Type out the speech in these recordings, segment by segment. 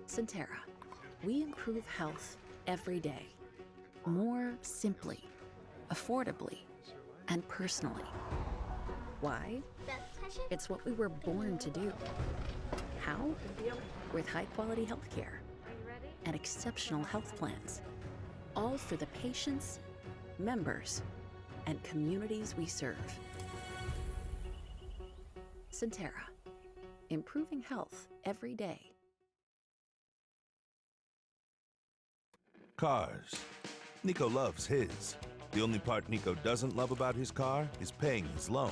Centera. We improve health every day. More simply, affordably, and personally. Why? It's what we were born to do. How? With high-quality healthcare and exceptional health plans. All for the patients, members, and communities we serve. Centera. Improving health every day. Cars. Nico loves his. The only part Nico doesn't love about his car is paying his loan.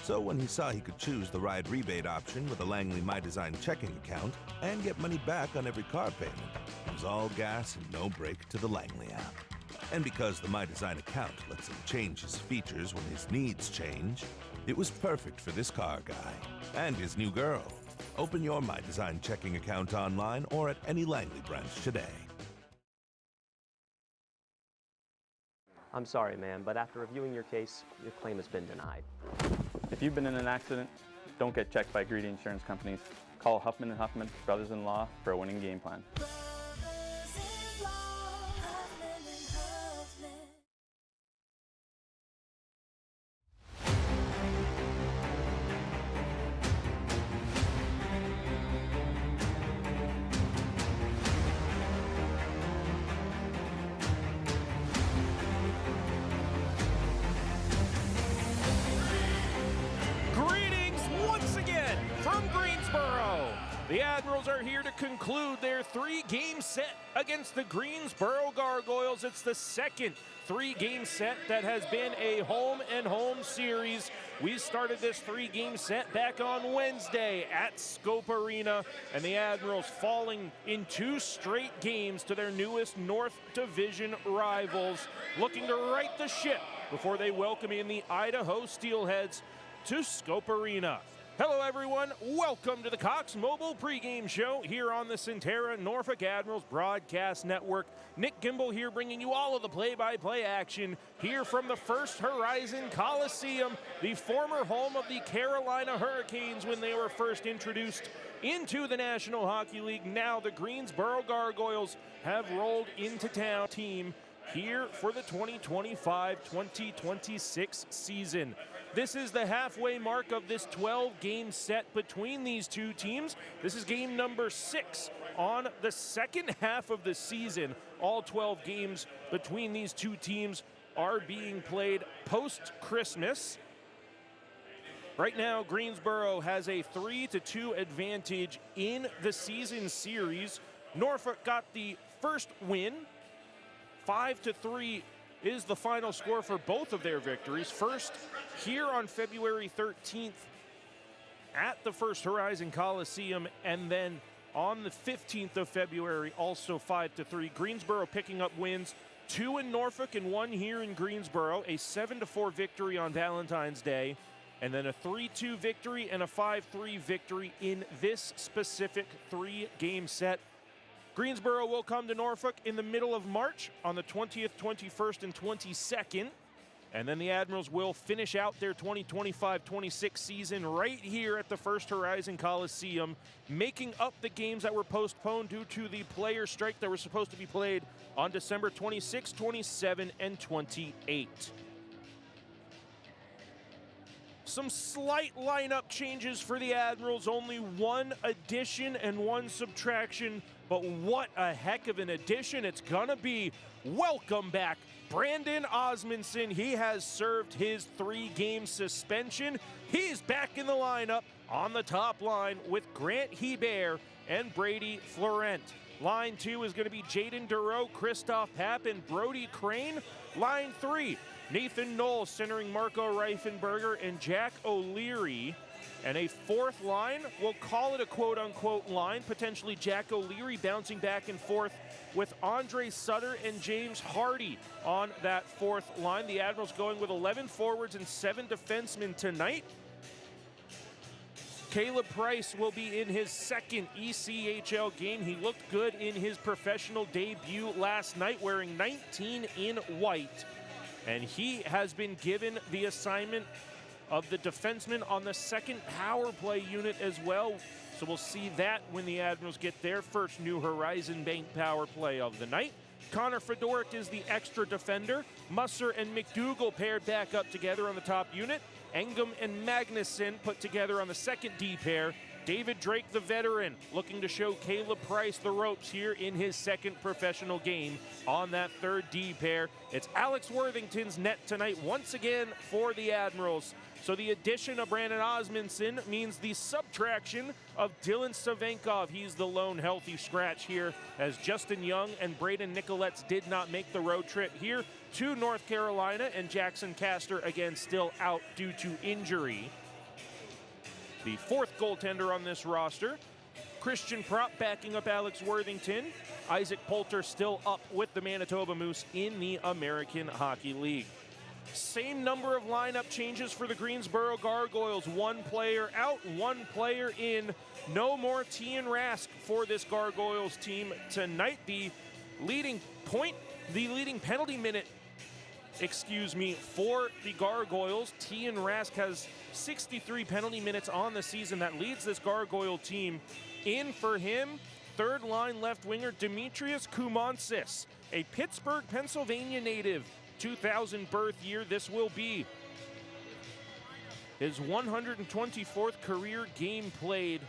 So when he saw he could choose the ride rebate option with a Langley My Design checking account and get money back on every car payment, it was all gas and no brake to the Langley app. And because the My Design account lets him change his features when his needs change, it was perfect for this car guy and his new girl. Open your My Design checking account online or at any Langley branch today. I'm sorry, ma'am, but after reviewing your case, your claim has been denied. If you've been in an accident, don't get checked by greedy insurance companies. Call Huffman & Huffman, brothers-in-law, for a winning game plan. From Greensboro, the Admirals are here to conclude their three-game set against the Greensboro Gargoyles. It's the second three-game set that has been a home-and-home series. We started this three-game set back on Wednesday at Scope Arena, and the Admirals falling in two straight games to their newest North Division rivals, looking to right the ship before they welcome in the Idaho Steelheads to Scope Arena. Hello, everyone. Welcome to the Cox Mobile pregame show here on the Centera Norfolk Admirals Broadcast Network. Nick Gimbel here bringing you all of the play-by-play action here from the First Horizon Coliseum, the former home of the Carolina Hurricanes when they were first introduced into the National Hockey League. Now the Greensboro Gargoyles have rolled into town team here for the 2025-2026 season. This is the halfway mark of this 12-game set between these two teams. This is game number 6 on the second half of the season. All 12 games between these two teams are being played post-Christmas. Right now, Greensboro has a 3-2 advantage in the season series. Norfolk got the first win. 5-3 is the final score for both of their victories. First, here on February 13th at the First Horizon Coliseum, and then on the 15th of February, also 5-3. Greensboro picking up wins, 2 in Norfolk and 1 here in Greensboro, a 7-4 victory on Valentine's Day, and then a 3-2 victory and a 5-3 victory in this specific three-game set. Greensboro will come to Norfolk in the middle of March on the 20th, 21st, and 22nd. And then the Admirals will finish out their 2025-26 season right here at the First Horizon Coliseum, making up the games that were postponed due to the player strike that were supposed to be played on December 26, 27, and 28. Some slight lineup changes for the Admirals, only one addition and one subtraction, but what a heck of an addition it's gonna be. Welcome back, Brandon Osmondson. He has served his 3-game suspension. He's back in the lineup on the top line with Grant Hebert and Brady Florent. Line 2 is going to be Jaden Dureau, Christoph Papp, and Brody Crane. Line 3, Nathan Knoll centering Marco Reifenberger and Jack O'Leary. And a fourth line, we'll call it a quote-unquote line, potentially Jack O'Leary bouncing back and forth with Andre Sutter and James Hardy on that fourth line. The Admirals going with 11 forwards and 7 defensemen tonight. Caleb Price will be in his second ECHL game. He looked good in his professional debut last night, wearing 19 in white. And he has been given the assignment of the defenseman on the second power play unit as well. So we'll see that when the Admirals get their first New Horizon Bank power play of the night. Connor Fedoric is the extra defender. Musser and McDougal paired back up together on the top unit. Engum and Magnuson put together on the second D pair. David Drake, the veteran, looking to show Caleb Price the ropes here in his second professional game on that third D pair. It's Alex Worthington's net tonight once again for the Admirals. So the addition of Brandon Osmondson means the subtraction of Dylan Savenkov. He's the lone healthy scratch here, as Justin Young and Braden Nicoletts did not make the road trip here to North Carolina, and Jackson Castor again still out due to injury. The fourth goaltender on this roster, Christian Propp backing up Alex Worthington. Isaac Poulter still up with the Manitoba Moose in the American Hockey League. Same number of lineup changes for the Greensboro Gargoyles. One player out, one player in. No more Tian Rask for this Gargoyles team tonight. The leading penalty minute, for the Gargoyles. Tian Rask has 63 penalty minutes on the season. That leads this Gargoyle team. In for him, third line left winger Demetrius Koumantzis, a Pittsburgh, Pennsylvania native. 2000 birth year. This will be his 124th career game played.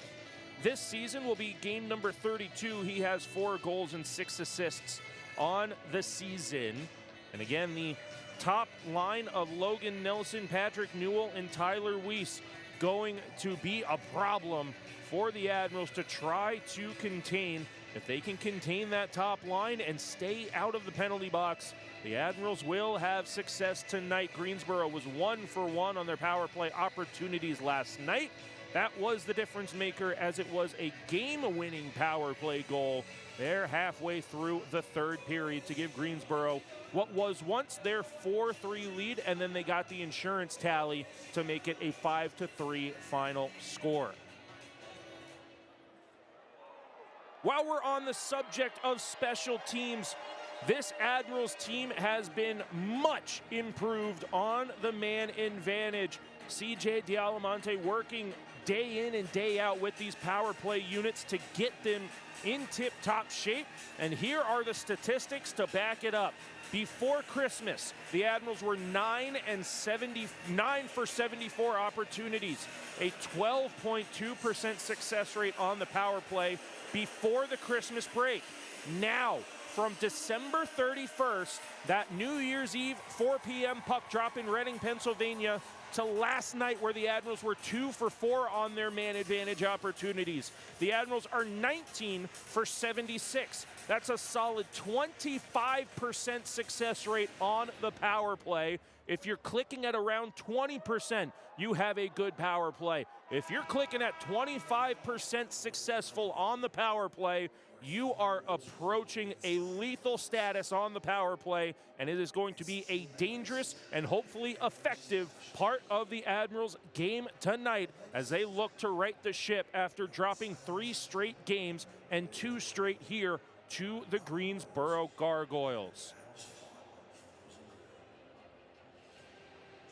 This season will be game number 32. He has 4 goals and 6 assists on the season. And again, the top line of Logan Nelson, Patrick Newell, and Tyler Weiss going to be a problem for the Admirals to try to contain. If they can contain that top line and stay out of the penalty box, the Admirals will have success tonight. Greensboro was 1 for 1 on their power play opportunities last night. That was the difference maker, as it was a game-winning power play goal there halfway through the third period to give Greensboro what was once their 4-3 lead, and then they got the insurance tally to make it a 5-3 final score. While we're on the subject of special teams, this Admirals team has been much improved on the man advantage. CJ Dialamonte working day in and day out with these power play units to get them in tip-top shape. And here are the statistics to back it up. Before Christmas, the Admirals were 9 for 74 opportunities, a 12.2% success rate on the power play before the Christmas break. Now, from December 31st, that New Year's Eve 4 p.m. puck drop in Reading, Pennsylvania, to last night, where the Admirals were 2 for 4 on their man advantage opportunities. The Admirals are 19 for 76. That's a solid 25% success rate on the power play. If you're clicking at around 20%, you have a good power play. If you're clicking at 25% successful on the power play, you are approaching a lethal status on the power play, and it is going to be a dangerous and hopefully effective part of the Admirals' game tonight as they look to right the ship after dropping 3 straight games and 2 straight here to the Greensboro Gargoyles.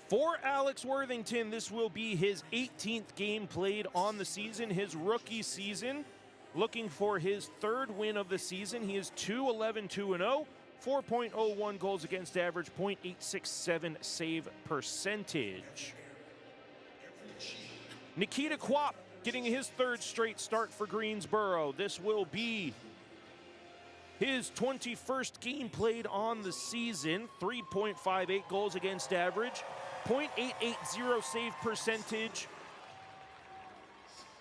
For Alex Worthington, this will be his 18th game played on the season, his rookie season. Looking for his 3rd win of the season. He is 2-11-2-0, 4.01 goals against average, .867 save percentage. Nikita Kwap getting his 3rd straight start for Greensboro. This will be his 21st game played on the season, 3.58 goals against average, .880 save percentage,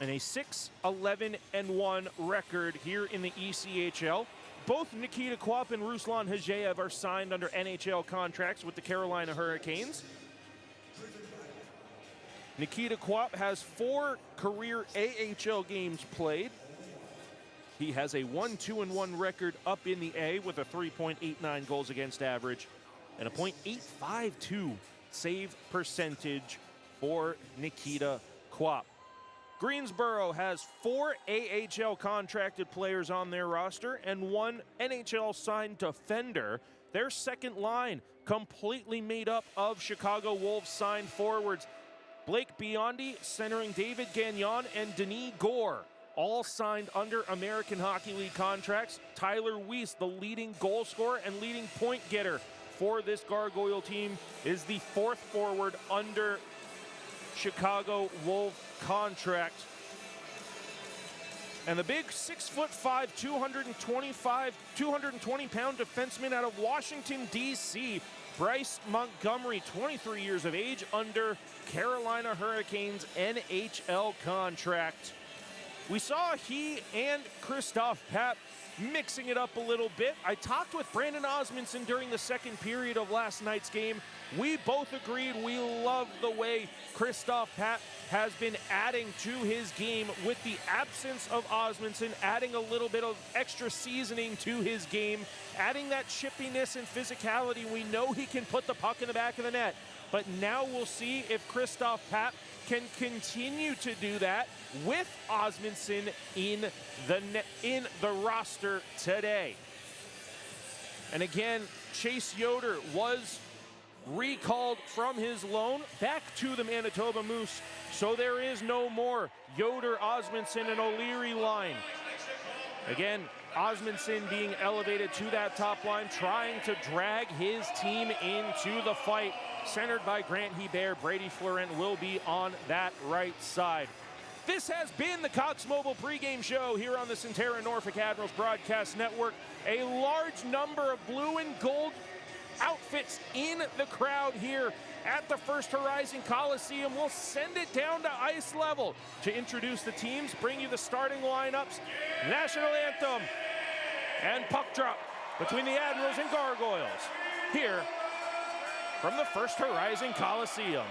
and a 6-11-1 record here in the ECHL. Both Nikita Kwap and Ruslan Hajeyev are signed under NHL contracts with the Carolina Hurricanes. Nikita Kwap has 4 career AHL games played. He has a 1-2-1 record up in the A with a 3.89 goals against average and a .852 save percentage for Nikita Kwap. Greensboro has 4 AHL contracted players on their roster and 1 NHL signed defender. Their second line completely made up of Chicago Wolves signed forwards Blake Biondi centering David Gagnon and Denis Gore. all signed under American Hockey League contracts. Tyler Weiss, the leading goal scorer and leading point getter for this Gargoyle team, is the fourth forward under Chicago Wolf contract. And the big 6'5", 220-pound defenseman out of Washington, D.C., Bryce Montgomery, 23 years of age, under Carolina Hurricanes NHL contract. We saw he and Christoph Papp mixing it up a little bit. I talked with Brandon Osmondson during the second period of last night's game. We both agreed we love the way Christoph Papp has been adding to his game with the absence of Osmondson, adding a little bit of extra seasoning to his game, adding that chippiness and physicality. We know he can put the puck in the back of the net, but now we'll see if Christoph Papp can continue to do that with Osmondson in the roster today. And again, Chase Yoder was recalled from his loan back to the Manitoba Moose, so there is no more Yoder, Osmondson, and O'Leary line. Again, Osmondson being elevated to that top line, trying to drag his team into the fight. Centered by Grant Hebert, Brady Florent will be on that right side. This has been the Cox Mobile pregame show here on the Centerra Norfolk Admirals Broadcast Network. A large number of blue and gold outfits in the crowd here at the First Horizon Coliseum. We'll send it down to ice level to introduce the teams, bring you the starting lineups, national anthem, and puck drop between the Admirals and Gargoyles here from the First Horizon Coliseum.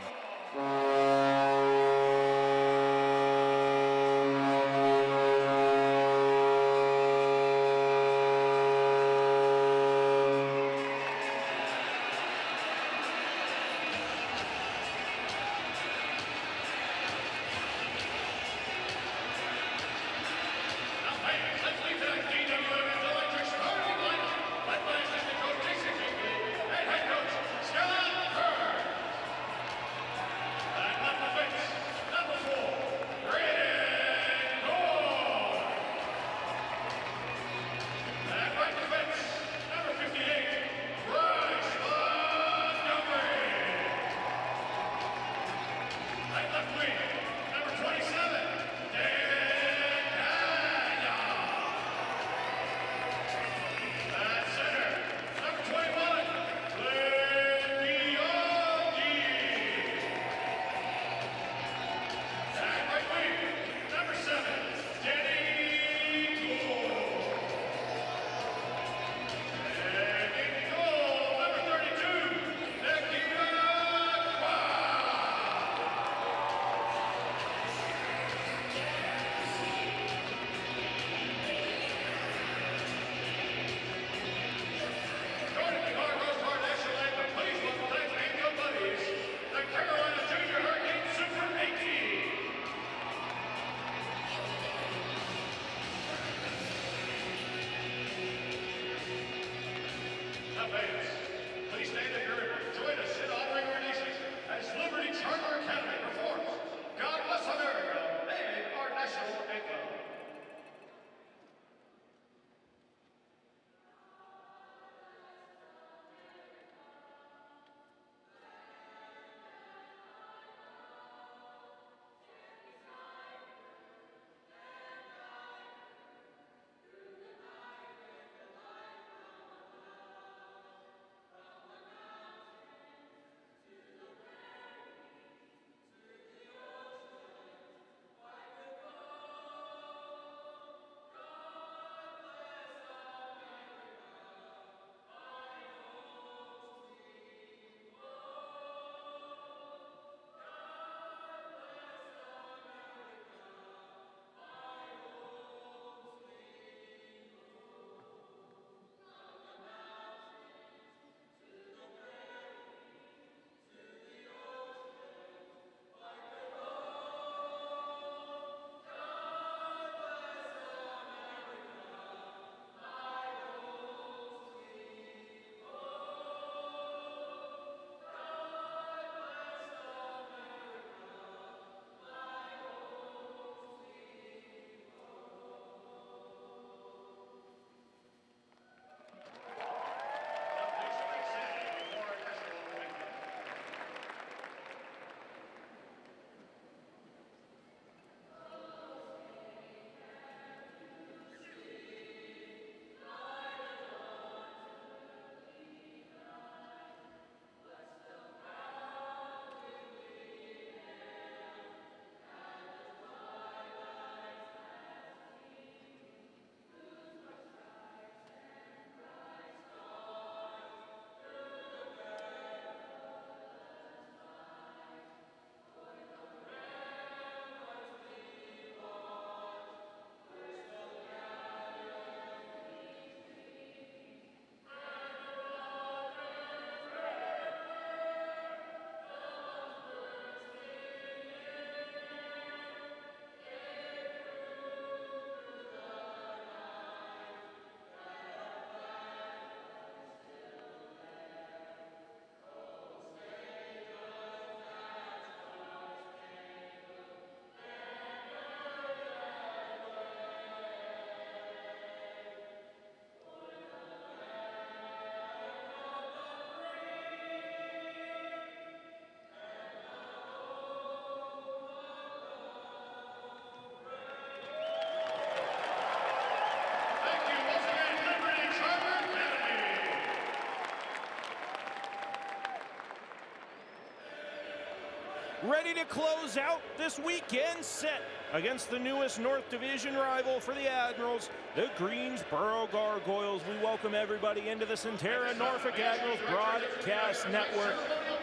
ready to close out this weekend set against the newest North Division rival for the Admirals, the Greensboro Gargoyles. We welcome everybody into the Centera Norfolk Admirals Broadcast Network.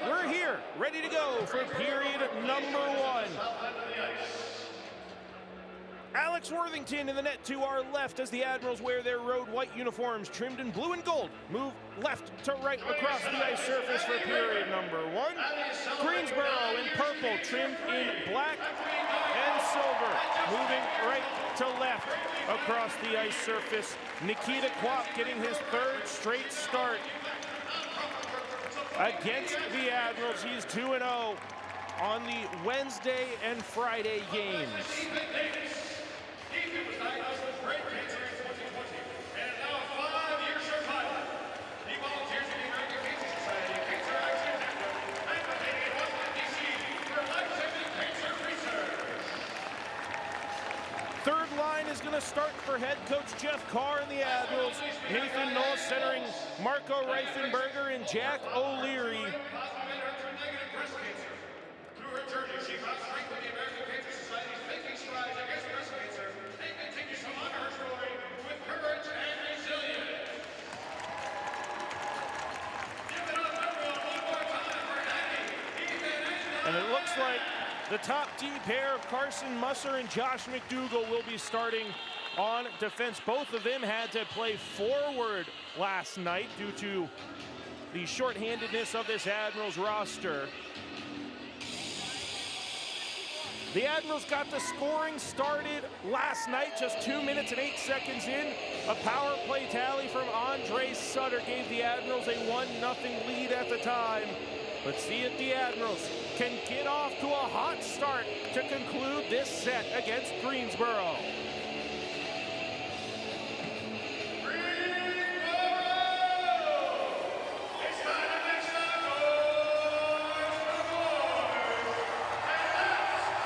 We're here, ready to go for period number 1. Alex Worthington in the net to our left as the Admirals wear their road white uniforms trimmed in blue and gold. Move left to right across the ice surface for period number 1. Greensboro in purple trimmed in black and silver. Moving right to left across the ice surface. Nikita Kwok getting his 3rd straight start against the Admirals. He's 2-0 on the Wednesday and Friday games. Third line is going to start for head coach Jeff Carr and the Admirals. Nathan Knoll centering Marco Reifenberger and Jack O'Leary. And it looks like the top D pair of Carson Musser and Josh McDougall will be starting on defense. Both of them had to play forward last night due to the shorthandedness of this Admirals roster. The Admirals got the scoring started last night, just 2 minutes and 8 seconds in. A power play tally from Andre Sutter gave the Admirals a 1-0 lead at the time. But see if the Admirals can get off to a hot start to conclude this set against Greensboro.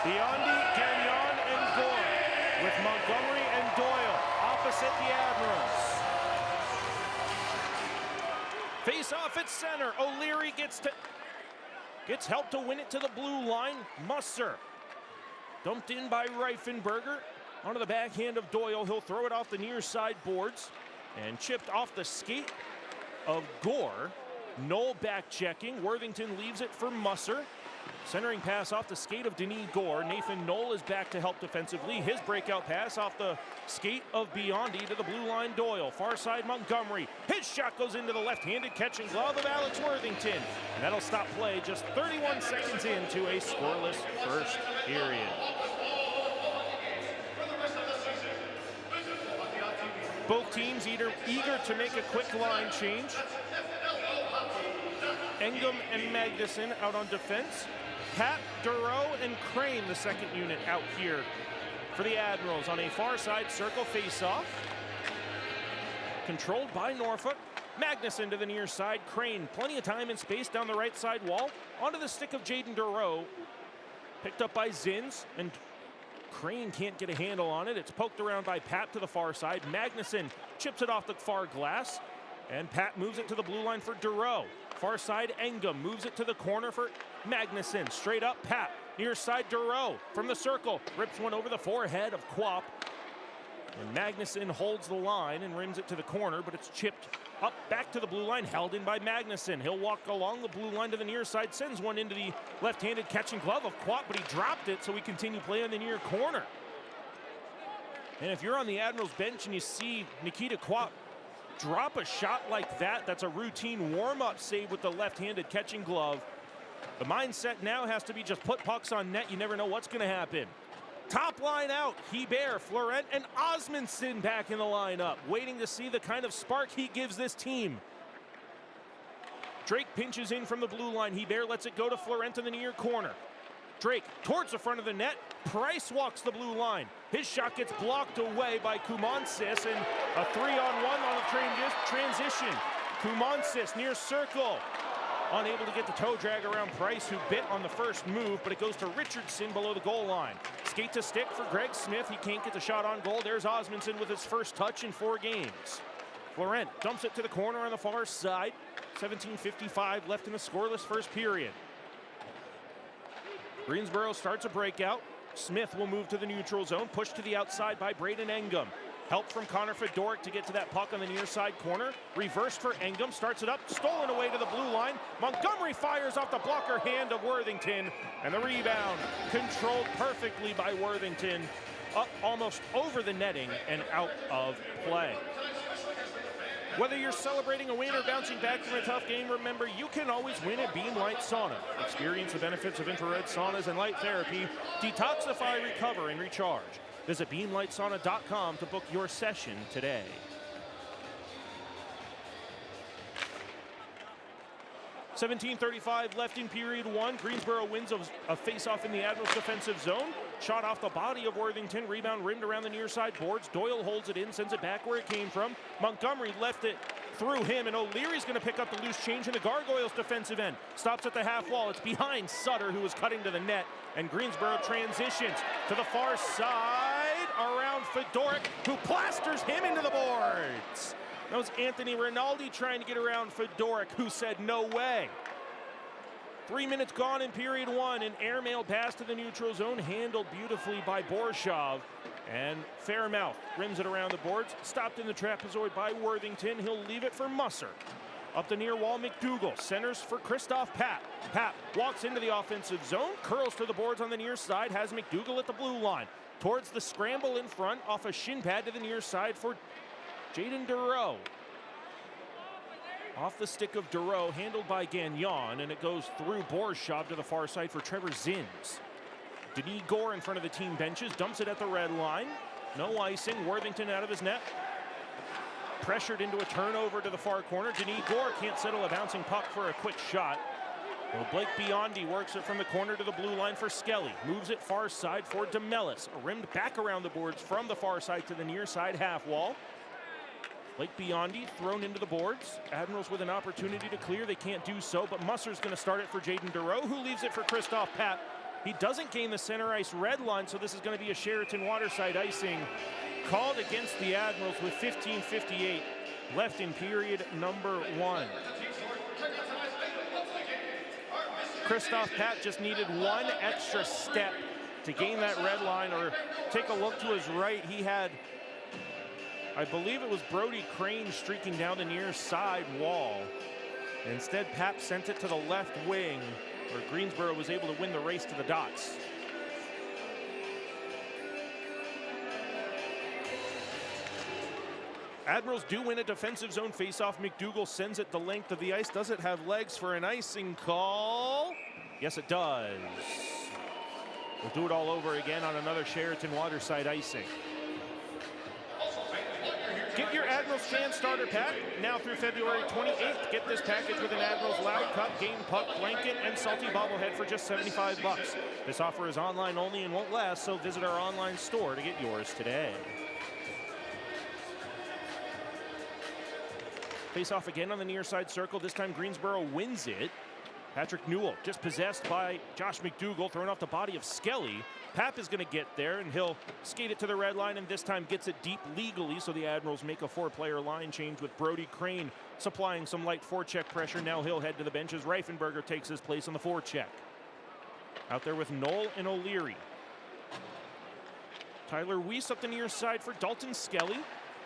Biondi, Gagnon, and Gore, with Montgomery and Doyle opposite the Admirals. Face off at center. O'Leary gets help to win it to the blue line. Musser dumped in by Reifenberger onto the backhand of Doyle. He'll throw it off the near side boards and chipped off the skate of Gore. Knoll back checking. Worthington leaves it for Musser. Centering pass off the skate of Denis Gore. Nathan Knoll is back to help defensively. His breakout pass off the skate of Biondi to the blue line Doyle. Far side Montgomery. His shot goes into the left-handed catching glove of Alex Worthington. And that'll stop play just 31 seconds into a scoreless first period. Both teams eager to make a quick line change. Engum and Magnuson out on defense. Pat, Duro, and Crane, the second unit, out here for the Admirals on a far side circle face-off. Controlled by Norfolk. Magnuson to the near side. Crane, plenty of time and space down the right side wall. Onto the stick of Jaden Duro. Picked up by Zins, and Crane can't get a handle on it. It's poked around by Pat to the far side. Magnuson chips it off the far glass, and Pat moves it to the blue line for Duro. Far side, Engum moves it to the corner for Magnuson. Straight up, Pat. Near side, Duro from the circle. Rips one over the forehead of Quap. And Magnuson holds the line and rims it to the corner, but it's chipped up back to the blue line, held in by Magnuson. He'll walk along the blue line to the near side, sends one into the left-handed catching glove of Quap, but he dropped it, so we continue play on the near corner. And if you're on the Admirals bench and you see Nikita Quap drop a shot like that, that's a routine warm-up save with the left-handed catching glove. The mindset now has to be just put pucks on net. You never know what's going to happen. Top line out. Hebert, Florent, and Osmondson back in the lineup, waiting to see the kind of spark he gives this team. Drake pinches in from the blue line. Hebert lets it go to Florent in the near corner. Drake towards the front of the net. Price walks the blue line. His shot gets blocked away by Kumansis, and a 3-on-1 on the transition. Kumansis near circle. Unable to get the toe drag around Price, who bit on the first move, but it goes to Richardson below the goal line. Skate to stick for Greg Smith. He can't get the shot on goal. There's Osmondson with his first touch in 4 games. Florent dumps it to the corner on the far side. 17:55 left in the scoreless first period. Greensboro starts a breakout. Smith will move to the neutral zone, pushed to the outside by Braden Engum. Help from Connor Fedoruk to get to that puck on the near side corner. Reversed for Engum, starts it up, stolen away to the blue line. Montgomery fires off the blocker hand of Worthington, and the rebound controlled perfectly by Worthington, up almost over the netting and out of play. Whether you're celebrating a win or bouncing back from a tough game, remember you can always win at Beam Light Sauna. Experience the benefits of infrared saunas and light therapy. Detoxify, recover, and recharge. Visit beamlightsauna.com to book your session today. .17:35 left in period one. Greensboro wins a face-off in the Admirals defensive zone. Shot off the body of Worthington. Rebound rimmed around the near side boards. Doyle holds it in, sends it back where it came from. Montgomery left it through him, and O'Leary's going to pick up the loose change in the Gargoyles defensive end. Stops at the half wall. It's behind Sutter, who was cutting to the net, and Greensboro transitions to the far side around Fedoruk, who plasters him into the boards. That was Anthony Rinaldi trying to get around Fedoruk, who said no way. 3 minutes gone in period one. An airmail pass to the neutral zone, handled beautifully by Borshov. And Fairmouth rims it around the boards. Stopped in the trapezoid by Worthington. He'll leave it for Musser. Up the near wall, McDougal centers for Christoph Papp. Papp walks into the offensive zone, curls to the boards on the near side, has McDougal at the blue line. Towards the scramble in front, off a shin pad to the near side for Jaden Dureau. Off the stick of Dureau, handled by Gagnon, and it goes through Borshov to the far side for Trevor Zins. Denis Gore in front of the team benches, dumps it at the red line. No icing, Worthington out of his net. Pressured into a turnover to the far corner. Denis Gore can't settle a bouncing puck for a quick shot. Well, Blake Biondi works it from the corner to the blue line for Skelly. Moves it far side for DeMellis. Rimmed back around the boards from the far side to the near side half wall. Blake Biondi thrown into the boards. Admirals with an opportunity to clear. They can't do so, but Musser's going to start it for Jaden Dureau, who leaves it for Christoph Papp. He doesn't gain the center ice red line, so this is going to be a Sheraton Waterside icing called against the Admirals with 15:58 left in period number one. Christoph Papp just needed one extra step to gain that red line, or take a look to his right. He had, I believe it was Brody Crane streaking down the near side wall. Instead, Papp sent it to the left wing, where Greensboro was able to win the race to the dots. Admirals do win a defensive zone faceoff. McDougal sends it the length of the ice. Does it have legs for an icing call? Yes, it does. We'll do it all over again on another Sheraton Waterside icing. Get your Admirals fan starter pack now through February 28th. Get this package with an Admirals Loud Cup, game puck, blanket, and salty bobblehead for just $75. This offer is online only and won't last, so visit our online store to get yours today. Face off again on the near side circle. This time Greensboro wins it. Patrick Newell just possessed by Josh McDougal, thrown off the body of Skelly. Papp is going to get there, and he'll skate it to the red line, and this time gets it deep legally, so the Admirals make a four-player line change with Brody Crane supplying some light forecheck pressure. Now he'll head to the benches. Reifenberger takes his place on the forecheck. Out there with Knoll and O'Leary. Tyler Weiss up the near side for Dalton Skelly.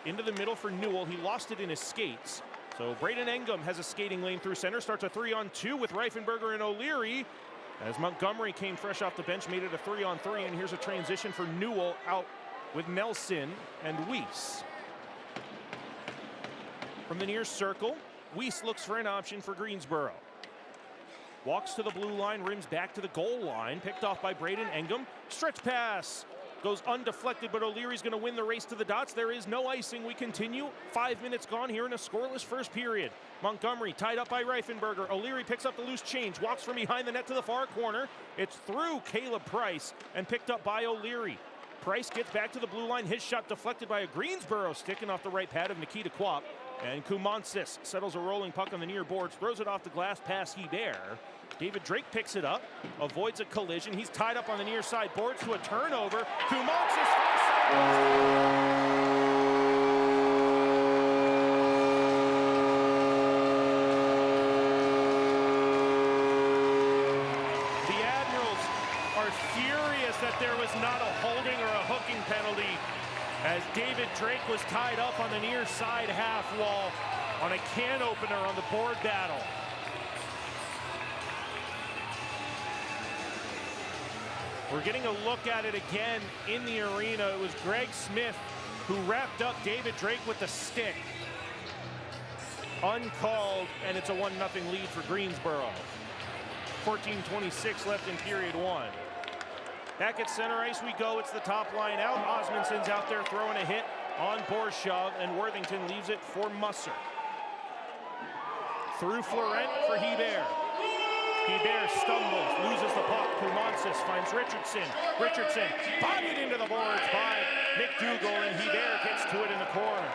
Into the middle for Newell. He lost it in his skates. So Braden Engum has a skating lane through center. Starts a 3-on-2 with Reifenberger and O'Leary. As Montgomery came fresh off the bench, made it a 3-on-3, and here's a transition for Newell out with Nelson and Weiss. From the near circle, Weiss looks for an option for Greensboro. Walks to the blue line, rims back to the goal line, picked off by Braden Engum. Stretch pass goes undeflected, but O'Leary's going to win the race to the dots. There is no icing. We continue. 5 minutes gone here in a scoreless first period. Montgomery tied up by Reifenberger. O'Leary picks up the loose change, walks from behind the net to the far corner. It's through Caleb Price and picked up by O'Leary. Price gets back to the blue line. His shot deflected by a Greensboro sticking off the right pad of Nikita Kwap. And Kumansis settles a rolling puck on the near boards, throws it off the glass past Hebert. David Drake picks it up, avoids a collision. He's tied up on the near side boards to a turnover. Kumansis are furious that there was not a holding or a hooking penalty as David Drake was tied up on the near side half wall on a can opener on the board battle. We're getting a look at it again in the arena. It was Greg Smith who wrapped up David Drake with the stick. Uncalled, and it's a 1-0 lead for Greensboro. 14:26 left in period one. Back at center ice we go. It's the top line out. Osmundson's out there throwing a hit on Borshov, and Worthington leaves it for Musser. Through Florent for Hebert. Hebert stumbles, loses the puck. Kumansis finds Richardson. Richardson bodied into the boards by McDougall, and Hebert gets to it in the corner.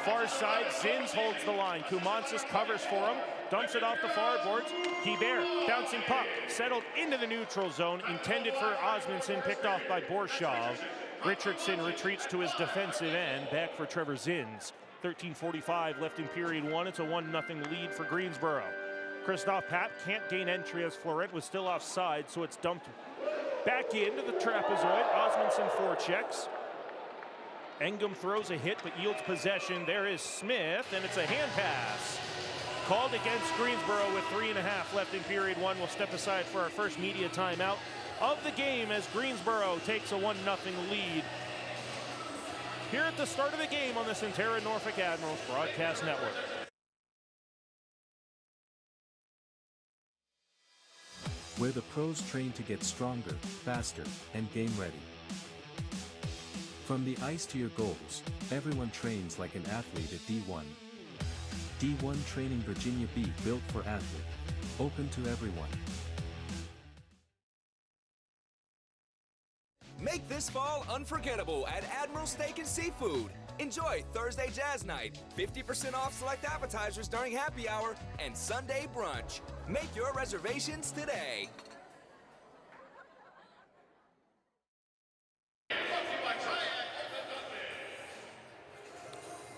Far side, Zins holds the line. Kumansis covers for him, dumps it off the far boards. Hebert, bouncing puck, settled into the neutral zone, intended for Osmundson, picked off by Borshov. Richardson retreats to his defensive end, back for Trevor Zins. 13:45 left in period one. It's a 1-0 lead for Greensboro. Christoph Papp can't gain entry as Florent was still offside, so it's dumped back into the trapezoid. Osmundson forechecks. Engum throws a hit but yields possession. There is Smith, and it's a hand pass. Called against Greensboro with 3.5 left in period one. We'll step aside for our first media timeout of the game as Greensboro takes a 1-0 lead here at the start of the game on the Centera Norfolk Admirals Broadcast Network. Where the pros train to get stronger, faster, and game ready. From the ice to your goals, everyone trains like an athlete at D1. D1 Training Virginia B, built for athlete. Open to everyone. Make this fall unforgettable at Admiral Steak and Seafood. Enjoy Thursday Jazz Night, 50% off select appetizers during happy hour, and Sunday brunch. Make your reservations today.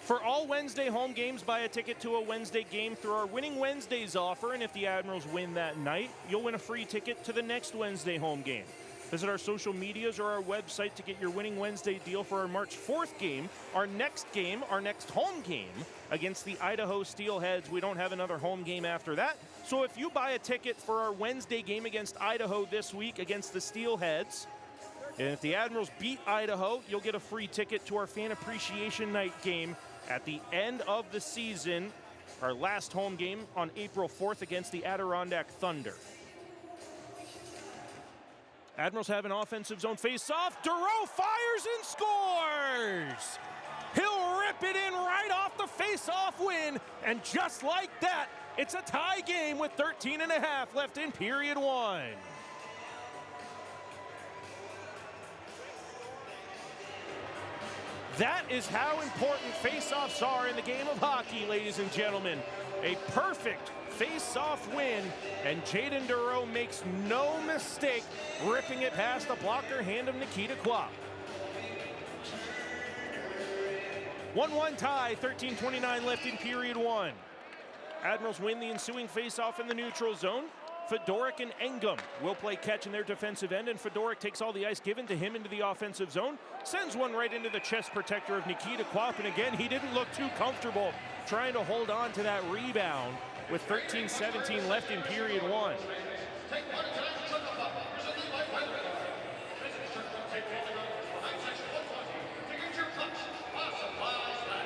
For all Wednesday home games, buy a ticket to a Wednesday game through our Winning Wednesdays offer, and if the Admirals win that night, you'll win a free ticket to the next Wednesday home game. Visit our social medias or our website to get your Winning Wednesday deal for our March 4th game, our next home game against the Idaho Steelheads. We don't have another home game after that. So if you buy a ticket for our Wednesday game against Idaho this week against the Steelheads, and if the Admirals beat Idaho, you'll get a free ticket to our Fan Appreciation Night game at the end of the season, our last home game on April 4th against the Adirondack Thunder. Admirals have an offensive zone face-off. Dureau fires and scores! He'll rip it in right off the face-off win, and just like that, it's a tie game with 13.5 left in period one. That is how important face-offs are in the game of hockey, ladies and gentlemen. A perfect face-off win, and Jaden Dureau makes no mistake ripping it past the blocker hand of Nikita Kwap. 1-1 tie, 13:29 left in period one. Admirals win the ensuing face-off in the neutral zone. Fedoruk and Engum will play catch in their defensive end, and Fedoruk takes all the ice given to him into the offensive zone, sends one right into the chest protector of Nikita Kwap, and again, he didn't look too comfortable trying to hold on to that rebound with 13:17 left in period one.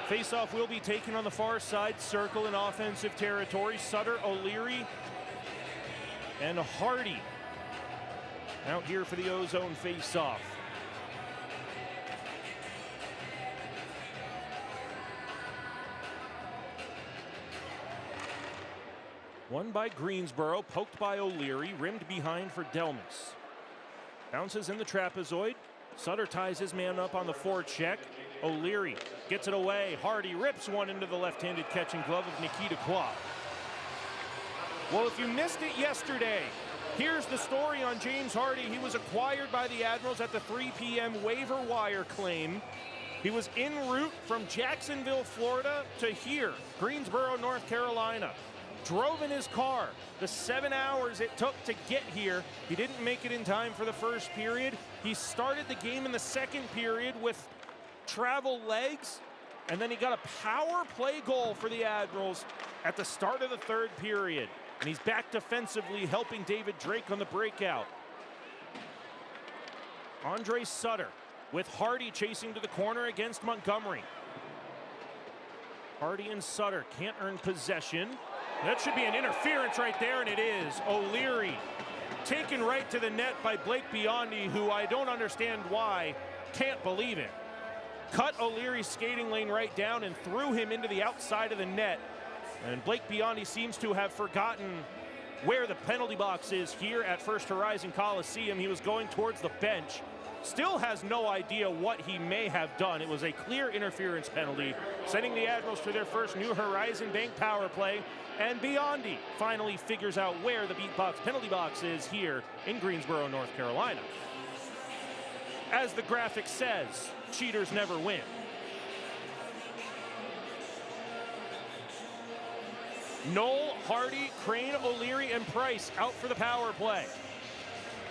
Face-off will be taken on the far side circle in offensive territory. Sutter, O'Leary, and Hardy out here for the O-zone face-off. Won by Greensboro, poked by O'Leary, rimmed behind for Delmas. Bounces in the trapezoid. Sutter ties his man up on the forecheck. O'Leary gets it away. Hardy rips one into the left-handed catching glove of Nikita Kwap. Well, if you missed it yesterday, here's the story on James Hardy. He was acquired by the Admirals at the 3 p.m. waiver wire claim. He was en route from Jacksonville, Florida to here, Greensboro, North Carolina. drove in his car. The 7 hours it took to get here, he didn't make it in time for the first period. He started the game in the second period with travel legs, and then he got a power play goal for the Admirals at the start of the third period. And he's back defensively, helping David Drake on the breakout. Andre Sutter with Hardy chasing to the corner against Montgomery. Hardy and Sutter can't earn possession. That should be an interference right there, and it is. O'Leary taken right to the net by Blake Biondi, who I don't understand why, can't believe it. Cut O'Leary's skating lane right down and threw him into the outside of the net. And Blake Biondi seems to have forgotten where the penalty box is here at First Horizon Coliseum. He was going towards the bench. Still has no idea what he may have done. It was a clear interference penalty, sending the Admirals to their first New Horizon Bank power play. And Biondi finally figures out where the penalty box is here in Greensboro, North Carolina. As the graphic says, cheaters never win. Knoll, Hardy, Crane, O'Leary, and Price out for the power play.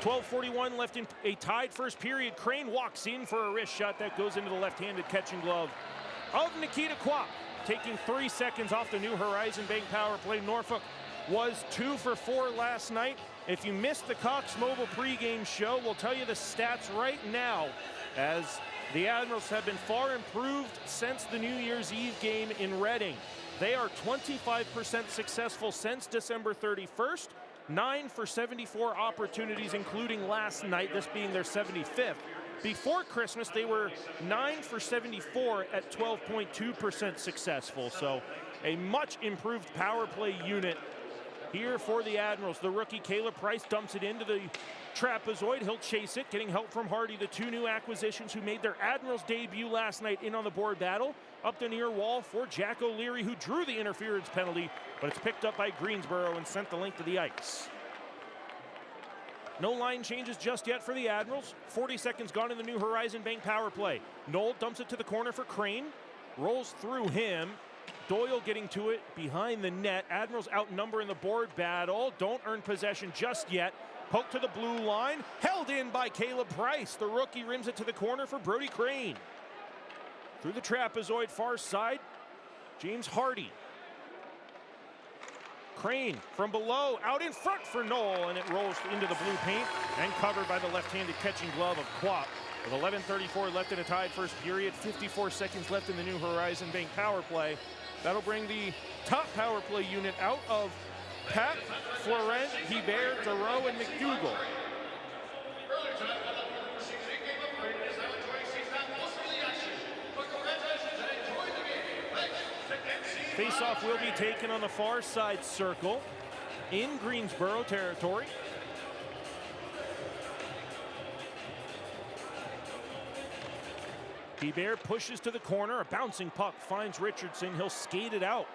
12:41 left in a tied first period. Crane walks in for a wrist shot that goes into the left-handed catching glove of Nikita Kwap, taking 3 seconds off the New Horizon Bank power play. Norfolk was 2 for 4 last night. If you missed the Cox Mobile pregame show, we'll tell you the stats right now, as the Admirals have been far improved since the New Year's Eve game in Reading. They are 25% successful since December 31st, 9 for 74 opportunities, including last night, this being their 75th. Before Christmas, they were 9 for 74 at 12.2% successful. So a much improved power play unit here for the Admirals. The rookie Caleb Price dumps it into the trapezoid. He'll chase it, getting help from Hardy, the two new acquisitions who made their Admirals debut last night in on the board battle. Up the near wall for Jack O'Leary, who drew the interference penalty, but it's picked up by Greensboro and sent the length of the ice. No line changes just yet for the Admirals. 40 seconds gone in the New Horizon Bank power play. Knoll dumps it to the corner for Crane. Rolls through him. Doyle getting to it behind the net. Admirals outnumber in the board battle. Don't earn possession just yet. Poke to the blue line. Held in by Caleb Price. The rookie rims it to the corner for Brody Crane. Through the trapezoid far side, James Hardy. Crane from below, out in front for Knoll, and it rolls into the blue paint and covered by the left-handed catching glove of Kwap. With 11:34 left in a tied first period, 54 seconds left in the New Horizon Bank power play. That'll bring the top power play unit out of Pat, Florent, Hebert, Duro, and McDougall. Face-off will be taken on the far side circle in Greensboro territory. Hebert pushes to the corner. A bouncing puck finds Richardson. He'll skate it out.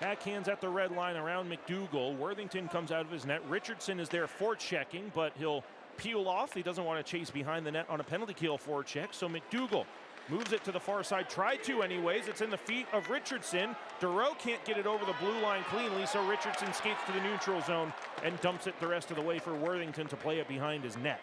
Backhands at the red line around McDougall. Worthington comes out of his net. Richardson is there forechecking, but he'll peel off. He doesn't want to chase behind the net on a penalty kill forecheck, so McDougall moves it to the far side. Tried to anyways. It's in the feet of Richardson. Duro can't get it over the blue line cleanly, so Richardson skates to the neutral zone and dumps it the rest of the way for Worthington to play it behind his net.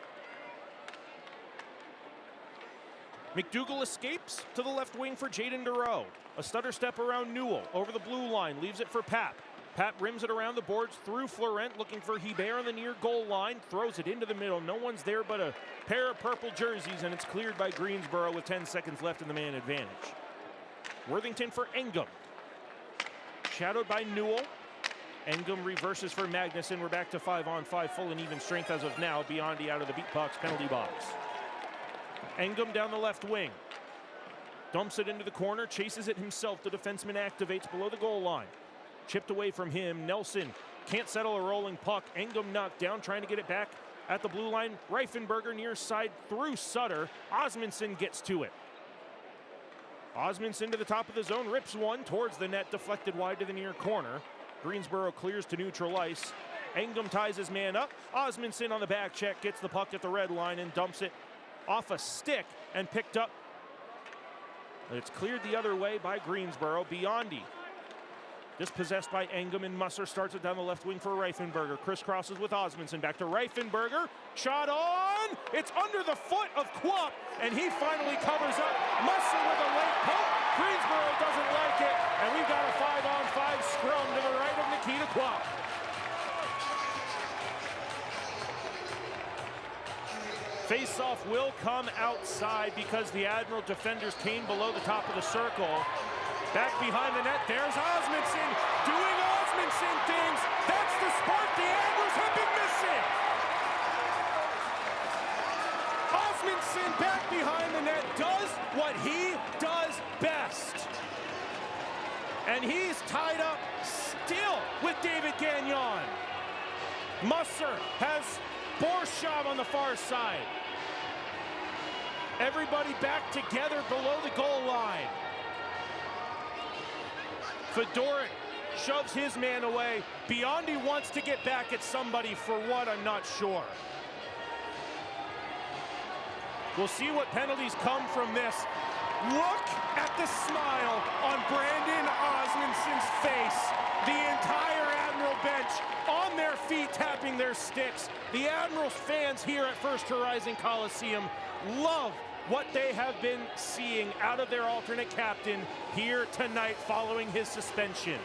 McDougall escapes to the left wing for Jaden Duro. A stutter step around Newell over the blue line, leaves it for Pap. Pap rims it around the boards through Florent, looking for Hebert on the near goal line, throws it into the middle. No one's there but a pair of purple jerseys, and it's cleared by Greensboro with 10 seconds left in the man advantage. Worthington for Engum. Shadowed by Newell. Engum reverses for Magnuson. We're back to 5-on-5, full and even strength as of now. Biondi out of the beatbox penalty box. Engum down the left wing. Dumps it into the corner, chases it himself. The defenseman activates below the goal line. Chipped away from him. Nelson can't settle a rolling puck. Engum knocked down, trying to get it back at the blue line. Reifenberger near side through Sutter. Osmondson gets to it. Osmondson to the top of the zone, rips one towards the net, deflected wide to the near corner. Greensboro clears to neutral ice. Engum ties his man up. Osmondson on the back check, gets the puck at the red line and dumps it off a stick and picked up. It's cleared the other way by Greensboro. Biondi Dispossessed by Engum, and Musser starts it down the left wing for Reifenberger. Crisscrosses with Osmondson. Back to Reifenberger. Shot on! It's under the foot of Quap, and he finally covers up. Musser with a late poke. Greensboro doesn't like it, and we've got a 5-on-5 scrum to the right of Nikita Quap. Face-off will come outside because the Admiral defenders came below the top of the circle. Back behind the net, there's Osmondson doing Osmondson things. That's the spark the Admirals have been missing. Osmondson back behind the net does what he does best. And he's tied up still with David Gagnon. Musser has Borshov on the far side. Everybody back together below the goal line. Fedoric shoves his man away. Biondi wants to get back at somebody. For what, I'm not sure. We'll see what penalties come from this. Look at the smile on Brandon Osmondson's face. The entire Admiral bench on their feet tapping their sticks. The Admirals fans here at First Horizon Coliseum love what they have been seeing out of their alternate captain here tonight following his suspension.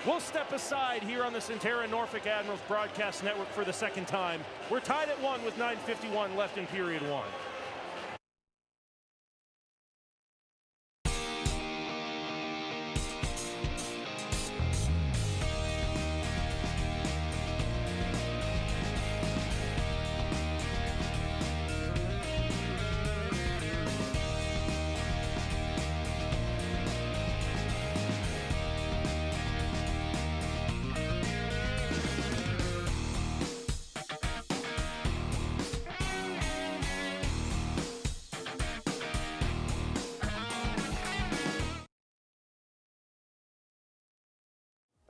We'll step aside here on the Centera Norfolk Admirals Broadcast Network for the second time. We're tied at 1 with 9:51 left in period 1.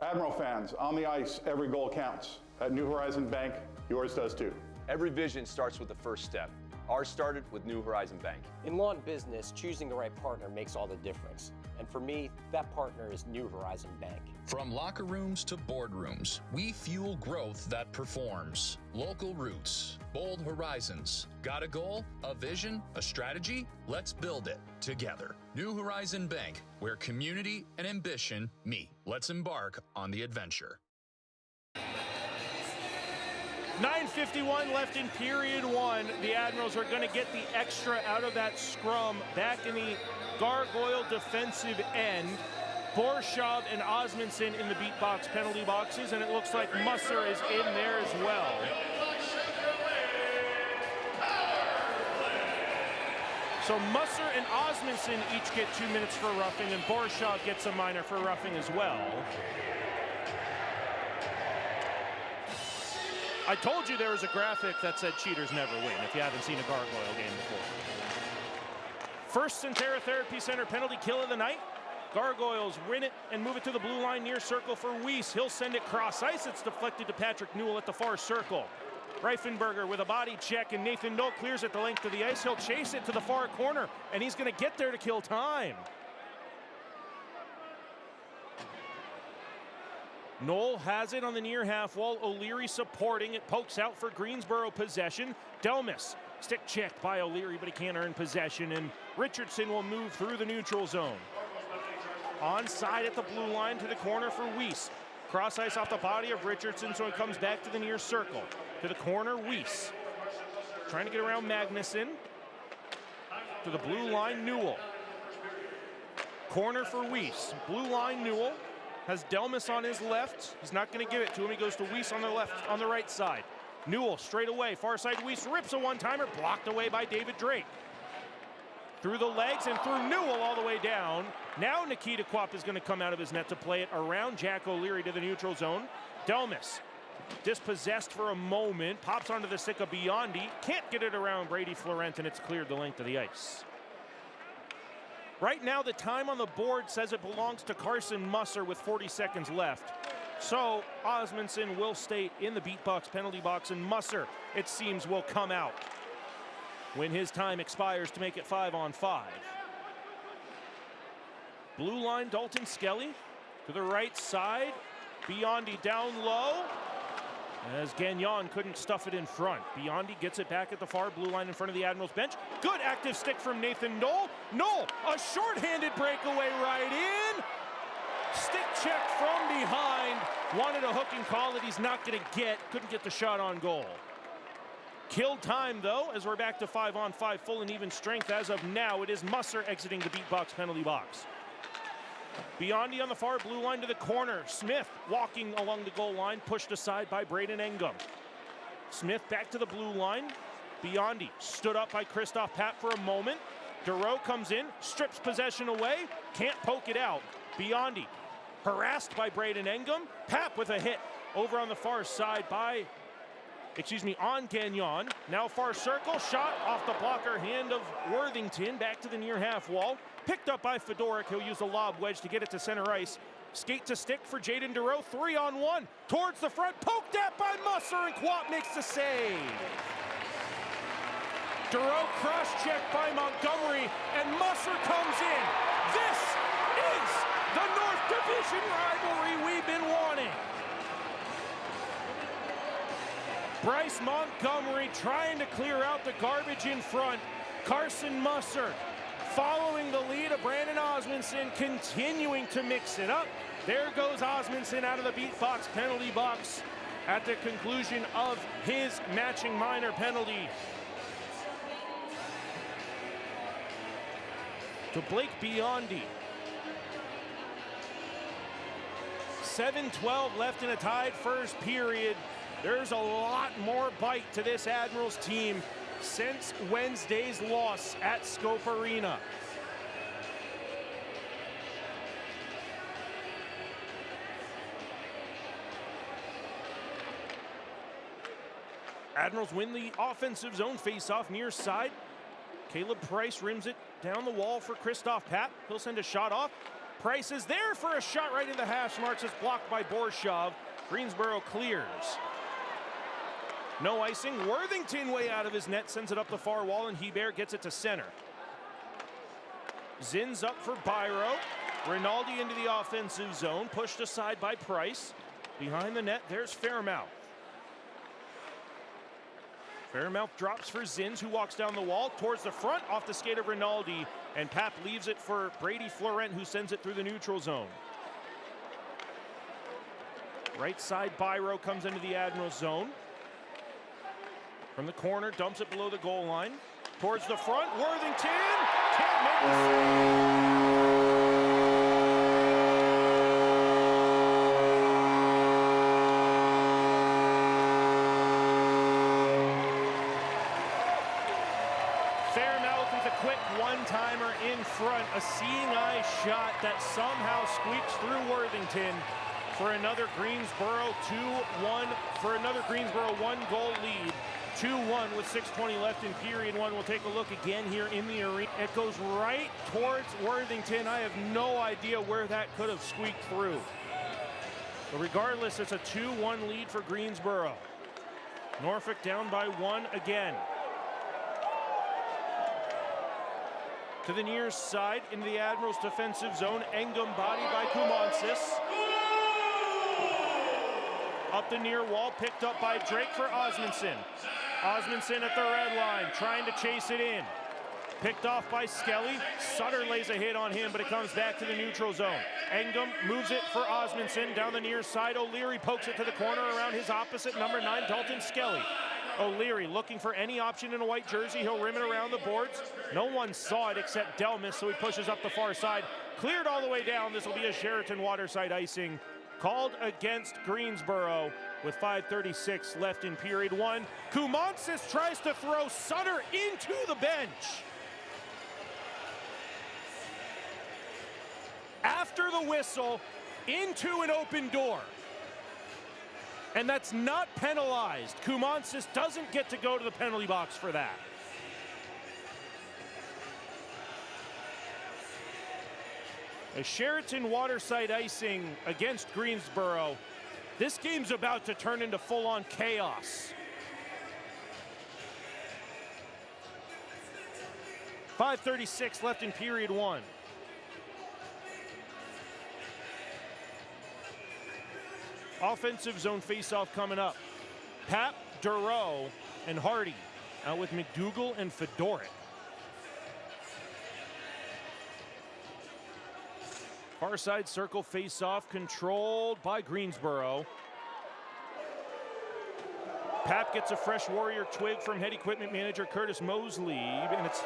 Admiral fans, on the ice, every goal counts. At New Horizon Bank, yours does too. Every vision starts with the first step. Ours started with New Horizon Bank. In law and business, choosing the right partner makes all the difference. And for me, that partner is New Horizon Bank. From locker rooms to boardrooms, we fuel growth that performs. Local roots, bold horizons. Got a goal, a vision, a strategy? Let's build it together. New Horizon Bank, where community and ambition meet. Let's embark on the adventure. 9:51 left in period 1. The Admirals are going to get the extra out of that scrum back in the Gargoyle defensive end. Borshov and Osmondson in the beat box penalty boxes, and it looks like Musser is in there as well. So Musser and Osmondson each get 2 minutes for roughing, and Borshov gets a minor for roughing as well. I told you there was a graphic that said cheaters never win, if you haven't seen a Gargoyle game before. First Centera Therapy Center penalty kill of the night. Gargoyles win it and move it to the blue line near circle for Weiss. He'll send it cross ice. It's deflected to Patrick Newell at the far circle. Reifenberger with a body check, and Nathan Noel clears it the length of the ice. He'll chase it to the far corner, and he's going to get there to kill time. Noel has it on the near half wall. O'Leary supporting it. Pokes out for Greensboro possession. Delmas, stick checked by O'Leary, but he can't earn possession, and Richardson will move through the neutral zone. Onside at the blue line to the corner for Weiss. Cross ice off the body of Richardson, so it comes back to the near circle. To the corner, Weiss. Trying to get around Magnuson. To the blue line, Newell. Corner for Weiss. Blue line, Newell. Has Delmas on his left. He's not going to give it to him. He goes to Weiss on the left, on the right side. Newell straight away. Far side, Weiss rips a one-timer, blocked away by David Drake. Through the legs and through Newell all the way down. Now Nikita Quap is going to come out of his net to play it around Jack O'Leary to the neutral zone. Delmas, dispossessed for a moment, pops onto the stick of Biondi. Can't get it around Brady Florent, and it's cleared the length of the ice. Right now, the time on the board says it belongs to Carson Musser with 40 seconds left. So Osmondson will stay in the beat box penalty box, and Musser, it seems, will come out when his time expires to make it 5-on-5. Blue line, Dalton Skelly. To the right side, Biondi down low, as Gagnon couldn't stuff it in front. Biondi gets it back at the far blue line in front of the Admirals bench. Good active stick from Nathan Knoll. Knoll, a shorthanded breakaway right in. Stick check from behind. Wanted a hook and call that he's not going to get. Couldn't get the shot on goal. Killed time, though, as we're back to 5-on-5, full and even strength as of now. It is Musser exiting the beat box penalty box. Biondi on the far blue line to the corner. Smith walking along the goal line, pushed aside by Braden Engum. Smith back to the blue line. Biondi stood up by Christoph Papp for a moment. Duro comes in, strips possession away, can't poke it out. Biondi harassed by Braden Engum. Papp with a hit over on the far side on Gagnon. Now far circle, shot off the blocker hand of Worthington, back to the near half wall. Picked up by Fedoruk. He'll use a lob wedge to get it to center ice. Skate to stick for Jaden Duro. 3-on-1. Towards the front. Poked at by Musser, and Quap makes the save. Duro cross-checked by Montgomery, and Musser comes in. This is the North Division rivalry we've been wanting. Bryce Montgomery trying to clear out the garbage in front. Carson Musser following the lead of Brandon Osmundson, continuing to mix it up. There goes Osmundson out of the beat box penalty box at the conclusion of his matching minor penalty. To Blake Biondi. 7:12 left in a tied first period. There's a lot more bite to this Admirals team since Wednesday's loss at Scope Arena. Admirals win the offensive zone face-off near side. Caleb Price rims it down the wall for Christoph Papp. He'll send a shot off. Price is there for a shot right in the hash marks. It's blocked by Borshov. Greensboro clears. No icing. Worthington way out of his net, sends it up the far wall, and Hebert gets it to center. Zinn's up for Byro. Rinaldi into the offensive zone, pushed aside by Price. Behind the net, there's Fairmouth. Fairmouth drops for Zins, who walks down the wall towards the front, off the skate of Rinaldi, and Papp leaves it for Brady Florent, who sends it through the neutral zone. Right side, Byro comes into the Admiral zone. From the corner, dumps it below the goal line. Towards the front, Worthington can't make the Fairmouth with a quick one-timer in front. A seeing eye shot that somehow squeaks through Worthington for another Greensboro 2-1, for another Greensboro one-goal lead. 2-1 with 6:20 left in period one. We'll take a look again here in the arena. It goes right towards Worthington. I have no idea where that could have squeaked through. But regardless, it's a 2-1 lead for Greensboro. Norfolk down by 1 again. To the near side, into the Admirals defensive zone. Engum bodied by Kumansis. Up the near wall, picked up by Drake for Osmundson. Osmundson at the red line, trying to chase it in. Picked off by Skelly. Sutter lays a hit on him, but it comes back to the neutral zone. Engum moves it for Osmundson down the near side. O'Leary pokes it to the corner around his opposite, number 9, Dalton Skelly. O'Leary looking for any option in a white jersey. He'll rim it around the boards. No one saw it except Delmas, so he pushes up the far side. Cleared all the way down. This will be a Sheraton waterside icing called against Greensboro with 5:36 left in period one. Kumansis tries to throw Sutter into the bench. After the whistle, into an open door. And that's not penalized. Kumansis doesn't get to go to the penalty box for that. A Sheraton waterside icing against Greensboro. This game's about to turn into full-on chaos. 5:36 left in period one. Offensive zone faceoff coming up. Pap, Duro, and Hardy out with McDougal and Fedoruk. Far side circle face-off controlled by Greensboro. Pap gets a fresh Warrior twig from head equipment manager Curtis Mosley, and it's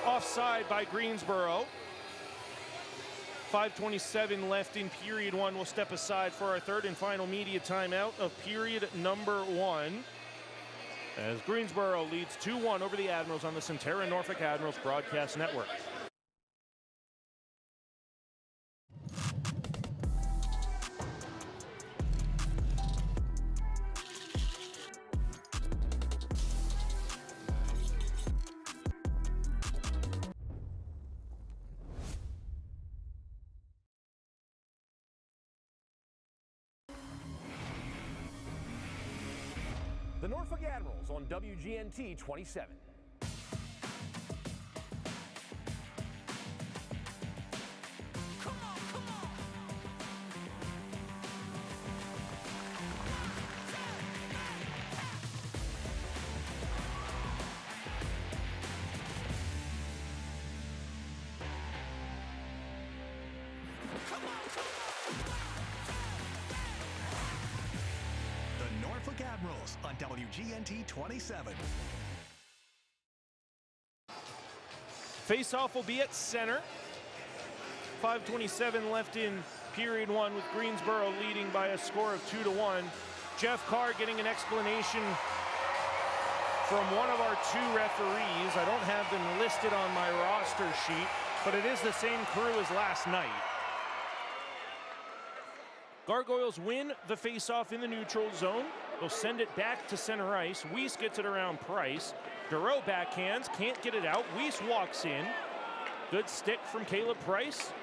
offside by Greensboro. 5:27 left in period one. We'll step aside for our third and final media timeout of period number one, as Greensboro leads 2-1 over the Admirals on the Centerra Norfolk Admirals broadcast network. The Norfolk Admirals on WGNT 27. The Norfolk Admirals on WGNT 27. Face-off will be at center. 5:27 left in period one, with Greensboro leading by a score of 2-1. Jeff Carr getting an explanation from one of our two referees. I don't have them listed on my roster sheet, but it is the same crew as last night. Gargoyles win the face-off in the neutral zone. They'll send it back to center ice. Weiss gets it around Price. Duro backhands, can't get it out. Weiss walks in. Good stick from Caleb Price.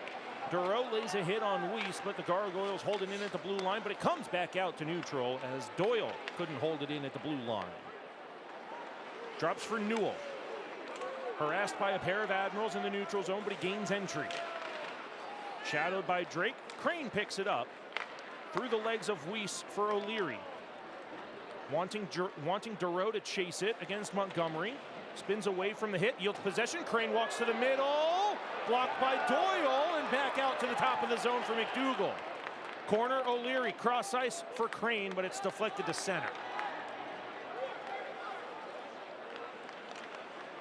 Duro lays a hit on Weiss, but the Gargoyles hold it in at the blue line, but it comes back out to neutral as Doyle couldn't hold it in at the blue line. Drops for Newell. Harassed by a pair of Admirals in the neutral zone, but he gains entry. Shadowed by Drake. Crane picks it up through the legs of Weiss for O'Leary. Wanting Duro to chase it against Montgomery. Spins away from the hit, yields possession. Crane walks to the middle. Blocked by Doyle, and back out to the top of the zone for McDougal. Corner, O'Leary, cross ice for Crane, but it's deflected to center.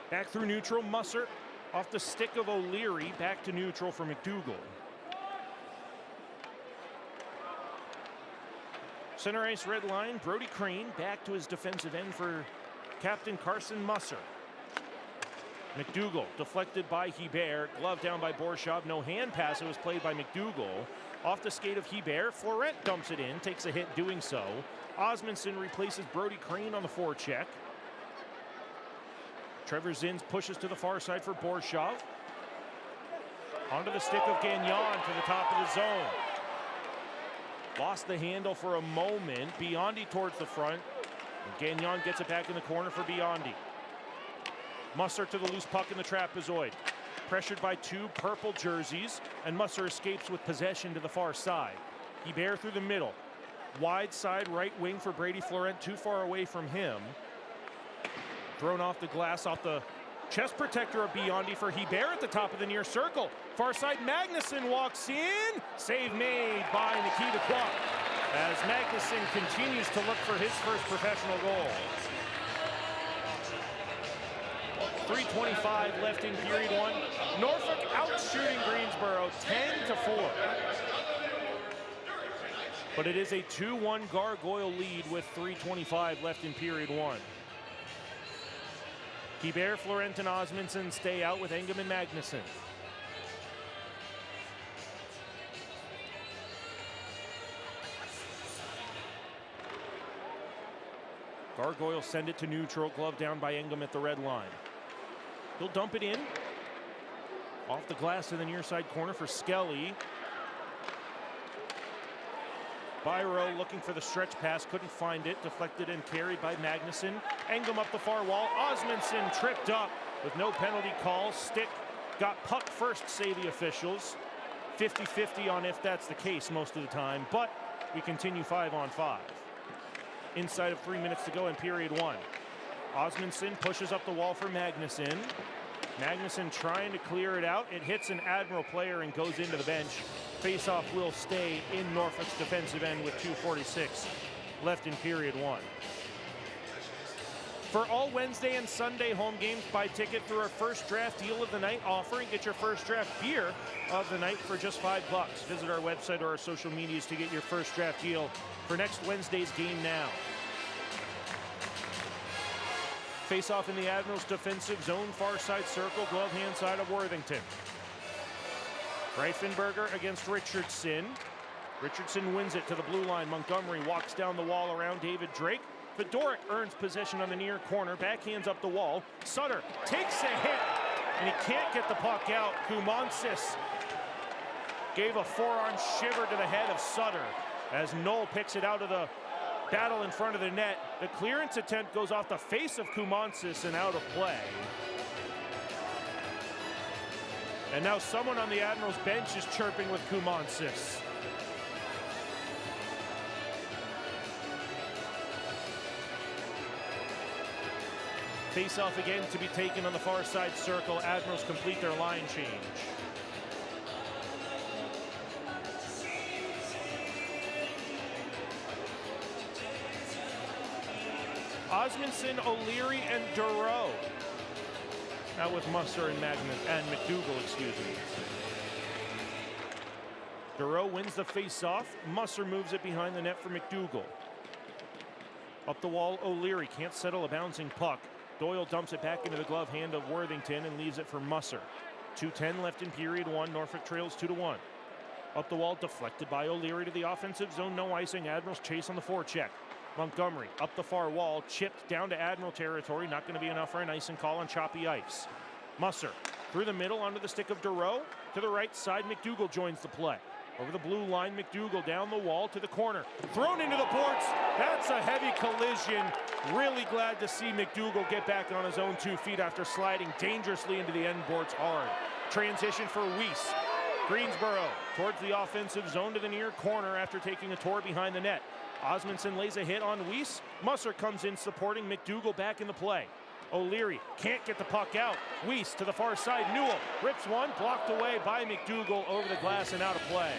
Back through neutral, Musser off the stick of O'Leary, back to neutral for McDougal. Center ice red line, Brody Crane back to his defensive end for Captain Carson Musser. McDougal deflected by Hebert, glove down by Borshov, no hand pass, it was played by McDougal. Off the skate of Hebert, Florent dumps it in, takes a hit doing so. Osmondson replaces Brody Crane on the forecheck. Trevor Zins pushes to the far side for Borshov. Onto the stick of Gagnon to the top of the zone. Lost the handle for a moment. Biondi towards the front. And Gagnon gets it back in the corner for Biondi. Musser to the loose puck in the trapezoid. Pressured by two purple jerseys, and Musser escapes with possession to the far side. Hebert through the middle. Wide side right wing for Brady Florent, too far away from him. Thrown off the glass, off the chest protector of Biondi for Hebert at the top of the near circle. Far side, Magnuson walks in. Save made by Nikita Kwok as Magnuson continues to look for his first professional goal. 3:25 left in period one. Norfolk outshooting Greensboro 10-4. But it is a 2-1 Gargoyle lead with 3:25 left in period one. Hebert, Florent, and Osmondson stay out with Engem and Magnuson. Gargoyles send it to neutral, glove down by Engem at the red line. He'll dump it in. Off the glass to the near side corner for Skelly. Byro looking for the stretch pass, couldn't find it. Deflected and carried by Magnuson. Engem up the far wall. Osmondson tripped up with no penalty call. Stick got puck first, say the officials. 50-50 on if that's the case most of the time. But We continue 5-on-5. Inside of 3 minutes to go in period 1. Osmundson pushes up the wall for Magnuson. Magnuson trying to clear it out. It hits an Admiral player and goes into the bench. Faceoff will stay in Norfolk's defensive end with 2:46 left in period 1. For all Wednesday and Sunday home games, buy ticket through our first draft deal of the night offering. Get your first draft beer of the night for just $5. Visit our website or our social medias to get your first draft deal for next Wednesday's game now. Face off in the Admirals defensive zone, far side circle, glove hand side of Worthington. Reifenberger against Richardson. Richardson wins it to the blue line. Montgomery walks down the wall around David Drake. Fedoruk earns possession on the near corner, backhands up the wall. Sutter takes a hit, and he can't get the puck out. Kumansis gave a forearm shiver to the head of Sutter as Knoll picks it out of the battle in front of the net. The clearance attempt goes off the face of Kumansis and out of play. And now someone on the Admirals bench is chirping with Kumansis. Face off again to be taken on the far side circle. Admirals complete their line change. Osmundson, O'Leary, and Duro. Now with Musser and McDougall, excuse me. Duro wins the face-off. Musser moves it behind the net for McDougall. Up the wall, O'Leary can't settle a bouncing puck. Doyle dumps it back into the glove hand of Worthington and leaves it for Musser. 2:10 left in period 1. Norfolk trails 2-1. Up the wall, deflected by O'Leary to the offensive zone. No icing. Admirals chase on the forecheck. Montgomery up the far wall, chipped down to Admiral territory. Not going to be enough for an icing call on choppy ice. Musser through the middle onto the stick of Duro. To the right side, McDougall joins the play. Over the blue line, McDougall down the wall to the corner. Thrown into the boards. That's a heavy collision. Really glad to see McDougall get back on his own 2 feet after sliding dangerously into the end boards hard. Transition for Weiss. Greensboro towards the offensive zone to the near corner after taking a tour behind the net. Osmundson lays a hit on Weiss. Musser comes in supporting McDougall back in the play. O'Leary can't get the puck out. Weiss to the far side. Newell rips one, blocked away by McDougall over the glass and out of play.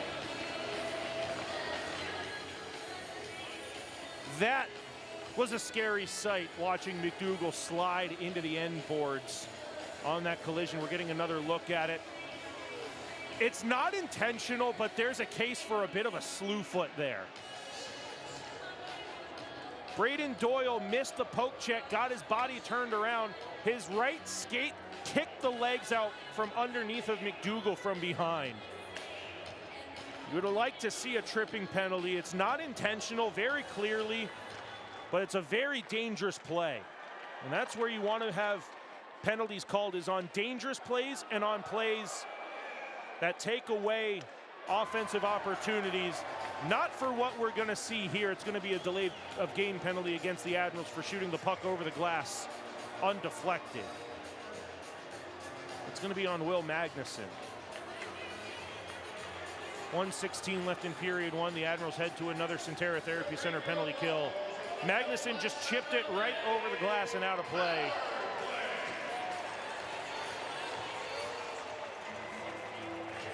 That was a scary sight, watching McDougall slide into the end boards on that collision. We're getting another look at it. It's not intentional, but there's a case for a bit of a slew foot there. Braden Doyle missed the poke check, got his body turned around. His right skate kicked the legs out from underneath of McDougall from behind. You would have liked to see a tripping penalty. It's not intentional, very clearly, but it's a very dangerous play. And that's where you want to have penalties called, is on dangerous plays and on plays that take away offensive opportunities. Not for what we're going to see here. It's going to be a delay of game penalty against the Admirals for shooting the puck over the glass undeflected. It's going to be on Will Magnuson. 1:16 left in period 1. The Admirals head to another Centera Therapy Center penalty kill. Magnuson just chipped it right over the glass and out of play.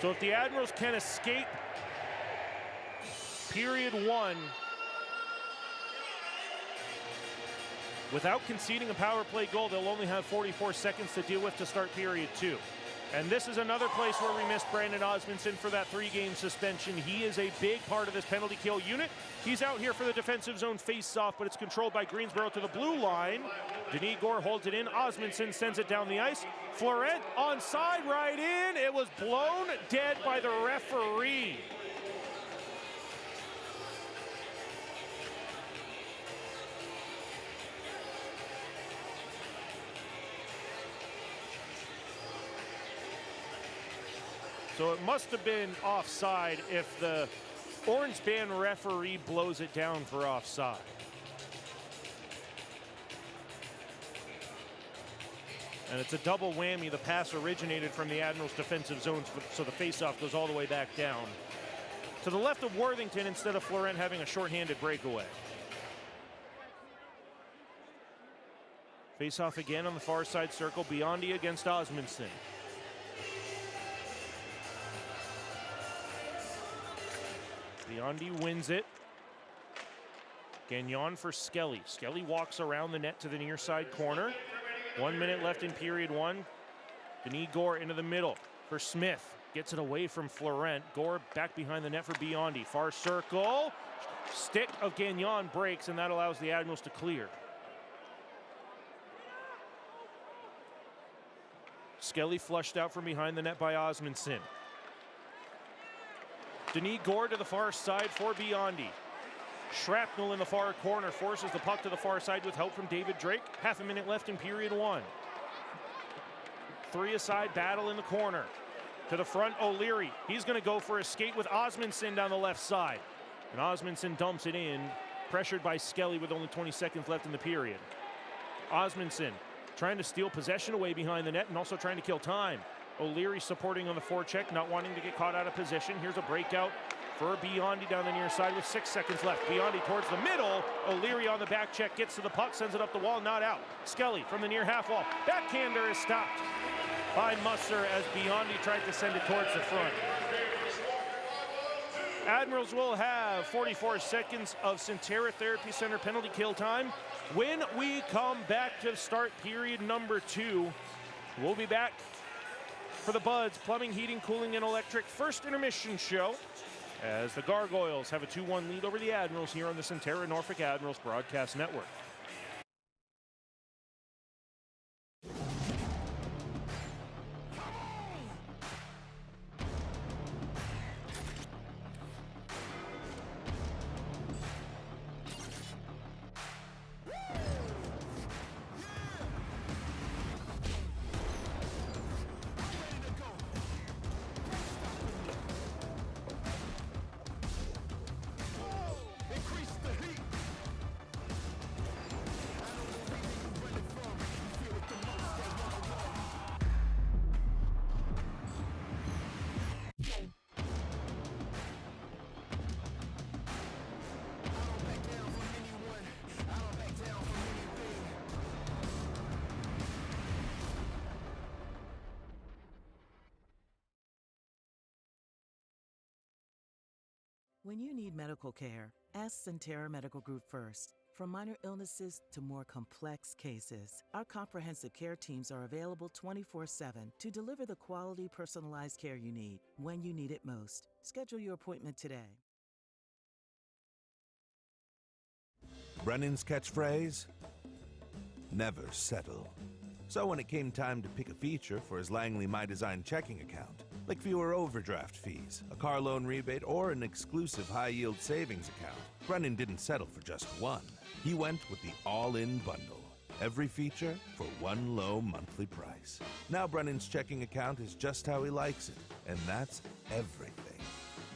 So if the Admirals can escape period 1 without conceding a power play goal, they'll only have 44 seconds to deal with to start period 2. And this is another place where we missed Brandon Osmundson for that 3-game suspension. He is a big part of this penalty kill unit. He's out here for the defensive zone face-off, but it's controlled by Greensboro to the blue line. Denis Gore holds it in. Osmundson sends it down the ice. Florent onside, right in. It was blown dead by the referee. So it must have been offside if the orange band referee blows it down for offside. And it's a double whammy. The pass originated from the Admirals' defensive zones, so the faceoff goes all the way back down. to the left of Worthington instead of Florent having a shorthanded breakaway. Face off again on the far side circle. Biondi against Osmondson. Biondi wins it. Gagnon for Skelly. Skelly walks around the net to the near side corner. 1 minute left in period one. Denis Gore into the middle for Smith. Gets it away from Florent. Gore back behind the net for Biondi. Far circle. Stick of Gagnon breaks, and that allows the Admirals to clear. Skelly flushed out from behind the net by Osmondson. Denis Gore to the far side for Biondi. Shrapnel in the far corner forces the puck to the far side with help from David Drake. Half a minute left in period one. Three-a-side battle in the corner. To the front, O'Leary. He's going to go for a skate with Osmondson down the left side. And Osmondson dumps it in, pressured by Skelly with only 20 seconds left in the period. Osmondson trying to steal possession away behind the net and also trying to kill time. O'Leary supporting on the forecheck, not wanting to get caught out of position. Here's a breakout for Biondi down the near side with 6 seconds left. Biondi towards the middle. O'Leary on the back check, gets to the puck, sends it up the wall, not out. Skelly from the near half wall. Backhander is stopped by Musser as Biondi tried to send it towards the front. Admirals will have 44 seconds of Centera Therapy Center penalty kill time. When we come back to start period number 2, we'll be back for the Buds Plumbing, Heating, Cooling, and Electric first intermission show as the Gargoyles have a 2-1 lead over the Admirals here on the Centera Norfolk Admirals Broadcast Network. When you need medical care, ask Centera Medical Group first. From minor illnesses to more complex cases, our comprehensive care teams are available 24/7 to deliver the quality, personalized care you need when you need it most. Schedule your appointment today. Brennan's catchphrase? Never settle. So when it came time to pick a feature for his Langley My Design checking account, like fewer overdraft fees, a car loan rebate, or an exclusive high-yield savings account, Brennan didn't settle for just one. He went with the all-in bundle. Every feature for one low monthly price. Now Brennan's checking account is just how he likes it, and that's everything.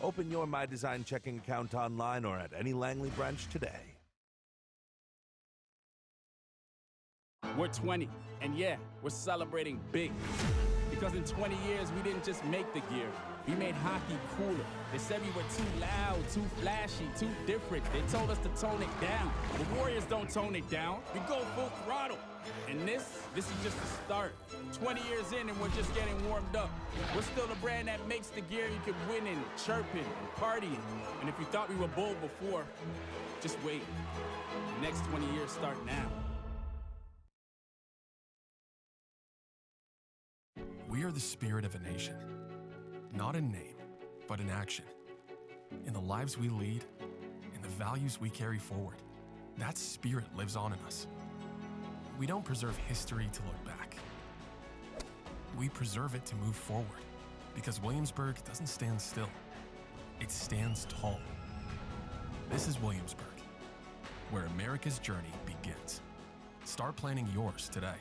Open your My Design checking account online or at any Langley branch today. We're 20, and yeah, we're celebrating big. Because in 20 years, we didn't just make the gear. We made hockey cooler. They said we were too loud, too flashy, too different. They told us to tone it down. The Warriors don't tone it down. We go full throttle. And this is just the start. 20 years in, and we're just getting warmed up. We're still the brand that makes the gear you can win in, chirping, and partying. And if you thought we were bold before, just wait. The next 20 years start now. We are the spirit of a nation, not in name, but in action. In the lives we lead, in the values we carry forward, that spirit lives on in us. We don't preserve history to look back. We preserve it to move forward, because Williamsburg doesn't stand still. It stands tall. This is Williamsburg, where America's journey begins. Start planning yours today.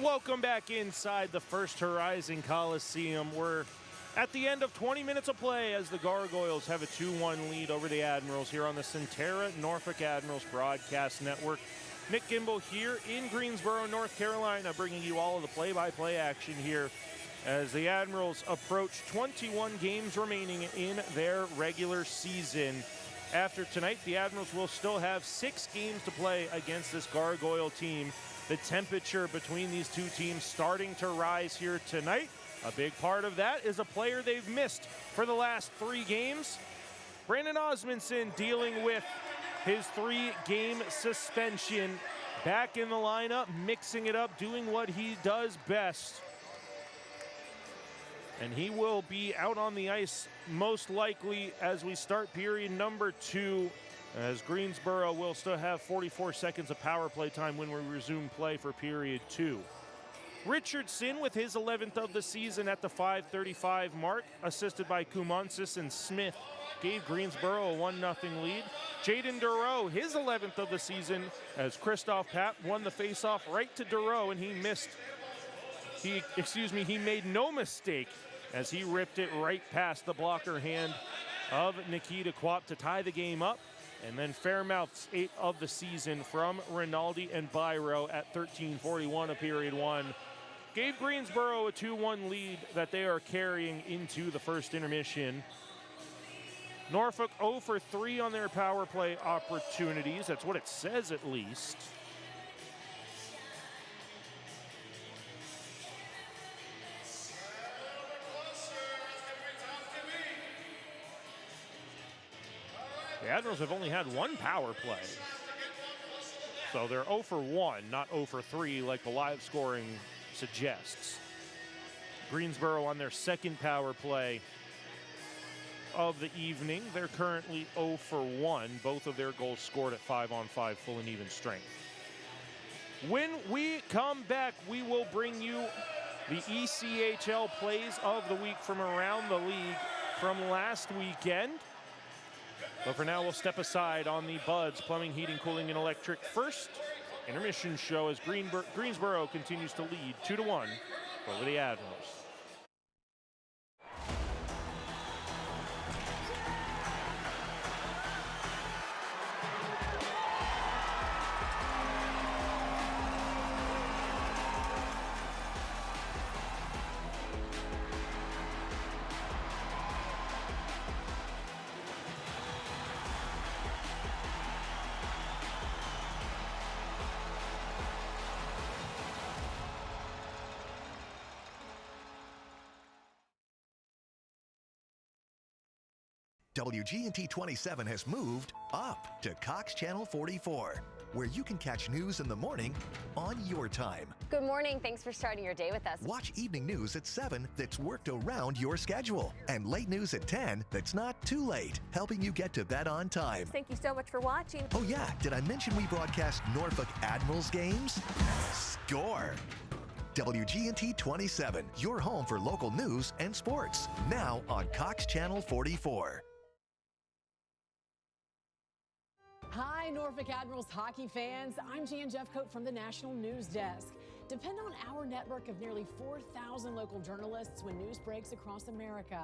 Welcome back inside the First Horizon Coliseum. We're at the end of 20 minutes of play as the Gargoyles have a 2-1 lead over the Admirals here on the Centera Norfolk Admirals Broadcast Network. Nick Gimbel here in Greensboro, North Carolina, bringing you all of the play-by-play action here as the Admirals approach 21 games remaining in their regular season. After tonight, the Admirals will still have 6 games to play against this Gargoyle team. The temperature between these two teams starting to rise here tonight. A big part of that is a player they've missed for the last 3 games. Brandon Osmondson dealing with his 3-game suspension. Back in the lineup, mixing it up, doing what he does best. And he will be out on the ice most likely as we start period number 2, as Greensboro will still have 44 seconds of power play time when we resume play for period 2. Richardson with his 11th of the season at the 5:35 mark, assisted by Kumonsis and Smith, gave Greensboro a 1-0 lead. Jaden Dureau, his 11th of the season, as Christoph Papp won the faceoff right to Dureau, and he made no mistake as he ripped it right past the blocker hand of Nikita Kwap to tie the game up. And then Fairmouth's 8th of the season from Rinaldi and Biro at 13:41 of period 1 gave Greensboro a 2-1 lead that they are carrying into the first intermission. Norfolk 0 for 3 on their power play opportunities. That's what it says, at least. The Admirals have only had 1 power play. So they're 0 for 1, not 0 for 3 like the live scoring suggests. Greensboro on their 2nd power play of the evening. They're currently 0 for 1. Both of their goals scored at 5-on-5 full and even strength. When we come back, we will bring you the ECHL plays of the week from around the league from last weekend. But for now, we'll step aside on the Buds Plumbing, Heating, Cooling, and Electric first intermission show as Greensboro continues to lead 2-1 over the Admirals. WGNT 27 has moved up to Cox Channel 44, where you can catch news in the morning on your time. Good morning. Thanks for starting your day with us. Watch evening news at 7 that's worked around your schedule, and late news at 10 that's not too late, helping you get to bed on time. Thank you so much for watching. Oh yeah, did I mention we broadcast Norfolk Admirals games? Score! WGNT 27, your home for local news and sports, now on Cox Channel 44. Hi, Norfolk Admirals hockey fans. I'm Jan Jeffcoat from the National News Desk. Depend on our network of nearly 4,000 local journalists when news breaks across America.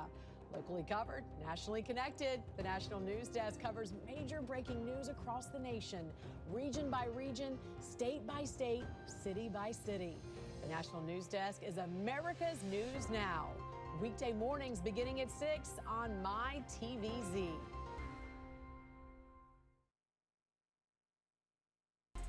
Locally covered, nationally connected, the National News Desk covers major breaking news across the nation, region by region, state by state, city by city. The National News Desk is America's News Now. Weekday mornings beginning at 6 on MyTVZ.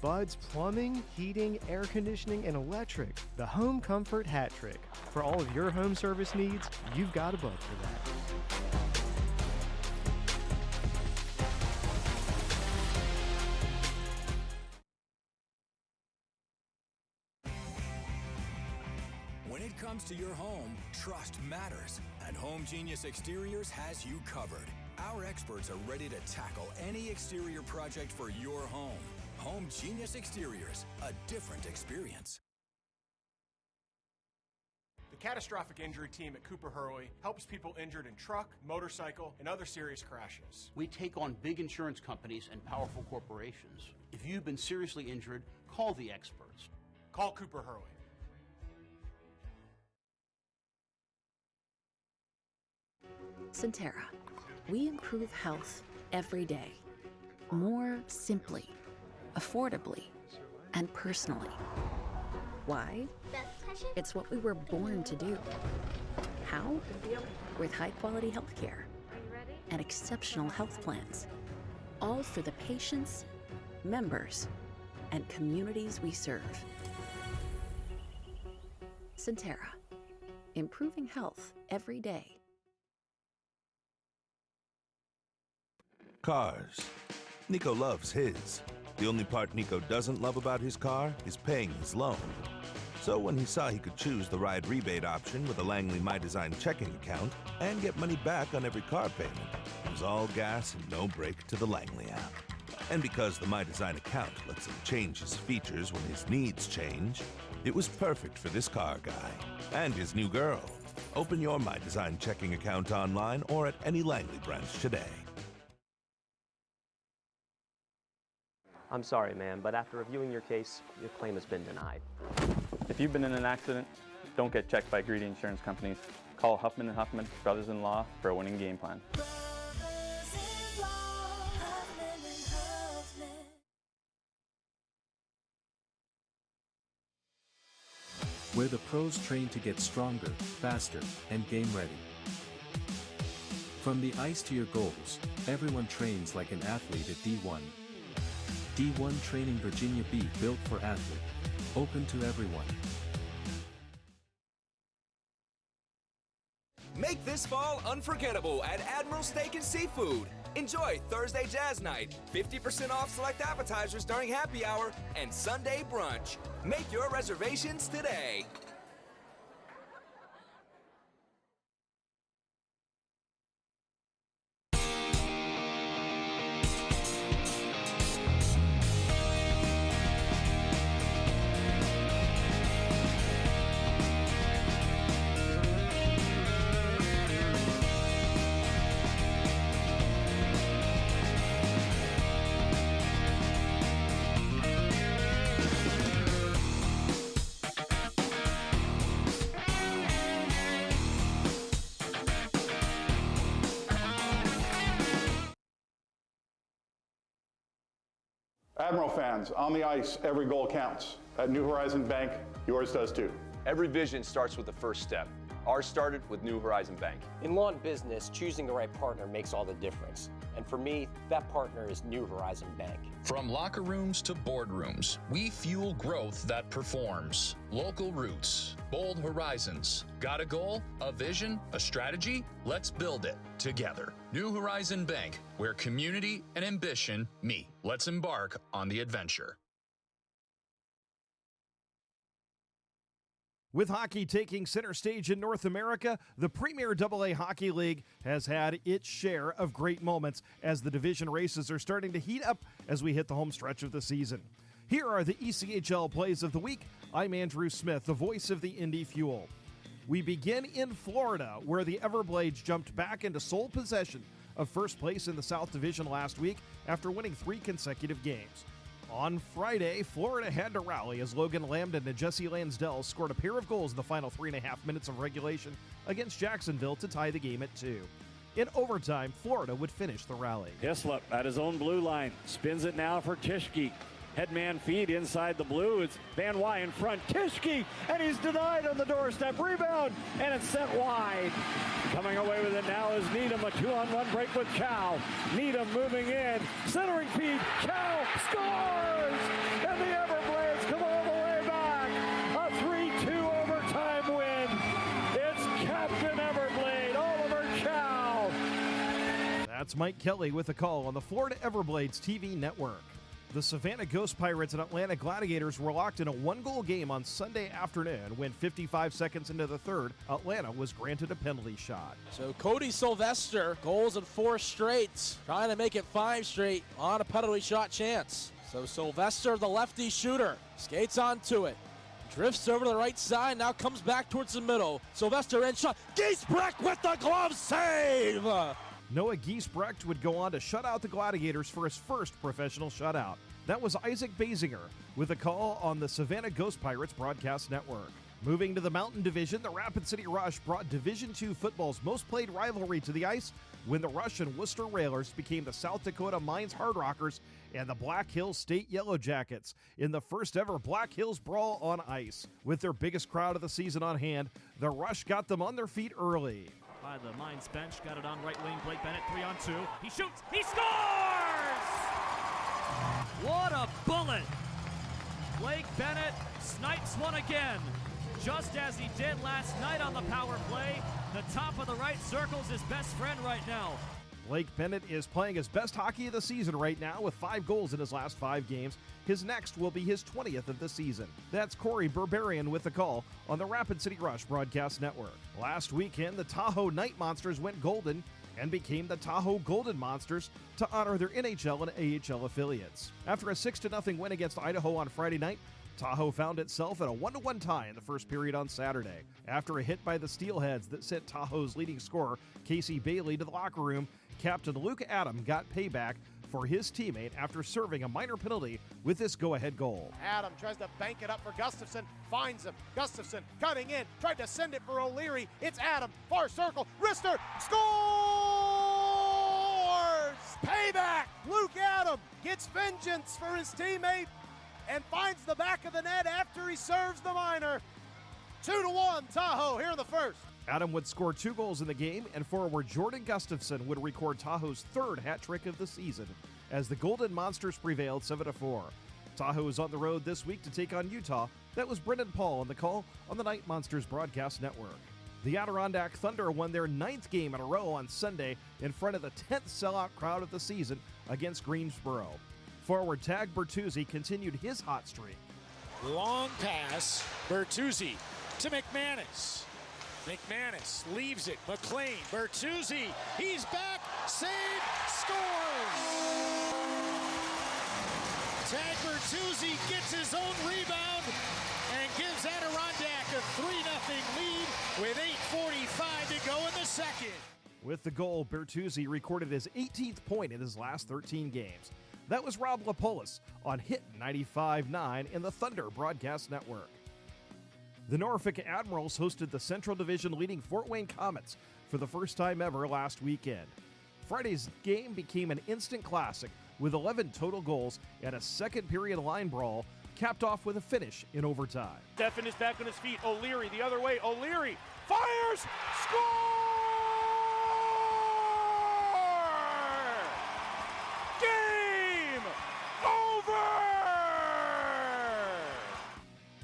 Bud's Plumbing, Heating, Air Conditioning, and Electric. The Home Comfort Hat Trick. For all of your home service needs, you've got a Bud for that. When it comes to your home, trust matters, and Home Genius Exteriors has you covered. Our experts are ready to tackle any exterior project for your home. Home Genius Exteriors, a different experience. The catastrophic injury team at Cooper Hurley helps people injured in truck, motorcycle, and other serious crashes. We take on big insurance companies and powerful corporations. If you've been seriously injured, call the experts. Call Cooper Hurley. Centera. We improve health every day. More simply, affordably, and personally. Why? It's what we were born to do. How? With high-quality healthcare and exceptional health plans, all for the patients, members, and communities we serve. Centera, improving health every day. Cars. Nico loves his. The only part Nico doesn't love about his car is paying his loan. So when he saw he could choose the ride rebate option with a Langley My Design checking account and get money back on every car payment, it was all gas and no brake to the Langley app. And because the My Design account lets him change his features when his needs change, it was perfect for this car guy and his new girl. Open your My Design checking account online or at any Langley branch today. I'm sorry, ma'am, but after reviewing your case, your claim has been denied. If you've been in an accident, don't get checked by greedy insurance companies. Call Huffman & Huffman, brothers-in-law, for a winning game plan. Where the pros train to get stronger, faster, and game ready. From the ice to your goals, everyone trains like an athlete at D1. D1 Training Virginia B, built for athlete. Open to everyone. Make this fall unforgettable at Admiral Steak and Seafood. Enjoy Thursday Jazz Night, 50% off select appetizers during happy hour, and Sunday brunch. Make your reservations today. Admiral fans, on the ice, every goal counts. At New Horizon Bank, yours does too. Every vision starts with the first step. Ours started with New Horizon Bank. In law and business, choosing the right partner makes all the difference. And for me, that partner is New Horizon Bank. From locker rooms to boardrooms, we fuel growth that performs. Local roots, bold horizons. Got a goal, a vision, a strategy? Let's build it together. New Horizon Bank, where community and ambition meet. Let's embark on the adventure. With hockey taking center stage in North America, the Premier AA Hockey League has had its share of great moments as the division races are starting to heat up as we hit the home stretch of the season. Here are the ECHL plays of the week. I'm Andrew Smith, the voice of the Indy Fuel. We begin in Florida, where the Everblades jumped back into sole possession of first place in the South Division last week after winning 3 consecutive games. On Friday, Florida had to rally as Logan Lambden and Jesse Lansdell scored a pair of goals in the final 3.5 minutes of regulation against Jacksonville to tie the game at 2. In overtime, Florida would finish the rally. Hislop at his own blue line, spins it now for Tischke. Headman feed inside the blue. It's Van Wy in front. Tischke, and he's denied on the doorstep. Rebound, and it's sent wide. Coming away with it now is Needham. A 2-on-1 break with Chow. Needham moving in. Centering feed. Chow scores! And the Everblades come all the way back. A 3-2 overtime win. It's Captain Everblade, Oliver Chow. That's Mike Kelly with a call on the Florida Everblades TV network. The Savannah Ghost Pirates and Atlanta Gladiators were locked in a 1-goal game on Sunday afternoon when 55 seconds into the third, Atlanta was granted a penalty shot. So Cody Sylvester, goals in 4 straight, trying to make it 5 straight on a penalty shot chance. So Sylvester, the lefty shooter, skates onto it, drifts over to the right side, now comes back towards the middle. Sylvester in shot, Giesbrecht with the glove save! Noah Giesbrecht would go on to shut out the Gladiators for his first professional shutout. That was Isaac Basinger with a call on the Savannah Ghost Pirates broadcast network. Moving to the Mountain Division, the Rapid City Rush brought Division II football's most played rivalry to the ice when the Rush and Worcester Railers became the South Dakota Mines Hard Rockers and the Black Hills State Yellow Jackets in the first ever Black Hills Brawl on ice. With their biggest crowd of the season on hand, the Rush got them on their feet early. By the Mines bench, got it on right wing, Blake Bennett, 3-on-2. He shoots, he scores! What a bullet! Blake Bennett snipes one again, just as he did last night on the power play. The top of the right circle's his best friend right now. Blake Bennett is playing his best hockey of the season right now with 5 goals in his last 5 games. His next will be his 20th of the season. That's Corey Berberian with the call on the Rapid City Rush Broadcast Network. Last weekend, the Tahoe Night Monsters went golden and became the Tahoe Golden Monsters to honor their NHL and AHL affiliates. After a 6-0 win against Idaho on Friday night, Tahoe found itself at a 1-1 tie in the first period on Saturday. After a hit by the Steelheads that sent Tahoe's leading scorer, Casey Bailey, to the locker room, Captain Luke Adam got payback for his teammate after serving a minor penalty with this go-ahead goal. Adam tries to bank it up for Gustafson, finds him. Gustafson cutting in, tried to send it for O'Leary. It's Adam, far circle, wrister, scores! Payback! Luke Adam gets vengeance for his teammate and finds the back of the net after he serves the minor. 2-1 Tahoe here in the first. Adam would score 2 goals in the game, and forward Jordan Gustafson would record Tahoe's 3rd hat trick of the season as the Golden Monsters prevailed 7-4. Tahoe is on the road this week to take on Utah. That was Brendan Paul on the call on the Night Monsters Broadcast Network. The Adirondack Thunder won their 9th game in a row on Sunday in front of the 10th sellout crowd of the season against Greensboro. Forward Tag Bertuzzi continued his hot streak. Long pass, Bertuzzi to McManus. McManus leaves it, McLean, Bertuzzi, he's back, save, scores! Tag Bertuzzi gets his own rebound and gives Adirondack a 3-0 lead with 8:45 to go in the second. With the goal, Bertuzzi recorded his 18th point in his last 13 games. That was Rob Lapolis on Hit 95.9 in the Thunder Broadcast Network. The Norfolk Admirals hosted the Central Division leading Fort Wayne Comets for the first time ever last weekend. Friday's game became an instant classic with 11 total goals and a second period line brawl, capped off with a finish in overtime. Stefan is back on his feet. O'Leary the other way. O'Leary fires! Score! Game over!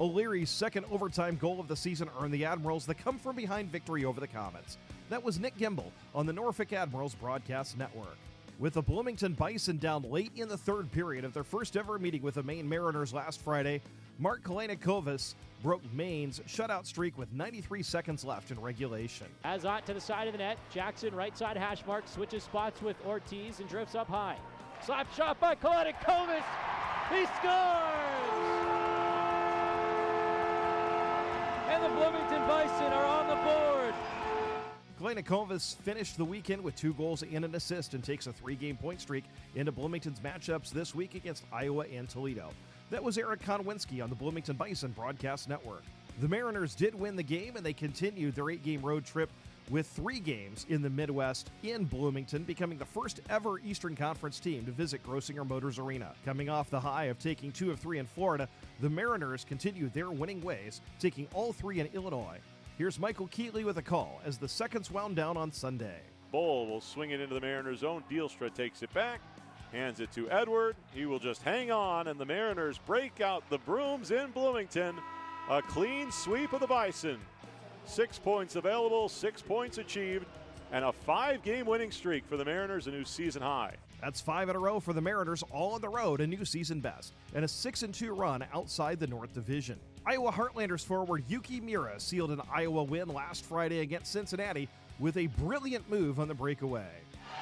O'Leary's second overtime goal of the season earned the Admirals the come-from-behind victory over the Comets. That was Nick Gimbel on the Norfolk Admirals Broadcast Network. With the Bloomington Bison down late in the 3rd period of their first ever meeting with the Maine Mariners last Friday, Mark Kalanikovas broke Maine's shutout streak with 93 seconds left in regulation. As Ott to the side of the net, Jackson right side hash mark, switches spots with Ortiz and drifts up high. Slap shot by Kalanikovas, he scores! And the Bloomington Bison are on the board. Kalanikovas finished the weekend with 2 goals and an assist and takes a 3-game point streak into Bloomington's matchups this week against Iowa and Toledo. That was Eric Konwinski on the Bloomington Bison Broadcast Network. The Mariners did win the game, and they continued their 8-game road trip with 3 games in the Midwest in Bloomington, becoming the first ever Eastern Conference team to visit Grossinger Motors Arena. Coming off the high of taking 2 of 3 in Florida, the Mariners continued their winning ways, taking all 3 in Illinois. Here's Michael Keeley with a call as the seconds wound down on Sunday. Bull will swing it into the Mariners' zone. Dielstra takes it back, hands it to Edward. He will just hang on, and the Mariners break out the brooms in Bloomington. A clean sweep of the Bison. 6 points available, 6 points achieved, and a 5-game winning streak for the Mariners, a new season high. That's 5 in a row for the Mariners, all on the road, a new season best, and a 6-2 run outside the North Division. Iowa Heartlanders forward Yuki Mira sealed an Iowa win last Friday against Cincinnati with a brilliant move on the breakaway.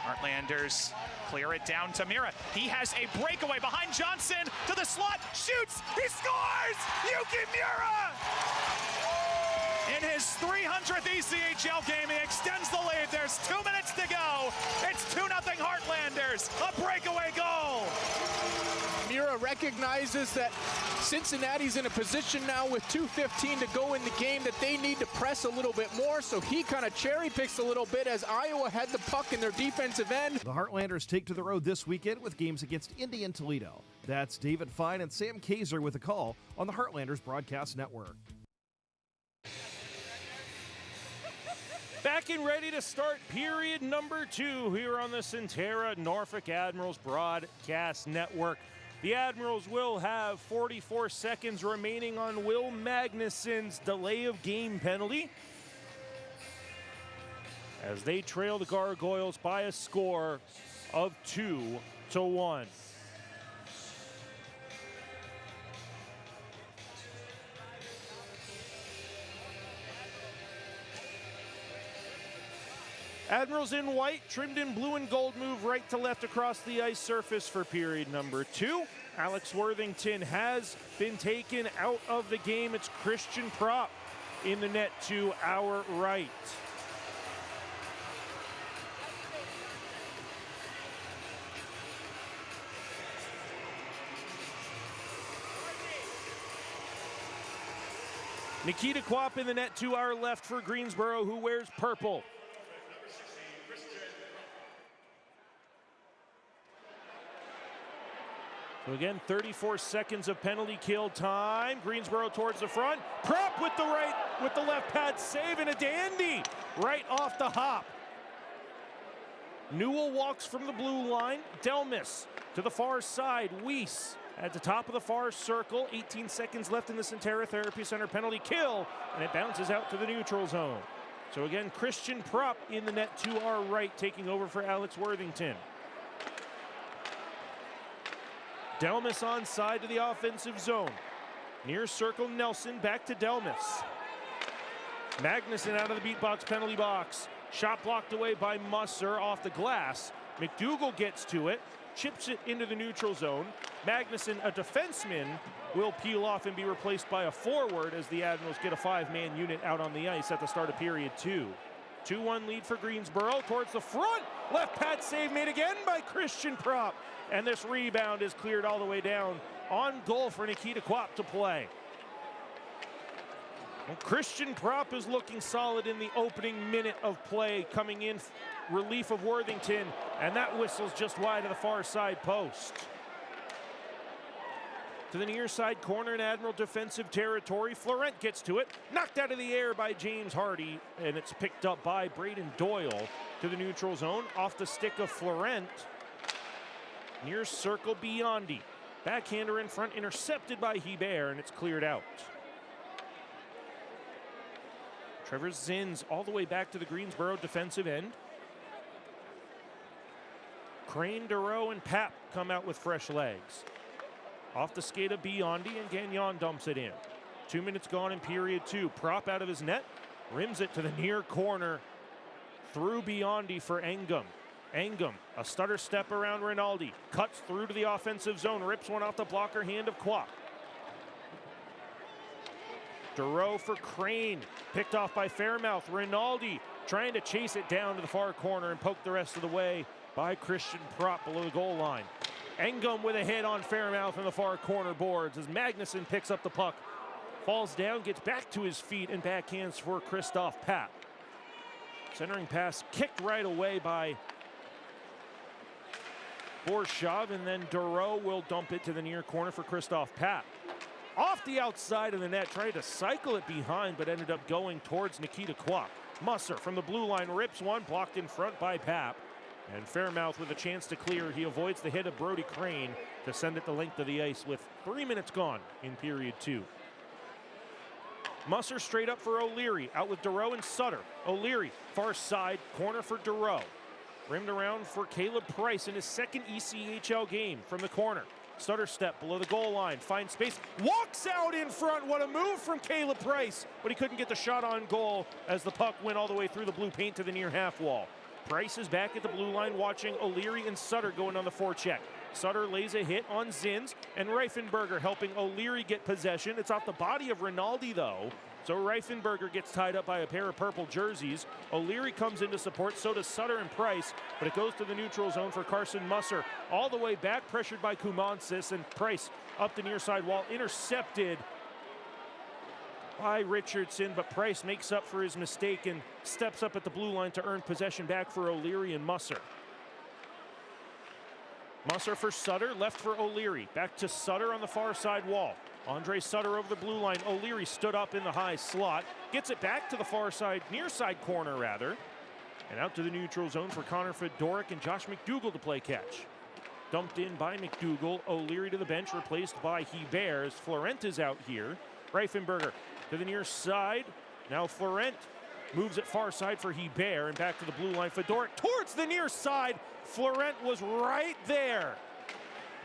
Heartlanders clear it down to Mira. He has a breakaway behind Johnson to the slot, shoots, he scores! Yuki Mira! In his 300th ECHL game, he extends the lead. There's 2 minutes to go. It's 2-0 Heartlanders, a breakaway goal. Mira recognizes that Cincinnati's in a position now with 2:15 to go in the game that they need to press a little bit more, so he kind of cherry picks a little bit as Iowa had the puck in their defensive end. The Heartlanders take to the road this weekend with games against Indy and Toledo. That's David Fine and Sam Kaiser with a call on the Heartlanders Broadcast Network. Back and ready to start period number 2 here on the Centera Norfolk Admirals Broadcast Network. The Admirals will have 44 seconds remaining on Will Magnuson's delay of game penalty as they trail the Gargoyles by a score of 2-1. Admirals in white, trimmed in blue and gold, move right to left across the ice surface for period number 2. Alex Worthington has been taken out of the game. It's Christian Prop in the net to our right. Nikita Kwap in the net to our left for Greensboro, who wears purple. So again, 34 seconds of penalty kill time. Greensboro towards the front. Prop with the left pad save, and a dandy right off the hop. Newell walks from the blue line. Delmas to the far side. Weiss at the top of the far circle. 18 seconds left in the Centera Therapy Center penalty kill, and it bounces out to the neutral zone. So again, Christian Prop in the net to our right, taking over for Alex Worthington. Delmas on side to the offensive zone. Near circle, Nelson back to Delmas. Magnuson out of the beat box, penalty box. Shot blocked away by Musser off the glass. McDougal gets to it, chips it into the neutral zone. Magnuson, a defenseman, will peel off and be replaced by a forward as the Admirals get a 5-man unit out on the ice at the start of period 2. 2-1 lead for Greensboro towards the front. Left pad save made again by Christian Prop. And this rebound is cleared all the way down on goal for Nikita Kwap to play. Well, Christian Prop is looking solid in the opening minute of play, coming in relief of Worthington, and that whistle's just wide of the far side post. To the near side corner in Admiral defensive territory. Florent gets to it, knocked out of the air by James Hardy, and it's picked up by Braden Doyle to the neutral zone. Off the stick of Florent. Near circle, Biondi. Backhander in front, intercepted by Hebert, and it's cleared out. Trevor Zins all the way back to the Greensboro defensive end. Crane, Duro, and Pap come out with fresh legs. Off the skate of Biondi, and Gagnon dumps it in. 2 minutes gone in period 2. Prop out of his net, rims it to the near corner. Through Biondi for Engum. Engum, a stutter step around Rinaldi, cuts through to the offensive zone, rips one off the blocker hand of Kwap. Duro for Crane, picked off by Fairmouth. Rinaldi trying to chase it down to the far corner and poke the rest of the way by Christian Prop below the goal line. Engum with a hit on Fairmouth in the far corner boards as Magnuson picks up the puck, falls down, gets back to his feet, and backhands for Christoph Papp. Centering pass kicked right away by Borshov, and then Duro will dump it to the near corner for Christoph Papp. Off the outside of the net, tried to cycle it behind, but ended up going towards Nikita Kwap. Musser from the blue line rips one, blocked in front by Papp. And Fairmouth with a chance to clear. He avoids the hit of Brody Crane to send it the length of the ice with 3 minutes gone in period 2. Musser straight up for O'Leary, out with Duro and Sutter. O'Leary, far side, corner for Duro. Rimmed around for Caleb Price in his second ECHL game from the corner. Stutter step below the goal line, finds space, walks out in front. What a move from Caleb Price, but he couldn't get the shot on goal as the puck went all the way through the blue paint to the near half wall. Price is back at the blue line watching O'Leary and Sutter going on the forecheck. Sutter lays a hit on Zins, and Reifenberger helping O'Leary get possession. It's off the body of Rinaldi, though, So Reifenberger gets tied up by a pair of purple jerseys. O'Leary comes in to support, so does Sutter and Price, but it goes to the neutral zone for Carson Musser. All the way back, pressured by Kumansis, and Price up the near side wall, intercepted by Richardson, but Price makes up for his mistake and steps up at the blue line to earn possession back for O'Leary and Musser. Musser for Sutter, left for O'Leary. Back to Sutter on the far side wall. Andre Sutter over the blue line. O'Leary stood up in the high slot. Gets it back to the far side, near side corner rather. And out to the neutral zone for Connor Fedoruk and Josh McDougall to play catch. Dumped in by McDougall. O'Leary to the bench, replaced by Hebert as Florent is out here. Reifenberger to the near side. Now Florent moves it far side for Hebert and back to the blue line. Fedoruk towards the near side. Florent was right there.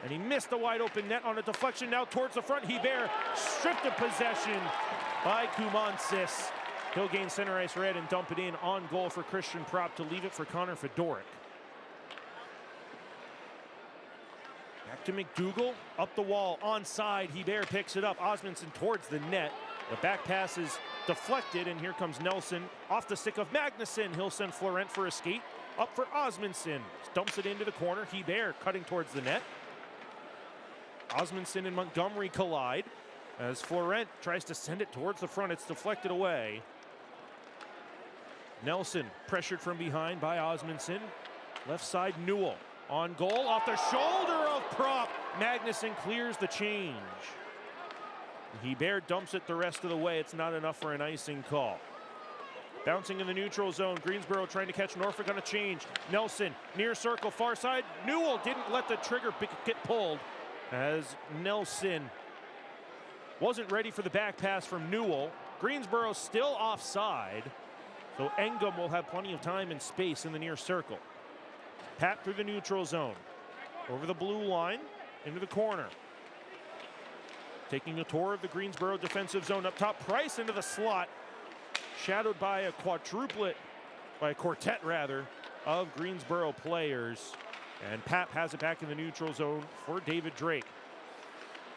And he missed the wide open net on a deflection. Now towards the front. Hebert stripped of possession by Kumansis. He'll gain center ice red and dump it in on goal for Christian Prop to leave it for Connor Fedoruk. Back to McDougall, up the wall, onside. Hebert picks it up. Osmundson towards the net. The back pass is deflected, and here comes Nelson off the stick of Magnuson. He'll send Florent for a skate. Up for Osmundson. Dumps it into the corner. Hebert cutting towards the net. Osmundson and Montgomery collide as Florent tries to send it towards the front. It's deflected away. Nelson pressured from behind by Osmundson. Left side Newell on goal off the shoulder of Prop. Magnuson clears the change. Hebert dumps it the rest of the way. It's not enough for an icing call. Bouncing in the neutral zone. Greensboro trying to catch Norfolk on a change. Nelson near circle far side. Newell didn't let the trigger get pulled as Nelson wasn't ready for the back pass from Newell. Greensboro still offside. So Engum will have plenty of time and space in the near circle. Pat through the neutral zone. Over the blue line, into the corner. Taking a tour of the Greensboro defensive zone up top. Price into the slot. Shadowed by a quartet of Greensboro players. And Pat has it back in the neutral zone for David Drake.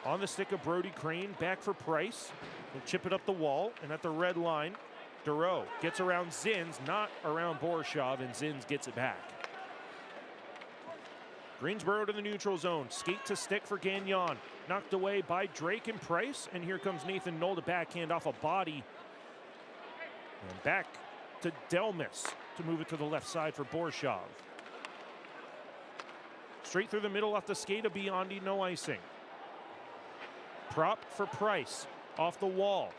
On the stick of Brody Crane, back for Price. He'll chip it up the wall, and at the red line, Dureau gets around Zins, not around Borshov, and Zins gets it back. Greensboro to the neutral zone. Skate to stick for Gagnon. Knocked away by Drake and Price, and here comes Nathan Knoll to backhand off a body. And back to Delmas to move it to the left side for Borshov. Straight through the middle off the skate of Biondi, no icing. Prop for Price, off the wall.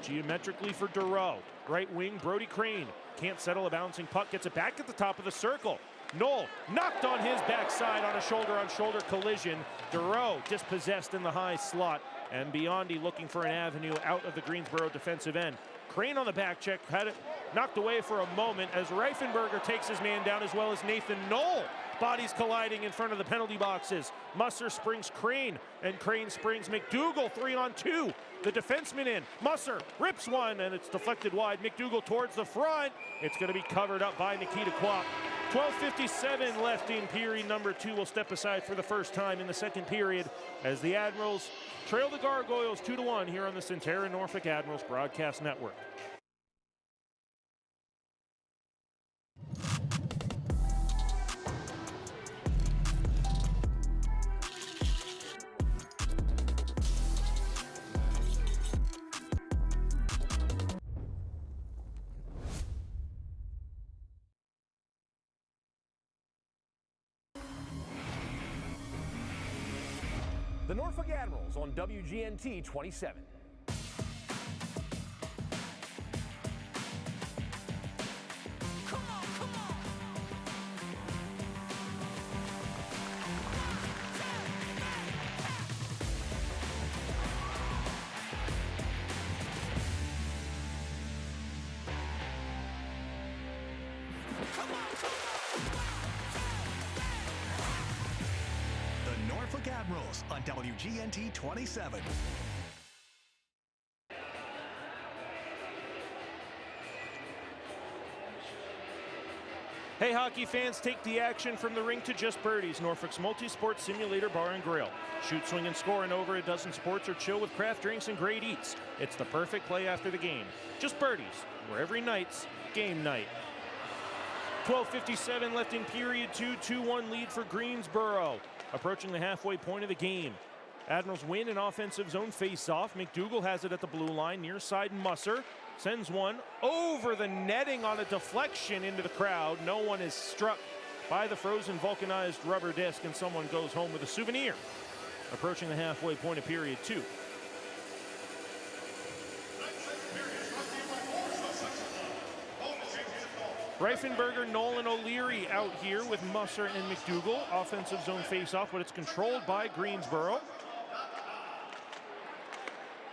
Geometrically for Dureau. Right wing, Brody Crane. Can't settle a bouncing puck, gets it back at the top of the circle. Knoll knocked on his backside on a shoulder-on-shoulder collision. Dureau dispossessed in the high slot. And Biondi looking for an avenue out of the Greensboro defensive end. Crane on the back check, had it knocked away for a moment as Reifenberger takes his man down, as well as Nathan Knoll. Bodies colliding in front of the penalty boxes. Musser springs Crane, and Crane springs McDougall 3-on-2. The defenseman in. Musser rips one, and it's deflected wide. McDougall towards the front. It's going to be covered up by Nikita Kwok. 12:57 left in period number 2. Will step aside for the first time in the second period as the Admirals trail the Gargoyles 2-1 here on the Centerra Norfolk Admirals Broadcast Network. The Norfolk Admirals on WGNT 27. The Norfolk Admirals on WGNT 27. Hey, hockey fans, take the action from the ring to Just Birdies, Norfolk's multi-sport simulator bar and grill. Shoot, swing, and score in over a dozen sports or chill with craft drinks and great eats. It's the perfect play after the game. Just Birdies, where every night's game night. 12:57 left in period 2, 2-1 lead for Greensboro. Approaching the halfway point of the game. Admirals win an offensive zone face-off. McDougal has it at the blue line, near side Musser. Sends one over the netting on a deflection into the crowd. No one is struck by the frozen vulcanized rubber disc, and someone goes home with a souvenir. Approaching the halfway point of period 2. Reifenberger, Nolan, O'Leary out here with Musser and McDougal. Offensive zone face-off, but it's controlled by Greensboro.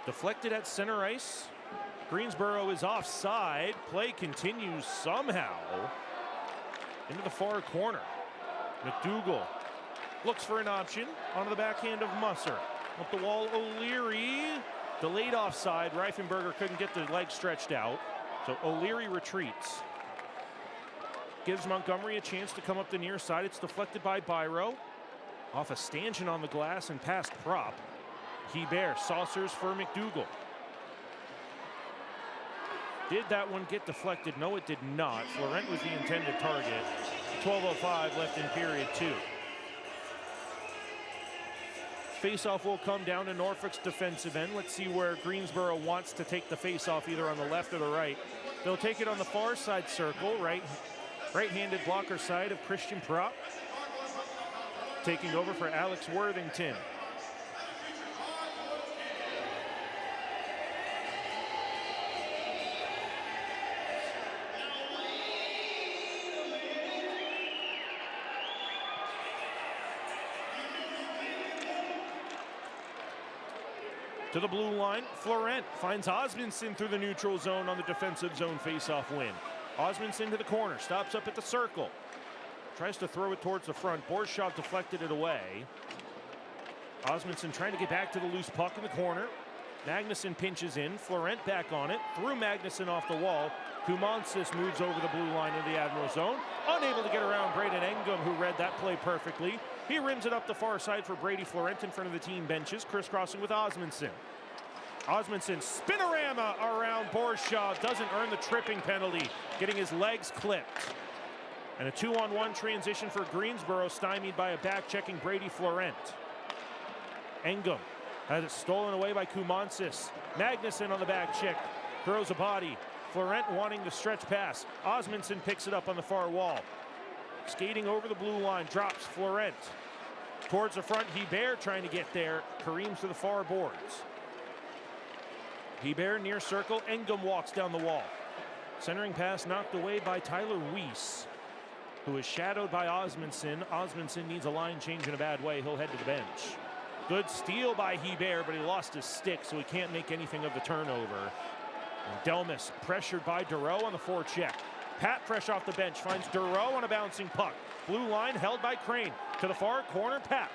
Deflected at center ice. Greensboro is offside. Play continues somehow into the far corner. McDougal looks for an option onto the backhand of Musser. Up the wall, O'Leary. Delayed offside. Reifenberger couldn't get the leg stretched out, so O'Leary retreats. Gives Montgomery a chance to come up the near side. It's deflected by Byro. Off a stanchion on the glass and past prop. Hebert saucers for McDougal. Did that one get deflected? No, it did not. Florent was the intended target. 12:05 left in period 2. Faceoff will come down to Norfolk's defensive end. Let's see where Greensboro wants to take the faceoff, either on the left or the right. They'll take it on the far side circle, right-handed blocker side of Christian Prop. Taking over for Alex Worthington. To the blue line, Florent finds Osmondson through the neutral zone on the defensive zone faceoff win. Osmondson to the corner, stops up at the circle. Tries to throw it towards the front. Borshov deflected it away. Osmondson trying to get back to the loose puck in the corner. Magnuson pinches in, Florent back on it, threw Magnuson off the wall. Kumansis moves over the blue line in the Admiral zone. Unable to get around Braden Engum, who read that play perfectly. He rims it up the far side for Brady Florent in front of the team benches, crisscrossing with Osmondson. Osmondson, spinorama around Borshov, doesn't earn the tripping penalty, getting his legs clipped. And a 2-on-1 transition for Greensboro, stymied by a back-checking Brady Florent. Engum has it stolen away by Kumansis. Magnuson on the back check, throws a body. Florent wanting the stretch pass. Osmondson picks it up on the far wall. Skating over the blue line, drops Florent. Towards the front, Hebert trying to get there. Kareems to the far boards. Hebert near circle, Engum walks down the wall. Centering pass knocked away by Tyler Weiss, who is shadowed by Osmondson. Osmondson needs a line change in a bad way. He'll head to the bench. Good steal by Hebert, but he lost his stick, so he can't make anything of the turnover. And Delmas pressured by Duro on the forecheck. Pat, fresh off the bench, finds Duro on a bouncing puck. Blue line held by Crane. To the far corner, Pat.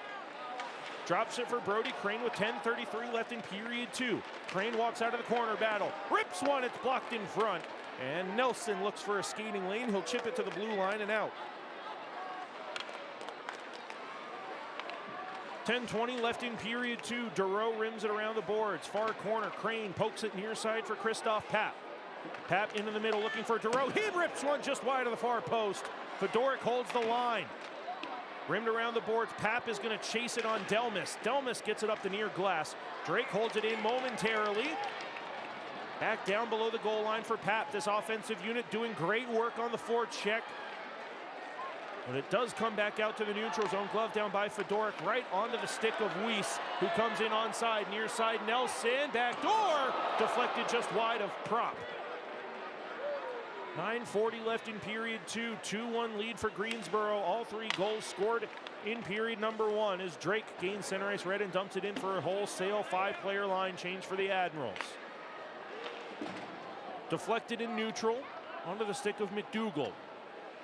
Drops it for Brody Crane with 10:33 left in period 2. Crane walks out of the corner battle. Rips one, it's blocked in front. And Nelson looks for a skating lane. He'll chip it to the blue line and out. 10:20 left in period 2. Duro rims it around the boards. Far corner, Crane pokes it near side for Christoph Papp. Papp into the middle looking for Duro. He rips one just wide of the far post. Fedoruk holds the line. Rimmed around the boards. Papp is going to chase it on Delmas. Delmas gets it up the near glass. Drake holds it in momentarily. Back down below the goal line for Papp. This offensive unit doing great work on the forecheck. But it does come back out to the neutral zone. Glove down by Fedoruk, right onto the stick of Weiss, who comes in onside. Near side Nelson, back door, deflected just wide of Prop. 9:40 left in period 2. 2-1 lead for Greensboro. All 3 goals scored in period number 1 as Drake gains center ice red and dumps it in for a wholesale 5-player line change for the Admirals. Deflected in neutral onto the stick of McDougal.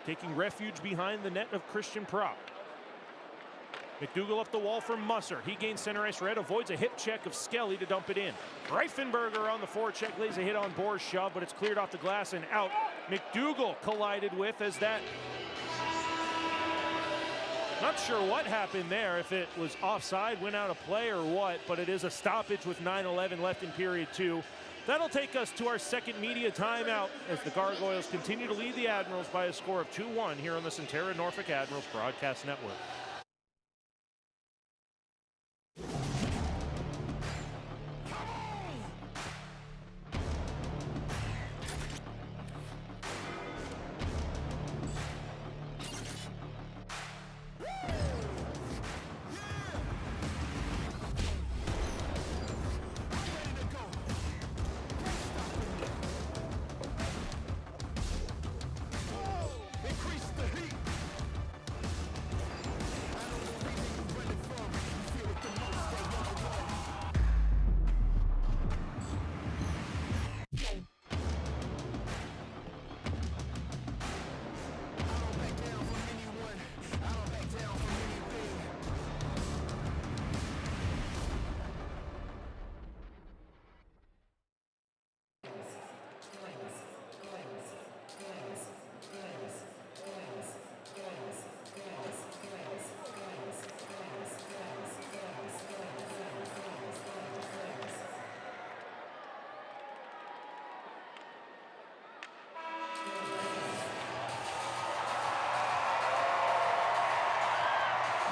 Taking refuge behind the net of Christian Prop. McDougal up the wall for Musser. He gains center ice red, avoids a hip check of Skelly to dump it in. Reifenberger on the forecheck lays a hit on Borshov, but it's cleared off the glass and out. McDougal collided with as that Not sure what happened there, if it was offside, went out of play or what, but it is a stoppage with 9:11 left in period 2. That'll take us to our second media timeout as the Gargoyles continue to lead the Admirals by a score of 2-1 here on the Centera Norfolk Admirals Broadcast Network.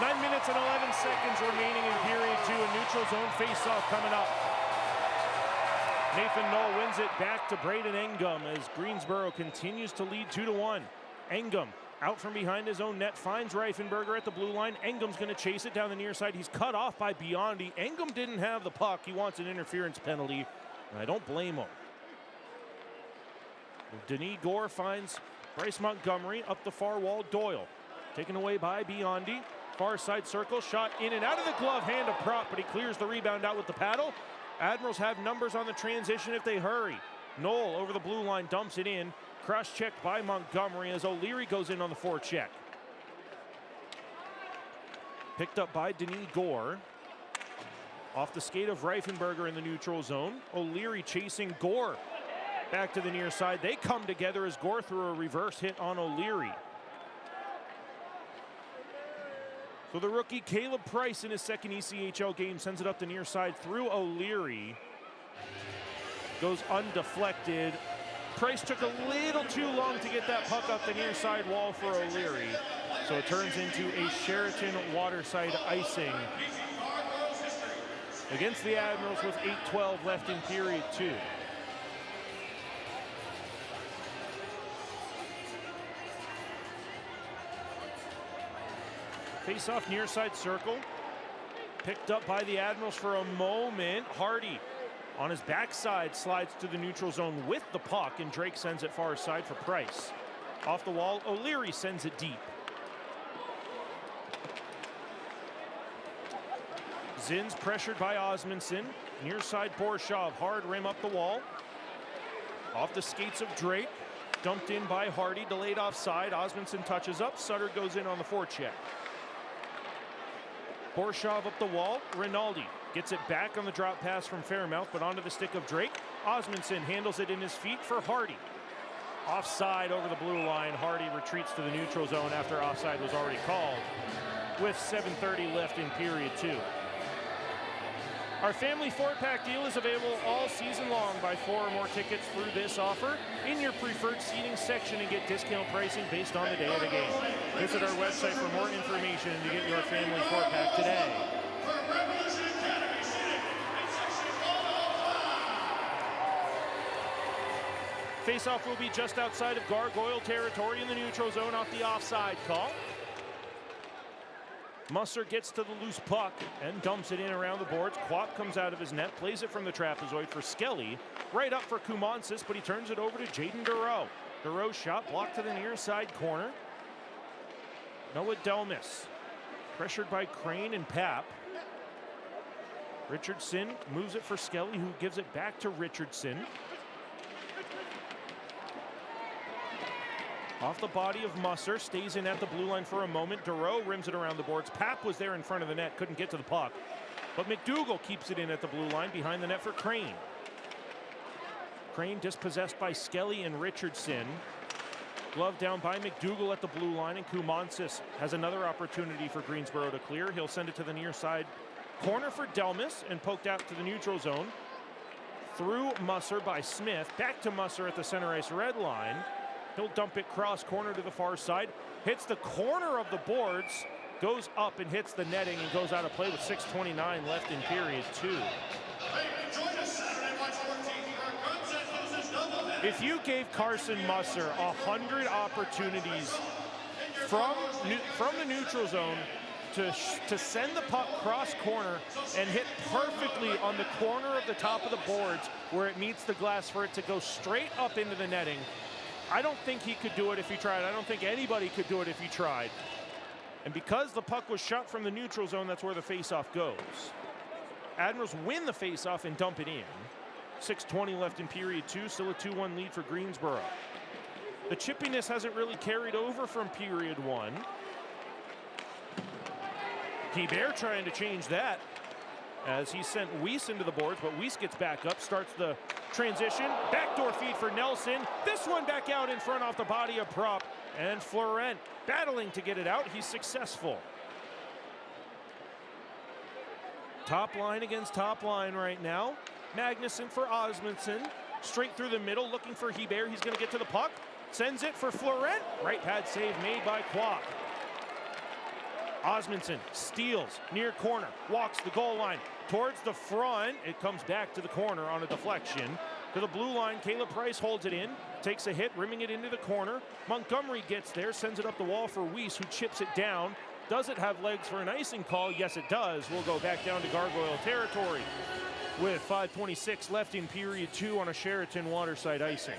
Nine minutes and 11 seconds remaining in period 2. A neutral zone face-off coming up. Nathan Knoll wins it back to Braden Engum as Greensboro continues to lead 2-1. Engum out from behind his own net, finds Reifenberger at the blue line. Engum's going to chase it down the near side. He's cut off by Biondi. Engum didn't have the puck. He wants an interference penalty, and I don't blame him. Denis Gore finds Bryce Montgomery up the far wall. Doyle taken away by Biondi. Far side circle, shot in and out of the glove hand of Prop, but he clears the rebound out with the paddle. Admirals have numbers on the transition if they hurry. Knoll over the blue line, dumps it in. Cross-checked by Montgomery as O'Leary goes in on the forecheck. Picked up by Denis Gore. Off the skate of Reifenberger in the neutral zone. O'Leary chasing Gore back to the near side. They come together as Gore threw a reverse hit on O'Leary. So the rookie Caleb Price in his second ECHL game sends it up the near side through O'Leary. Goes undeflected. Price took a little too long to get that puck up the near side wall for O'Leary. So it turns into a Sheraton Waterside icing against the Admirals with 8:12 left in period 2. Face-off near side circle. Picked up by the Admirals for a moment. Hardy on his backside slides to the neutral zone with the puck, and Drake sends it far side for Price. Off the wall, O'Leary sends it deep. Zinn's pressured by Osmondson. Near side Borshov, hard rim up the wall. Off the skates of Drake. Dumped in by Hardy, delayed offside. Osmondson touches up, Sutter goes in on the forecheck. Borshov up the wall. Rinaldi gets it back on the drop pass from Fairmouth, but onto the stick of Drake. Osmondson handles it in his feet for Hardy. Offside over the blue line. Hardy retreats to the neutral zone after offside was already called with 7:30 left in period 2. Our family 4-pack deal is available all season long. Buy 4 or more tickets through this offer in your preferred seating section and get discount pricing based on the day of the game. Visit our website for more information and to get your family 4-pack today. Face-off will be just outside of Gargoyle territory in the neutral zone off the offside call. Musser gets to the loose puck and dumps it in around the boards. Quap comes out of his net, plays it from the trapezoid for Skelly. Right up for Kumansis, but he turns it over to Jaden Dureau. Dureau's shot blocked to the near side corner. Noah Delmas, pressured by Crane and Papp. Richardson moves it for Skelly, who gives it back to Richardson. Off the body of Musser, stays in at the blue line for a moment. Dureau rims it around the boards. Papp was there in front of the net, couldn't get to the puck. But McDougall keeps it in at the blue line behind the net for Crane. Crane dispossessed by Skelly and Richardson. glove down by McDougal at the blue line, and Kumansis has another opportunity for Greensboro to clear. He'll send it to the near side corner for Delmas and poked out to the neutral zone. Through Musser by Smith, back to Musser at the center ice red line. He'll dump it cross corner to the far side, hits the corner of the boards, goes up and hits the netting and goes out of play with 6:29 left in period 2. If you gave Carson Musser 100 opportunities from the neutral zone to send the puck cross corner and hit perfectly on the corner of the top of the boards where it meets the glass for it to go straight up into the netting, I don't think he could do it if he tried. I don't think anybody could do it if he tried. And because the puck was shot from the neutral zone, that's where the faceoff goes. Admirals win the faceoff and dump it in. 6:20 left in period 2, still a 2-1 lead for Greensboro. The chippiness hasn't really carried over from period 1. Hebert trying to change that as he sent Weiss into the boards, but Weiss gets back up, starts the transition. Backdoor feed for Nelson. This one back out in front off the body of Prop. And Florent battling to get it out. He's successful. Top line against top line right now. Magnuson for Osmundson. Straight through the middle, looking for Hebert. He's going to get to the puck. Sends it for Florent. Right pad save made by Kwok. Osmundson steals near corner, walks the goal line towards the front. It comes back to the corner on a deflection. To the blue line, Caleb Price holds it in, takes a hit, rimming it into the corner. Montgomery gets there, sends it up the wall for Weiss, who chips it down. Does it have legs for an icing call? Yes, it does. We'll go back down to Gargoyle territory with 5:26 left in period 2 on a Sheraton Waterside icing.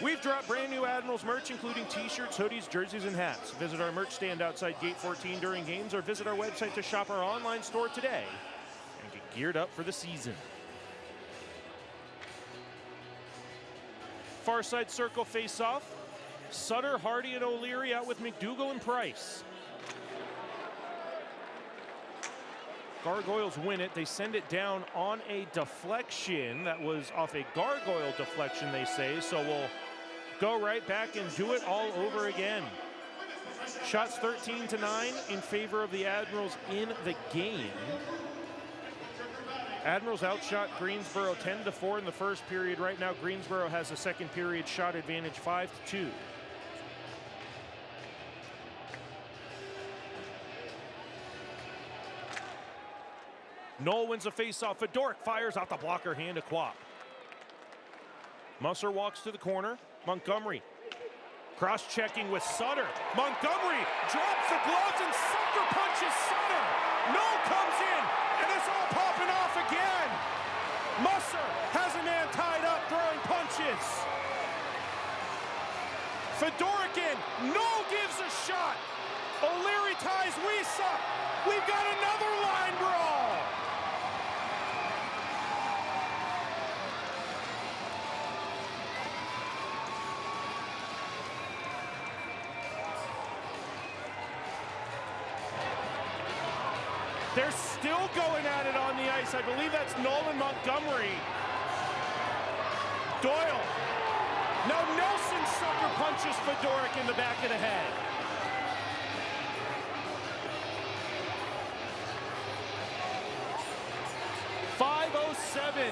We've dropped brand new Admirals merch, including t-shirts, hoodies, jerseys, and hats. Visit our merch stand outside Gate 14 during games or visit our website to shop our online store today and get geared up for the season. Far side circle face-off. Sutter, Hardy, and O'Leary out with McDougal and Price. Gargoyles win it. They send it down on a deflection. That was off a Gargoyle deflection, they say. So we'll go right back and do it all over again. Shots 13-9 in favor of the Admirals in the game. Admirals outshot Greensboro 10-4 in the first period. Right now, Greensboro has a second period shot advantage 5-2. Knoll wins a faceoff. Fedoruk fires out the blocker hand to Kwok. Musser walks to the corner. Montgomery cross-checking with Sutter. Montgomery drops the gloves and sucker punches Sutter. Knoll comes in, and it's all popping off again. Musser has a man tied up, throwing punches. Fedoruk in. Knoll gives a shot. O'Leary ties Weiss up. We've got another line brawl. They're still going at it on the ice. I believe that's Nolan Montgomery. Doyle. Now Nelson sucker punches Fedoruk in the back of the head. .507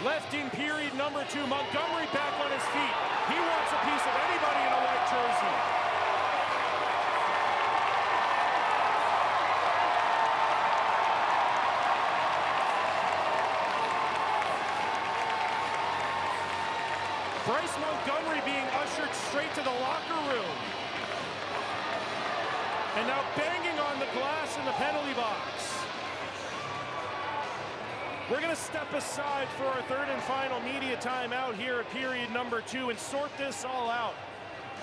left in period number 2. Montgomery back on his feet. He wants a piece of anybody in a white jersey. Bryce Montgomery being ushered straight to the locker room. And now banging on the glass in the penalty box. We're going to step aside for our third and final media timeout here at period number 2 and sort this all out.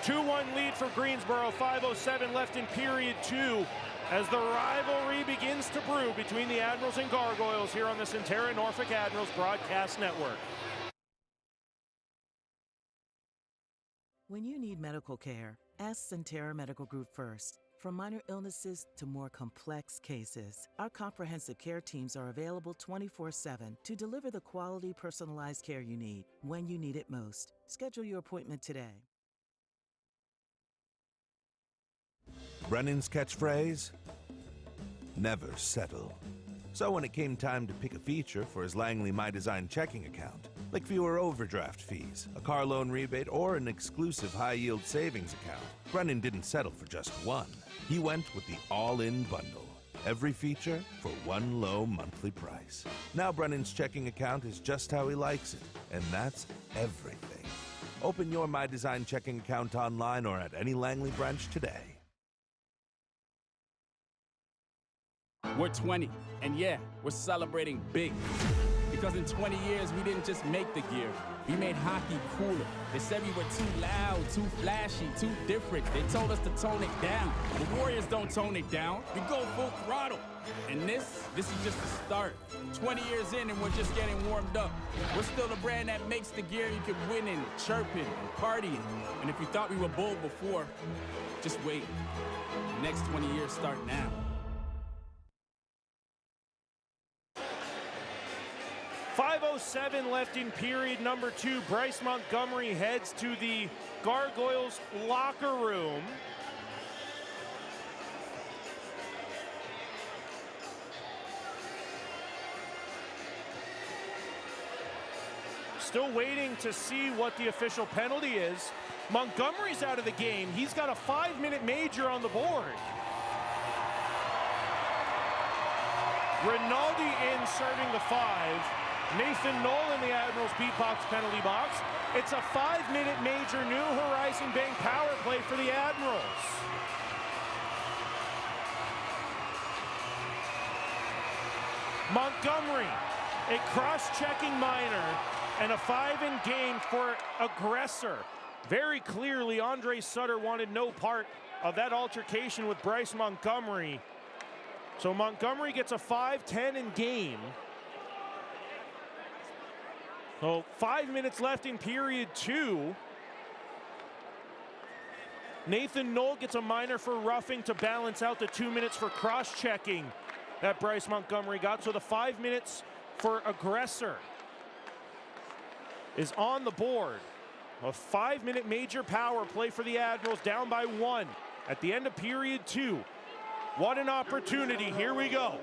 2-1 lead for Greensboro, 5:07 left in period 2 as the rivalry begins to brew between the Admirals and Gargoyles here on the Centera Norfolk Admirals Broadcast Network. When you need medical care, ask Centera Medical Group first. From minor illnesses to more complex cases, our comprehensive care teams are available 24/7 to deliver the quality, personalized care you need when you need it most. Schedule your appointment today. Brennan's catchphrase? Never settle. So when it came time to pick a feature for his Langley My Design checking account, like fewer overdraft fees, a car loan rebate, or an exclusive high-yield savings account, Brennan didn't settle for just one. He went with the all-in bundle. Every feature for one low monthly price. Now Brennan's checking account is just how he likes it, and that's everything. Open your My Design checking account online or at any Langley branch today. We're 20, and yeah, we're celebrating big. Because in 20 years, we didn't just make the gear. We made hockey cooler. They said we were too loud, too flashy, too different. They told us to tone it down. The Warriors don't tone it down. We go full throttle. And this is just the start. 20 years in, and we're just getting warmed up. We're still the brand that makes the gear you can win in, chirping, and partying. And if you thought we were bold before, just wait. The next 20 years start now. .507 left in period number 2. Bryce Montgomery heads to the Gargoyles locker room. Still waiting to see what the official penalty is. Montgomery's out of the game. He's got a 5-minute major on the board. Rinaldi in serving the 5. Nathan Knoll in the Admirals beatbox penalty box. It's a 5-minute major New Horizon Bank power play for the Admirals. Montgomery, a cross-checking minor, and a 5 in game for aggressor. Very clearly, Andre Sutter wanted no part of that altercation with Bryce Montgomery. So Montgomery gets a 5-10 in game. So 5 minutes left in period 2. Nathan Knoll gets a minor for roughing to balance out the 2 minutes for cross-checking that Bryce Montgomery got. So the 5 minutes for aggressor is on the board. A 5-minute major power play for the Admirals, down by 1 at the end of period 2. What an opportunity. Here we go.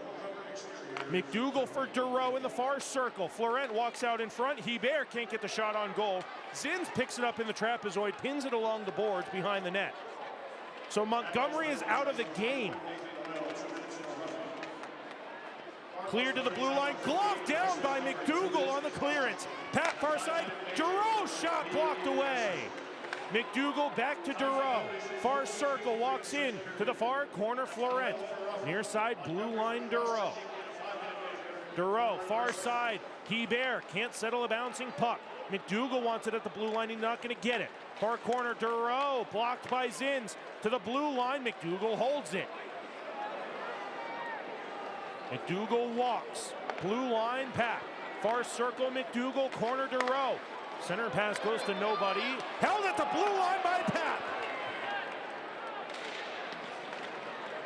McDougal for Dureau in the far circle. Florent walks out in front. Hebert can't get the shot on goal. Zins picks it up in the trapezoid, pins it along the boards behind the net. So Montgomery is out of the game. Cleared to the blue line. Glove down by McDougal on the clearance. Pat far side. Dureau shot blocked away. McDougal back to Dureau. Far circle, walks in to the far corner, Florent. Near side, blue line, Dureau. Dureau, far side, Hebert can't settle a bouncing puck. McDougal wants it at the blue line, he's not gonna get it. Far corner, Dureau, blocked by Zins. To the blue line, McDougal holds it. McDougal walks, blue line, Pat. Far circle, McDougal, corner, Dureau. Center pass goes to nobody. Held at the blue line by Pat.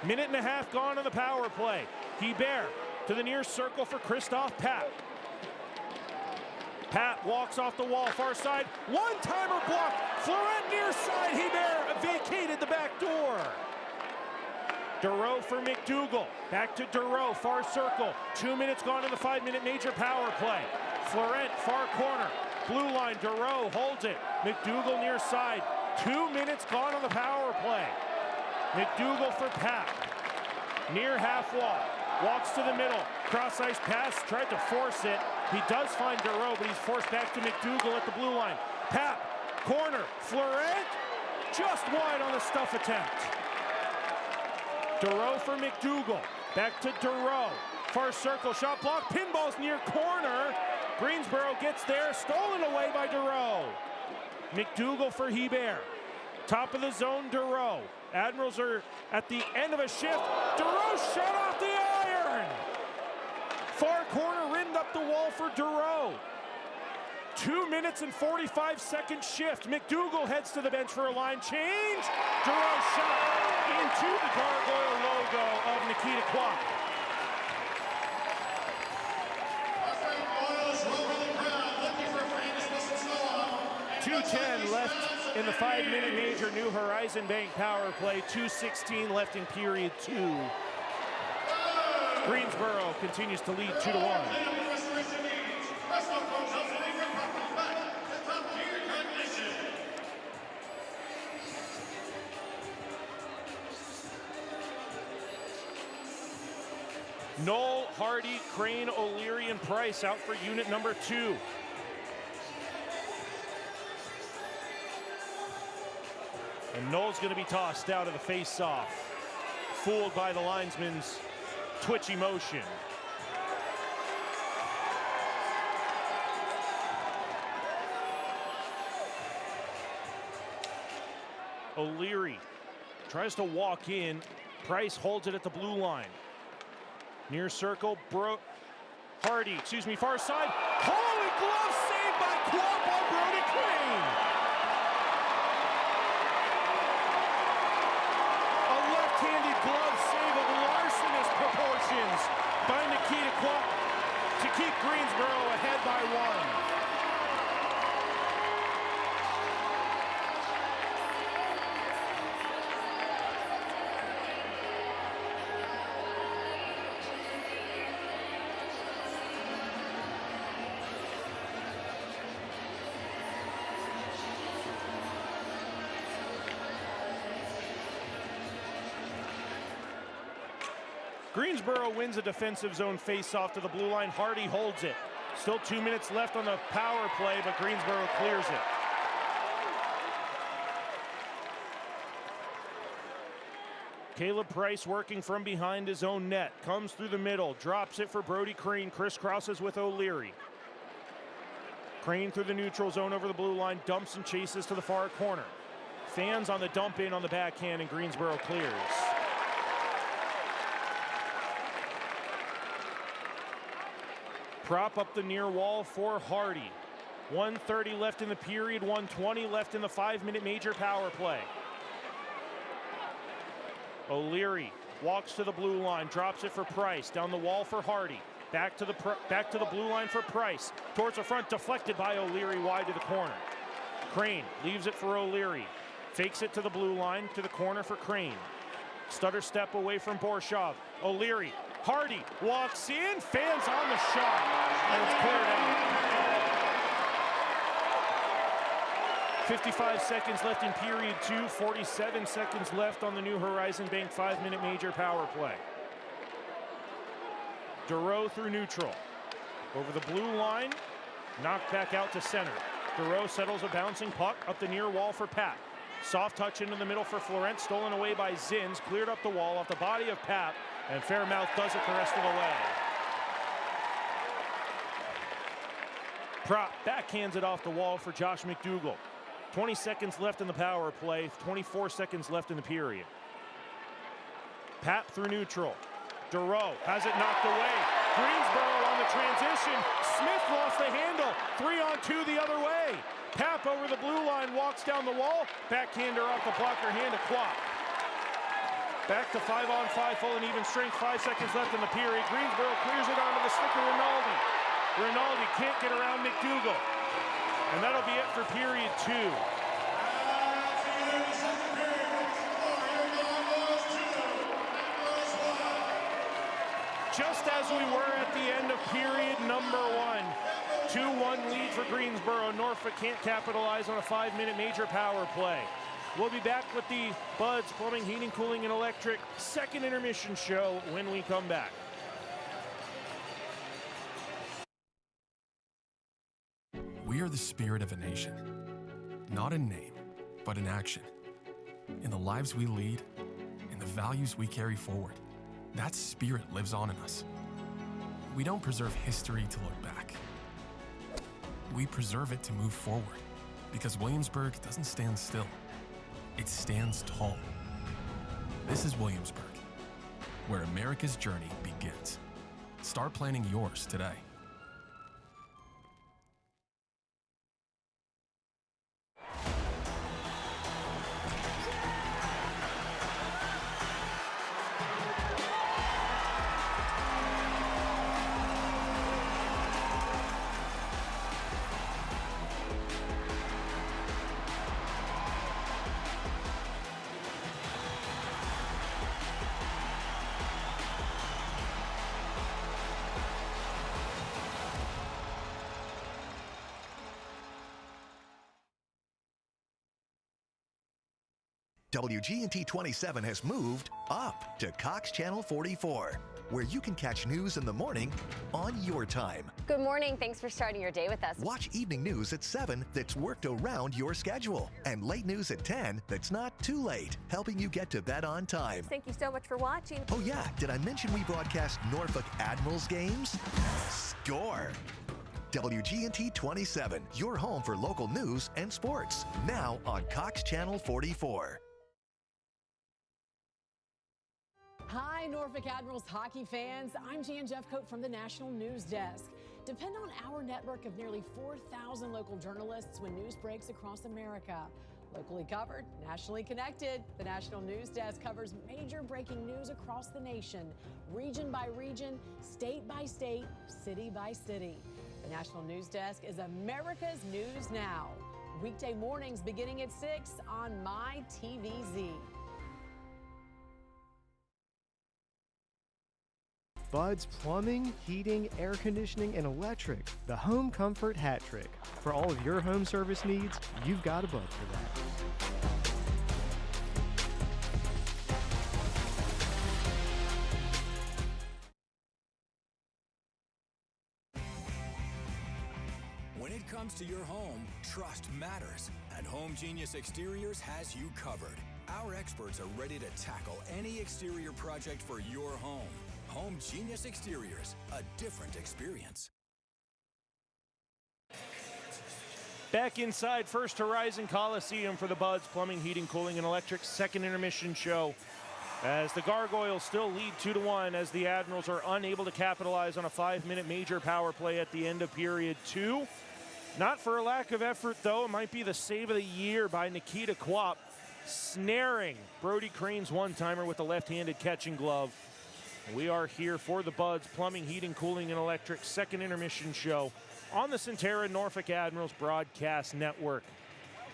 Minute and a half gone on the power play. Hebert to the near circle for Christophe Pat. Pat walks off the wall, far side. One-timer block. Florent near side. Hebert vacated the back door. Dureau for McDougal. Back to Dureau, far circle. 2 minutes gone in the 5-minute major power play. Florent, far corner. Blue line, Dureau holds it. McDougal near side. 2 minutes gone on the power play. McDougal for Pat. Near half wall. Walks to the middle. Cross ice pass. Tried to force it. He does find Dureau, but he's forced back to McDougal at the blue line. Pat, corner. Florent, just wide on the stuff attempt. Dureau for McDougal. Back to Dureau. Far circle. Shot block. Pinball's near corner. Greensboro gets there, stolen away by Dureau. McDougal for Hebert. Top of the zone, Dureau. Admirals are at the end of a shift. Dureau shot off the iron. Far corner, rimmed up the wall for Dureau. 2 minutes and 45-second shift. McDougal heads to the bench for a line change. Dureau shot into the Gargoyle logo of Nikita Kwok. 2:10 left in the 5-minute major New Horizon Bank power play. 2:16 left in period 2. Greensboro continues to lead 2-1. Knoll, Hardy, Crane, O'Leary, and Price out for unit number 2. And Knoll's going to be tossed out of the face-off, fooled by the linesman's twitchy motion. O'Leary tries to walk in. Price holds it at the blue line. Near circle, Hardy, far side. Holy glove saved by Quap on Brody Crane. A left-handed glove save of larcenous proportions by Nikita Quap to keep Greensboro ahead by 1. Greensboro wins a defensive zone face-off to the blue line. Hardy holds it. Still 2 minutes left on the power play, but Greensboro clears it. Caleb Price working from behind his own net. Comes through the middle, drops it for Brody Crane. Crisscrosses with O'Leary. Crane through the neutral zone over the blue line. Dumps and chases to the far corner. Fans on the dump in on the backhand, and Greensboro clears. Prop up the near wall for Hardy. 1:30 left in the period, 1:20 left in the 5-minute major power play. O'Leary walks to the blue line, drops it for Price. Down the wall for Hardy. Back to the blue line for Price. Towards the front, deflected by O'Leary wide to the corner. Crane leaves it for O'Leary. Fakes it to the blue line, to the corner for Crane. Stutter step away from Borshov. O'Leary. Hardy walks in, fans on the shot, and it's cleared out. 55 seconds left in period 2, 47 seconds left on the New Horizon Bank 5-minute major power play. Dureau through neutral. Over the blue line, knocked back out to center. Dureau settles a bouncing puck up the near wall for Pat. Soft touch into the middle for Florent, stolen away by Zins, cleared up the wall off the body of Pat, and Fairmouth does it the rest of the way. Prop backhands it off the wall for Josh McDougall. 20 seconds left in the power play, 24 seconds left in the period. Pat through neutral. Dureau has it knocked away. Greensboro on the transition. Smith lost the handle. 3-on-2 the other way. Pap over the blue line, walks down the wall. Backhander off the blocker hand to Quap. Back to 5-on-5, full and even strength. 5 seconds left in the period. Greensboro clears it onto the stick of Rinaldi. Rinaldi can't get around McDougall. And that'll be it for period 2. Just as we were at the end of period number 1. 2-1 lead for Greensboro. Norfolk can't capitalize on a 5-minute major power play. We'll be back with the Buds Plumbing, Heating, Cooling, and Electric second intermission show when we come back. We are the spirit of a nation, not in name, but in action. In the lives we lead, in the values we carry forward, that spirit lives on in us. We don't preserve history to look back. We preserve it to move forward, because Williamsburg doesn't stand still. It stands tall. This is Williamsburg, where America's journey begins. Start planning yours today. WGNT 27 has moved up to Cox Channel 44, where you can catch news in the morning on your time. Good morning. Thanks for starting your day with us. Watch evening news at 7 that's worked around your schedule, and late news at 10 that's not too late, helping you get to bed on time. Thank you so much for watching. Oh yeah, did I mention we broadcast Norfolk Admirals games? Score! WGNT 27, your home for local news and sports, now on Cox Channel 44. Hi, Norfolk Admirals hockey fans. I'm Jan Jeffcoat from the National News Desk. Depend on our network of nearly 4,000 local journalists when news breaks across America. Locally covered, nationally connected, the National News Desk covers major breaking news across the nation, region by region, state by state, city by city. The National News Desk is America's News Now. Weekday mornings beginning at 6 on MyTVZ. Bud's Plumbing, Heating, Air Conditioning, and Electric. The Home Comfort Hat Trick. For all of your home service needs, you've got a Bud for that. When it comes to your home, trust matters, and Home Genius Exteriors has you covered. Our experts are ready to tackle any exterior project for your home. Home Genius Exteriors, a different experience. Back inside First Horizon Coliseum for the Buds Plumbing, Heating, Cooling, and Electric second intermission show. As the Gargoyles still lead 2-1 as the Admirals are unable to capitalize on a 5-minute major power play at the end of period 2. Not for a lack of effort, though. It might be the save of the year by Nikita Kwap, snaring Brody Crane's one-timer with the left-handed catching glove. We are here for the Buds Plumbing, Heating, Cooling, and Electric second intermission show on the Centera Norfolk Admirals Broadcast Network.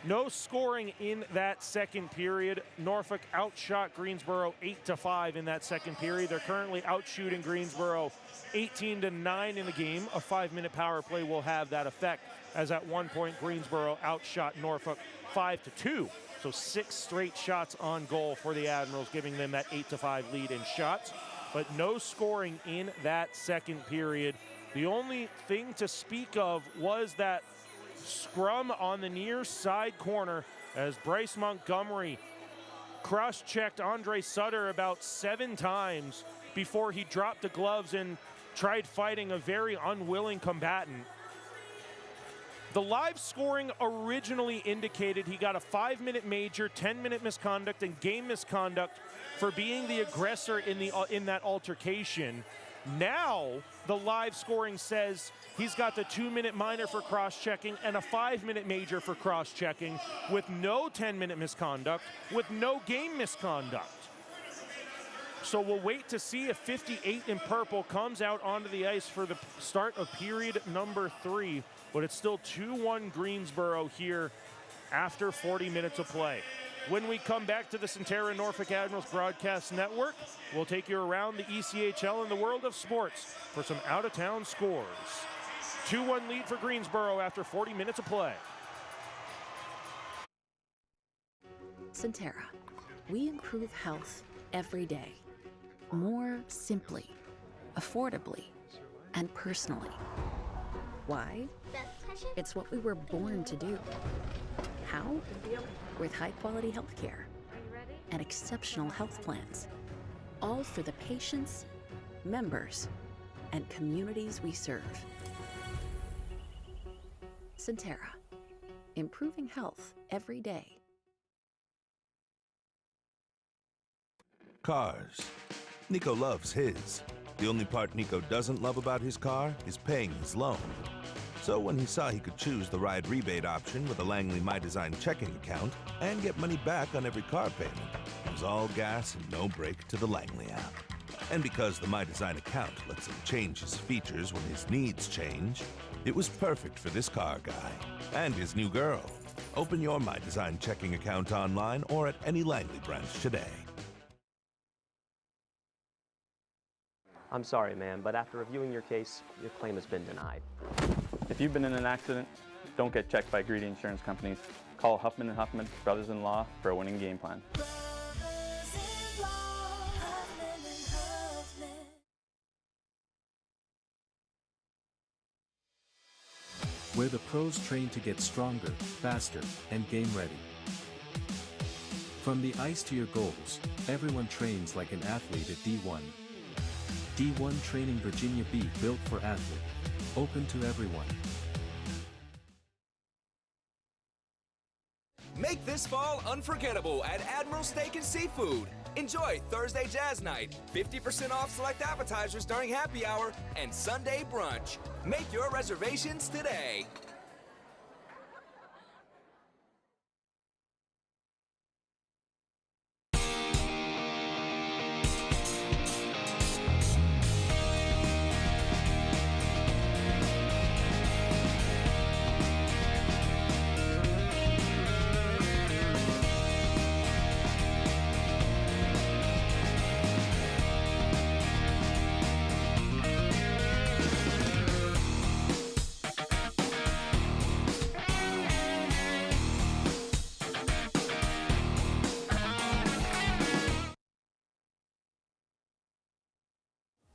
No scoring in that second period. Norfolk outshot Greensboro 8-5 in that second period. They're currently outshooting Greensboro 18-9 in the game. A 5-minute power play will have that effect, as at one point Greensboro outshot Norfolk 5-2. So 6 straight shots on goal for the Admirals, giving them that 8-5 lead in shots. But no scoring in that second period. The only thing to speak of was that scrum on the near side corner as Bryce Montgomery cross-checked Andre Sutter about 7 times before he dropped the gloves and tried fighting a very unwilling combatant. The live scoring originally indicated he got a 5-minute major, 10-minute misconduct, and game misconduct for being the aggressor in that altercation. Now, the live scoring says he's got the 2-minute minor for cross-checking and a 5-minute major for cross-checking with no 10-minute misconduct, with no game misconduct. So we'll wait to see if 58 in purple comes out onto the ice for the start of period number 3. But it's still 2-1 Greensboro here after 40 minutes of play. When we come back to the Centera Norfolk Admirals Broadcast Network, we'll take you around the ECHL and the world of sports for some out-of-town scores. 2-1 lead for Greensboro after 40 minutes of play. Centera. We improve health every day. More simply, affordably, and personally. Why? It's what we were born to do. How? With high-quality health care and exceptional health plans, all for the patients, members, and communities we serve. Centera. Improving health every day. Cars. Nico loves his. The only part Nico doesn't love about his car is paying his loan. So when he saw he could choose the ride rebate option with a Langley My Design checking account and get money back on every car payment, it was all gas and no brake to the Langley app. And because the My Design account lets him change his features when his needs change, it was perfect for this car guy and his new girl. Open your My Design checking account online or at any Langley branch today. I'm sorry, ma'am, but after reviewing your case, your claim has been denied. If you've been in an accident, don't get checked by greedy insurance companies. Call Huffman & Huffman Brothers-in-Law for a winning game plan. Where the pros train to get stronger, faster, and game ready. From the ice to your goals, everyone trains like an athlete at D1. D1 Training Virginia Beach, built for athlete. Open to everyone. Make this fall unforgettable at Admiral Steak and Seafood. Enjoy Thursday Jazz Night, 50% off select appetizers during happy hour, and Sunday brunch. Make your reservations today.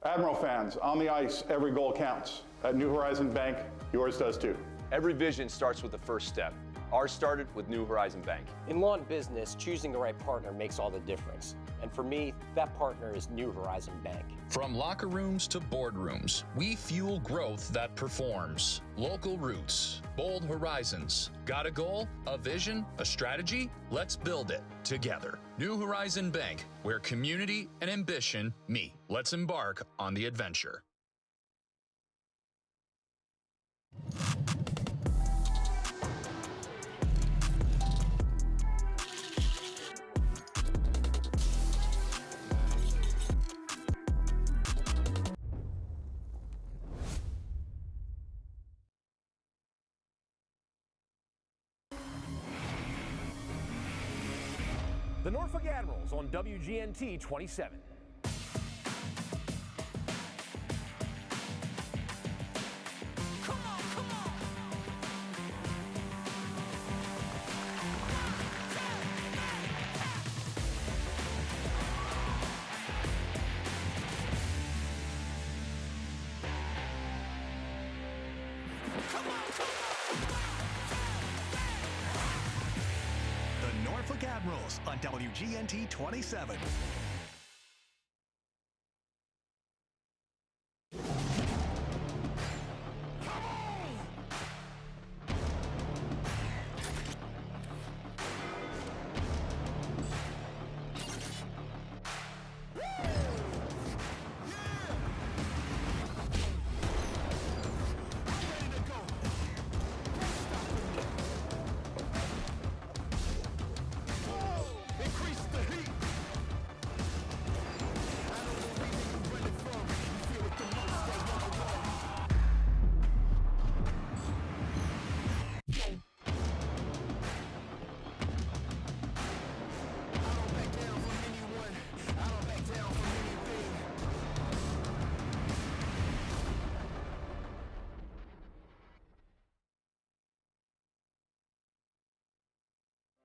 Admiral fans, on the ice, every goal counts. At New Horizon Bank, yours does too. Every vision starts with the first step. Ours started with New Horizon Bank. In law and business, choosing the right partner makes all the difference. And for me, that partner is New Horizon Bank. From locker rooms to boardrooms, we fuel growth that performs. Local roots, bold horizons. Got a goal, a vision, a strategy? Let's build it together. New Horizon Bank, where community and ambition meet. Let's embark on the adventure. The Norfolk Admirals on WGNT 27. The Norfolk Admirals on WGNT 27.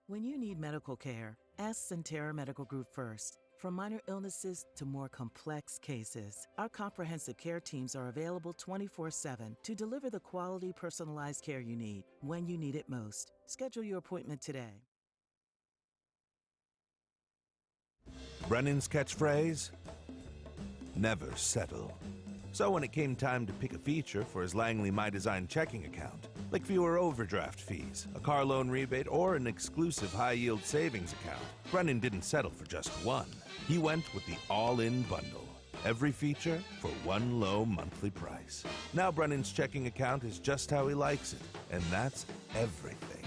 When you need medical care, ask Centera Medical Group first. From minor illnesses to more complex cases, our comprehensive care teams are available 24/7 to deliver the quality, personalized care you need when you need it most. Schedule your appointment today. Brennan's catchphrase? Never settle. So when it came time to pick a feature for his Langley My Design checking account, like fewer overdraft fees, a car loan rebate, or an exclusive high-yield savings account, Brennan didn't settle for just one. He went with the all-in bundle. Every feature for one low monthly price. Now Brennan's checking account is just how he likes it, and that's everything.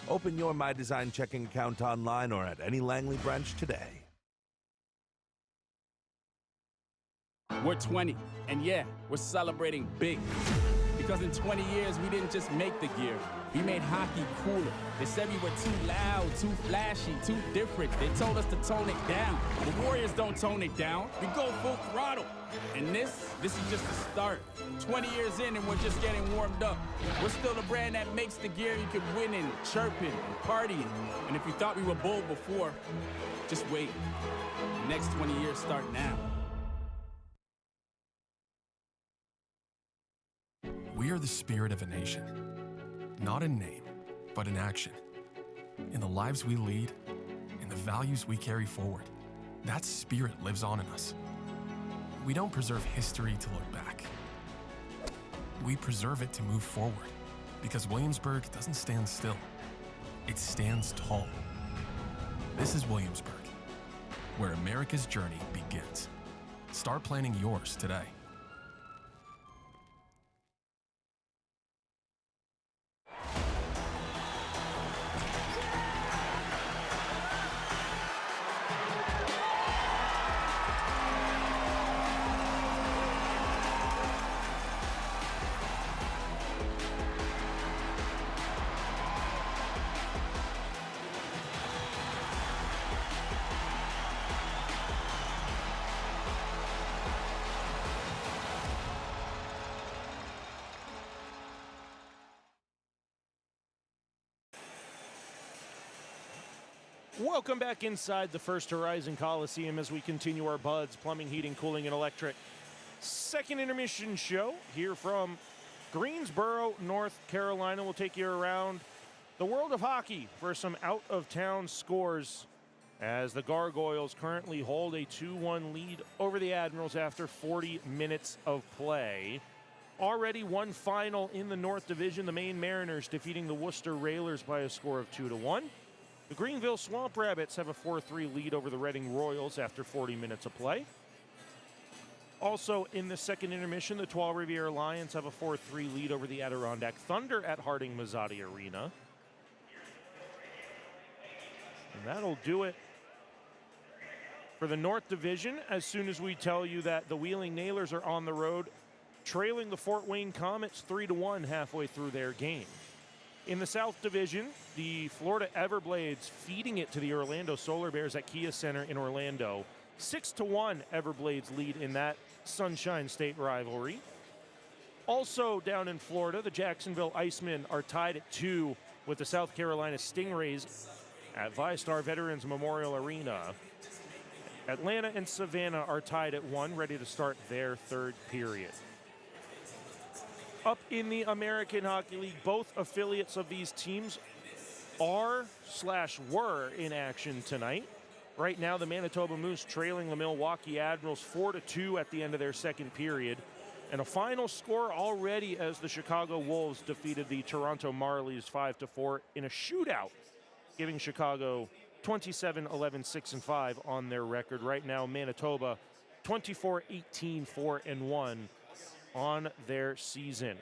Open your My Design checking account online or at any Langley branch today. We're 20, and yeah, we're celebrating big. Because in 20 years, we didn't just make the gear, We made hockey cooler. They said we were too loud, too flashy, too different. They told us to tone it down. The Warriors don't tone it down. We go full throttle. And this is just the start. 20 years in and we're just getting warmed up. We're still the brand that makes the gear you can win in, chirping and partying. And if you thought we were bold before, just wait. The next 20 years start now. We are the spirit of a nation. Not in name, but in action. In the lives we lead, in the values we carry forward. That spirit lives on in us. We don't preserve history to look back. We preserve it to move forward, because Williamsburg doesn't stand still. It stands tall. This is Williamsburg, where America's journey begins. Start planning yours today. Welcome back inside the First Horizon Coliseum as we continue our Buds Plumbing, Heating, Cooling, and Electric second intermission show here from Greensboro, North Carolina. We'll take you around the world of hockey for some out-of-town scores as the Gargoyles currently hold a 2-1 lead over the Admirals after 40 minutes of play. Already one final in the North Division, the Maine Mariners defeating the Worcester Railers by a score of 2-1. The Greenville Swamp Rabbits have a 4-3 lead over the Reading Royals after 40 minutes of play. Also in the second intermission, the Trois-Rivières Lions have a 4-3 lead over the Adirondack Thunder at Harding-Mazzotti Arena. And that'll do it for the North Division, as soon as we tell you that the Wheeling Nailers are on the road, trailing the Fort Wayne Comets 3-1 halfway through their game. In the South Division, the Florida Everblades feeding it to the Orlando Solar Bears at Kia Center in Orlando. 6-1 Everblades lead in that Sunshine State rivalry. Also down in Florida, the Jacksonville Icemen are tied at 2 with the South Carolina Stingrays at ViStar Veterans Memorial Arena. Atlanta and Savannah are tied at 1, ready to start their third period. Up in the American Hockey League, both affiliates of these teams were in action tonight. Right now, the Manitoba Moose trailing the Milwaukee Admirals 4-2 at the end of their second period. And a final score already as the Chicago Wolves defeated the Toronto Marlies 5-4 in a shootout, giving Chicago 27-11-6-5 on their record. Right now, Manitoba 24-18-4-1 on their season.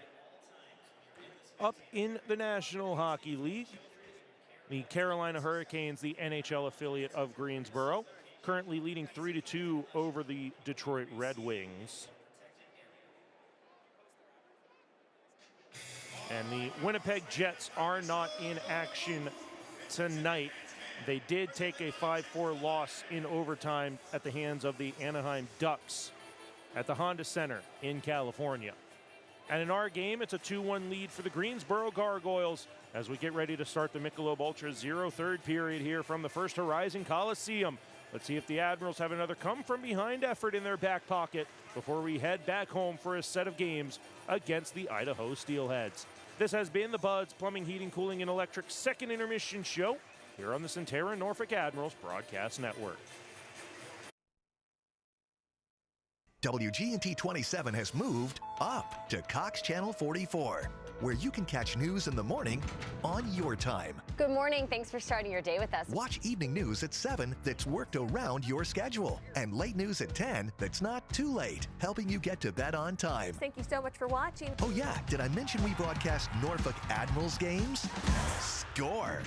Up in the National Hockey League, the Carolina Hurricanes, the NHL affiliate of Greensboro, currently leading 3-2 over the Detroit Red Wings. And the Winnipeg Jets are not in action tonight. They did take a 5-4 loss in overtime at the hands of the Anaheim Ducks at the Honda Center in California. And in our game, it's a 2-1 lead for the Greensboro Gargoyles as we get ready to start the Michelob Ultra Zero third period here from the First Horizon Coliseum. Let's see if the Admirals have another come-from-behind effort in their back pocket before we head back home for a set of games against the Idaho Steelheads. This has been the Buds Plumbing, Heating, Cooling, and Electric second intermission show here on the Centera Norfolk Admirals Broadcast Network. WGNT 27 has moved up to Cox Channel 44, where you can catch news in the morning on your time. Good morning. Thanks for starting your day with us. Watch evening news at 7 that's worked around your schedule, and late news at 10 that's not too late, helping you get to bed on time. Thank you so much for watching. Oh yeah, did I mention we broadcast Norfolk Admirals games? Score!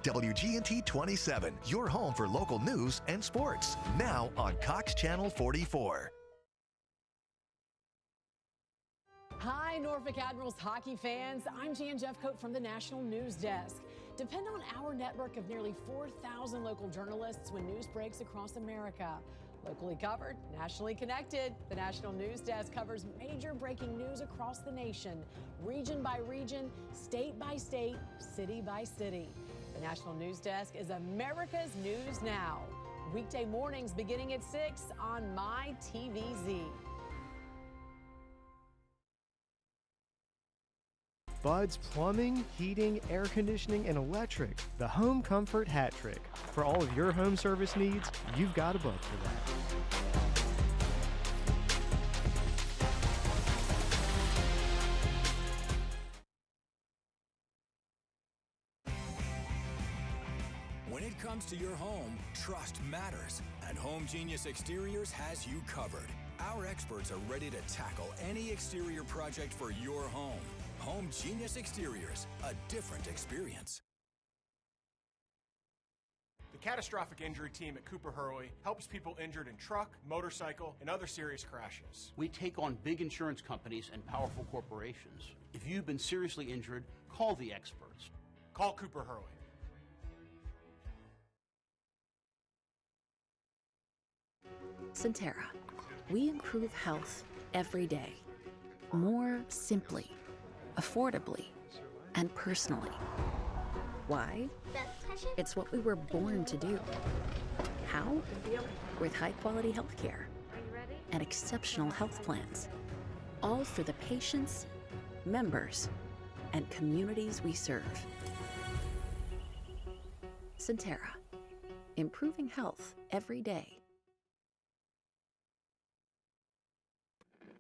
WGNT 27, your home for local news and sports, now on Cox Channel 44. Hi, Norfolk Admirals hockey fans. I'm Jan Jeffcoat from the National News Desk. Depend on our network of nearly 4,000 local journalists when news breaks across America. Locally covered, nationally connected, the National News Desk covers major breaking news across the nation, region by region, state by state, city by city. The National News Desk is America's News Now. Weekday mornings beginning at 6 on MyTVZ. Bud's Plumbing, Heating, Air Conditioning, and Electric. The Home Comfort Hat Trick. For all of your home service needs, you've got a Bud for that. When it comes to your home, trust matters, and Home Genius Exteriors has you covered. Our experts are ready to tackle any exterior project for your home. Home Genius Exteriors, a different experience. The catastrophic injury team at Cooper Hurley helps people injured in truck, motorcycle, and other serious crashes. We take on big insurance companies and powerful corporations. If you've been seriously injured, call the experts. Call Cooper Hurley. Centera. We improve health every day. More simply, affordably, and personally. Why? It's what we were born to do. How? With high-quality health care and exceptional health plans. All for the patients, members, and communities we serve. Centera. Improving health every day.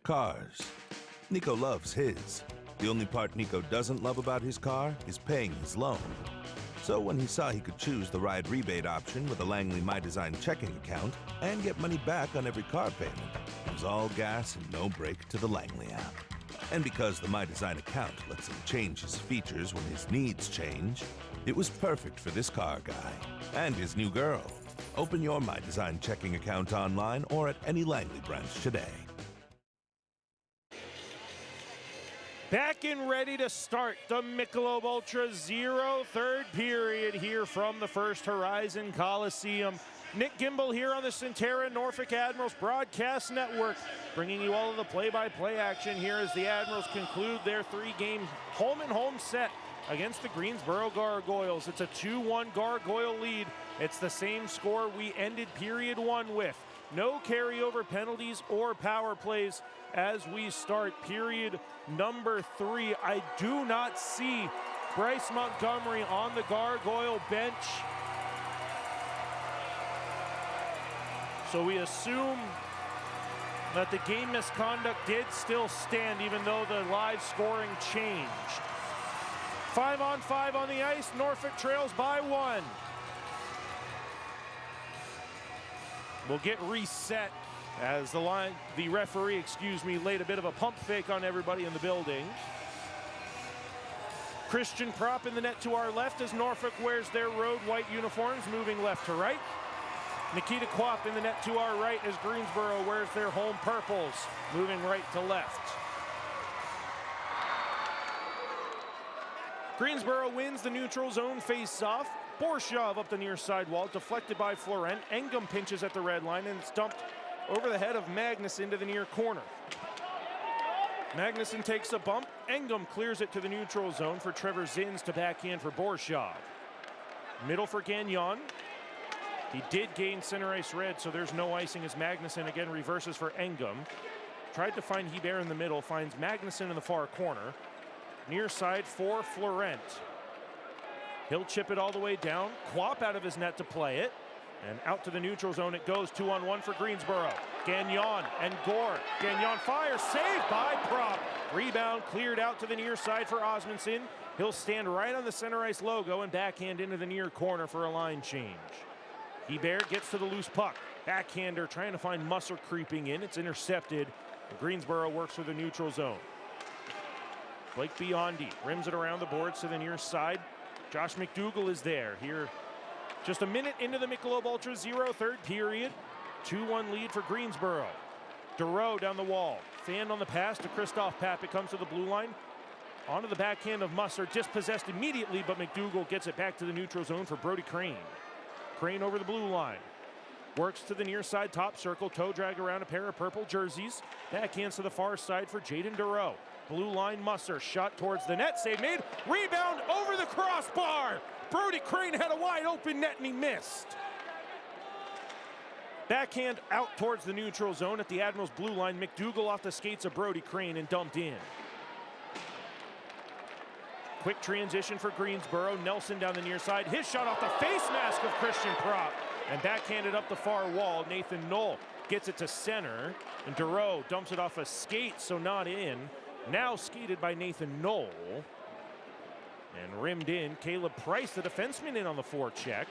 Cars. Nico loves his. The only part Nico doesn't love about his car is paying his loan. So when he saw he could choose the ride rebate option with a Langley My Design checking account and get money back on every car payment, it was all gas and no brake to the Langley app. And because the My Design account lets him change his features when his needs change, it was perfect for this car guy and his new girl. Open your My Design checking account online or at any Langley branch today. Back and ready to start the Michelob Ultra Zero third period here from the First Horizon Coliseum. Nick Gimbel here on the Centera Norfolk Admirals Broadcast Network, bringing you all of the play-by-play action here as the Admirals conclude their three-game home-and-home set against the Greensboro Gargoyles. It's a 2-1 Gargoyle lead. It's the same score we ended period one with. No carryover penalties or power plays as we start period number 3. I do not see Bryce Montgomery on the Gargoyle bench. So we assume that the game misconduct did still stand, even though the live scoring changed. 5-on-5 on the ice. Norfolk trails by 1. We'll get reset as the referee, laid a bit of a pump fake on everybody in the building. Christian Prop in the net to our left as Norfolk wears their road white uniforms, moving left to right. Nikita Quap in the net to our right as Greensboro wears their home purples, moving right to left. Greensboro wins the neutral zone face-off. Borshov up the near side wall, deflected by Florent. Engum pinches at the red line, and it's dumped over the head of Magnuson into the near corner. Magnuson takes a bump. Engum clears it to the neutral zone for Trevor Zins to backhand for Borshov. Middle for Gagnon. He did gain center ice red, so there's no icing as Magnuson again reverses for Engum. Tried to find Hebert in the middle, finds Magnuson in the far corner. Near side for Florent. He'll chip it all the way down. Quap out of his net to play it. And out to the neutral zone it goes. 2-on-1 for Greensboro. Gagnon and Gore. Gagnon fires. Saved by Prop. Rebound cleared out to the near side for Osmondson. He'll stand right on the center ice logo and backhand into the near corner for a line change. Hebert gets to the loose puck. Backhander trying to find Musser creeping in. It's intercepted. Greensboro works for the neutral zone. Blake Biondi rims it around the boards to the near side. Josh McDougall is there here. Just a minute into the Michelob Ultra Zero third period. 2-1 lead for Greensboro. Duro down the wall. Fanned on the pass to Christoph Papp. It comes to the blue line. Onto the backhand of Musser. Dispossessed immediately, but McDougal gets it back to the neutral zone for Brody Crane. Crane over the blue line. Works to the near side top circle. Toe drag around a pair of purple jerseys. Backhands to the far side for Jaden Duro. Blue line Musser. Shot towards the net. Save made. Rebound over the crossbar. Brody Crane had a wide open net and he missed. Backhand out towards the neutral zone at the Admirals blue line. McDougal off the skates of Brody Crane and dumped in. Quick transition for Greensboro. Nelson down the near side. His shot off the face mask of Christian Prop. And backhanded up the far wall. Nathan Knoll gets it to center. And Duro dumps it off a skate, so not in. Now skated by Nathan Knoll. And rimmed in. Caleb Price, the defenseman, in on the forecheck.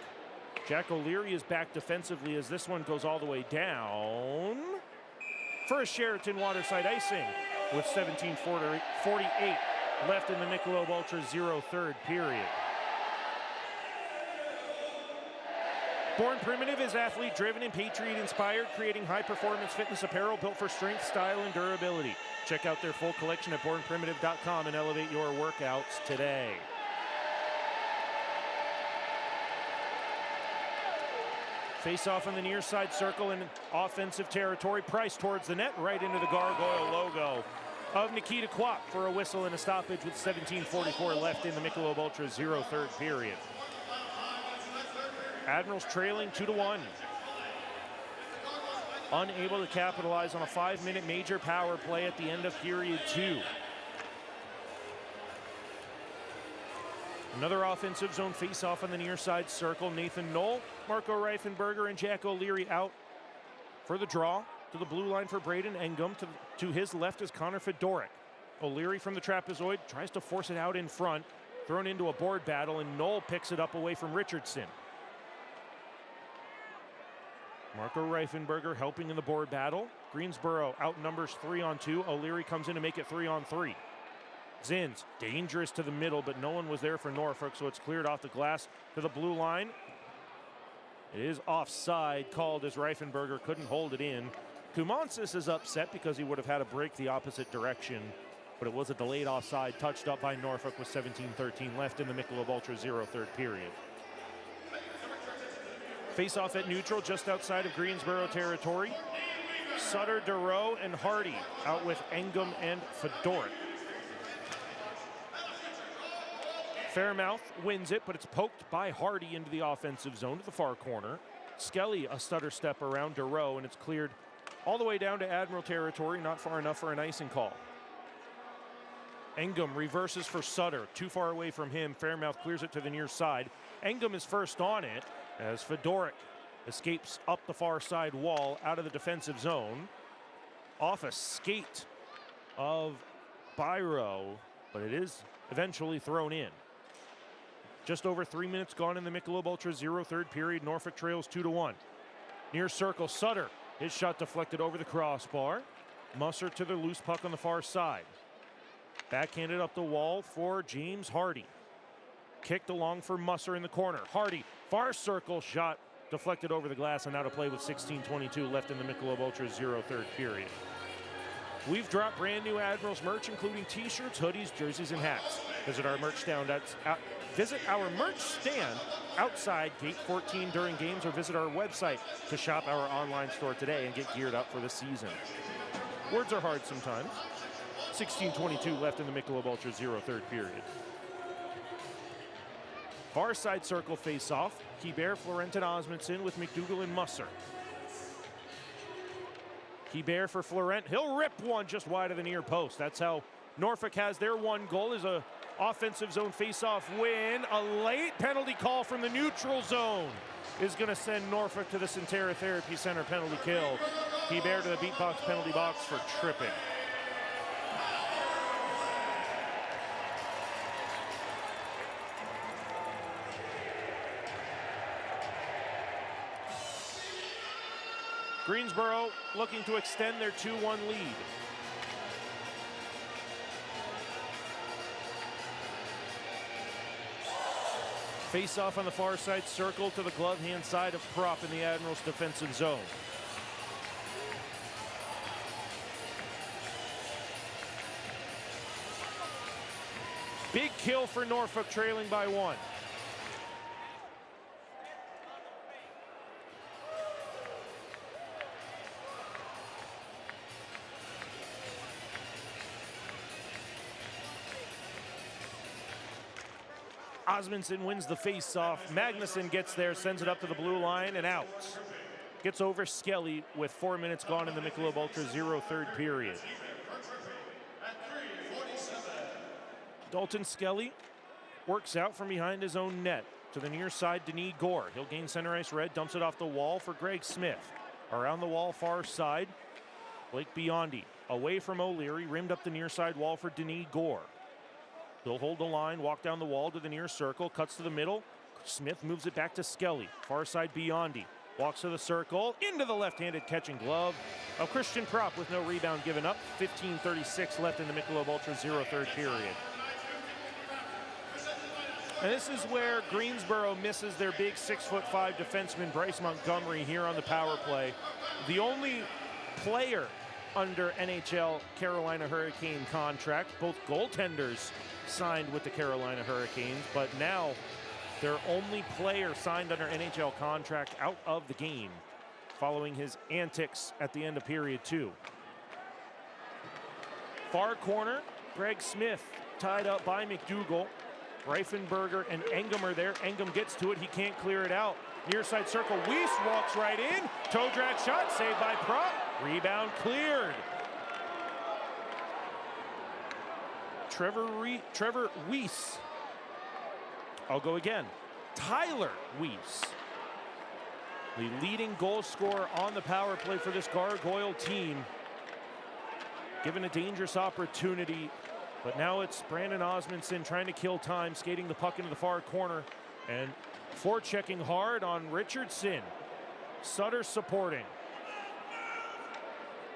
Jack O'Leary is back defensively as this one goes all the way down. For a Sheraton Waterside icing with 17:48 left in the Michelob Ultra 0 third period. Born Primitive is athlete-driven and Patriot-inspired, creating high-performance fitness apparel built for strength, style, and durability. Check out their full collection at bornprimitive.com and elevate your workouts today. Face-off on the near side circle in offensive territory. Price towards the net, right into the Gargoyle logo of Nikita Kwap for a whistle and a stoppage with 17:44 left in the Michelob Ultra 0 third period. Admirals trailing 2-1. Unable to capitalize on a 5-minute major power play at the end of period 2. Another offensive zone face-off on the near side circle. Nathan Knoll, Marco Reifenberger, and Jack O'Leary out for the draw. To the blue line for Braden Engum. To his left is Connor Fedoruk. O'Leary from the trapezoid tries to force it out in front. Thrown into a board battle, and Knoll picks it up away from Richardson. Marco Reifenberger helping in the board battle. Greensboro outnumbers 3-on-2. O'Leary comes in to make it 3-on-3. Zins, dangerous to the middle, but no one was there for Norfolk, so it's cleared off the glass to the blue line. It is offside, called as Reifenberger couldn't hold it in. Kumansis is upset because he would have had a break the opposite direction, but it was a delayed offside, touched up by Norfolk with 17:13 left in the Michelob Ultra 0 third period. Face-off at neutral, just outside of Greensboro territory. Sutter, Duro, and Hardy out with Engum and Fedoruk. Fairmouth wins it, but it's poked by Hardy into the offensive zone to the far corner. Skelly a stutter step around Duro, and it's cleared all the way down to Admiral territory, not far enough for an icing call. Engum reverses for Sutter, too far away from him. Fairmouth clears it to the near side. Engum is first on it as Fedoruk escapes up the far side wall out of the defensive zone. Off a skate of Byro, but it is eventually thrown in. Just over 3 minutes gone in the Michelob Ultra 0 third period. Norfolk trails 2-1. Near circle, Sutter. His shot deflected over the crossbar. Musser to the loose puck on the far side. Backhanded up the wall for James Hardy. Kicked along for Musser in the corner. Hardy, far circle shot deflected over the glass and out of play with 16:22 left in the Michelob Ultra 0 third period. We've dropped brand new Admirals merch, including t-shirts, hoodies, jerseys, and hats. Visit our merch stand outside Gate 14 during games, or visit our website to shop our online store today and get geared up for the season. Words are hard sometimes. 16:22 left in the Michelob Ultra 0 third period. Far side circle face-off. Keybear, Florentin Osmondson with McDougal and Musser. Keybear for Florent. He'll rip one just wide of the near post. That's how Norfolk has their one goal, is a offensive zone face-off win. A late penalty call from the neutral zone is going to send Norfolk to the Centera Therapy Center penalty kill. Keybear to the beatbox penalty box for tripping. Greensboro looking to extend their 2-1 lead. Face-off on the far side circle to the glove hand side of Prop in the Admirals defensive zone. big kill for Norfolk, trailing by 1. Osmondson wins the face-off. Magnuson gets there, sends it up to the blue line and out. Gets over Skelly with 4 minutes gone in the Michelob Ultra 0 third period. Dalton Skelly works out from behind his own net. To the near side, Denis Gore. He'll gain center ice red, dumps it off the wall for Greg Smith. Around the wall, far side, Blake Biondi. Away from O'Leary, rimmed up the near side wall for Denis Gore. He'll hold the line, walk down the wall to the near circle, cuts to the middle. Smith moves it back to Skelly. Far side, Biondi. Walks to the circle, into the left-handed catching glove of Christian Prop with no rebound given up. 15:36 left in the Michelob Ultra 0 third period. And this is where Greensboro misses their big 6'5" defenseman Bryce Montgomery here on the power play. The only player under NHL Carolina Hurricane contract. Both goaltenders signed with the Carolina Hurricanes, but now their only player signed under NHL contract out of the game following his antics at the end of period 2. Far corner, Greg Smith tied up by McDougall. Reifenberger and Engum are there. Engum gets to it. He can't clear it out. Near side circle. Weiss walks right in. Toe drag shot saved by Prop. Rebound cleared. Trevor Weiss. I'll go again. Tyler Weiss, the leading goal scorer on the power play for this Gargoyle team. Given a dangerous opportunity, but now it's Brandon Osmondson trying to kill time, skating the puck into the far corner, and forechecking hard on Richardson. Sutter supporting.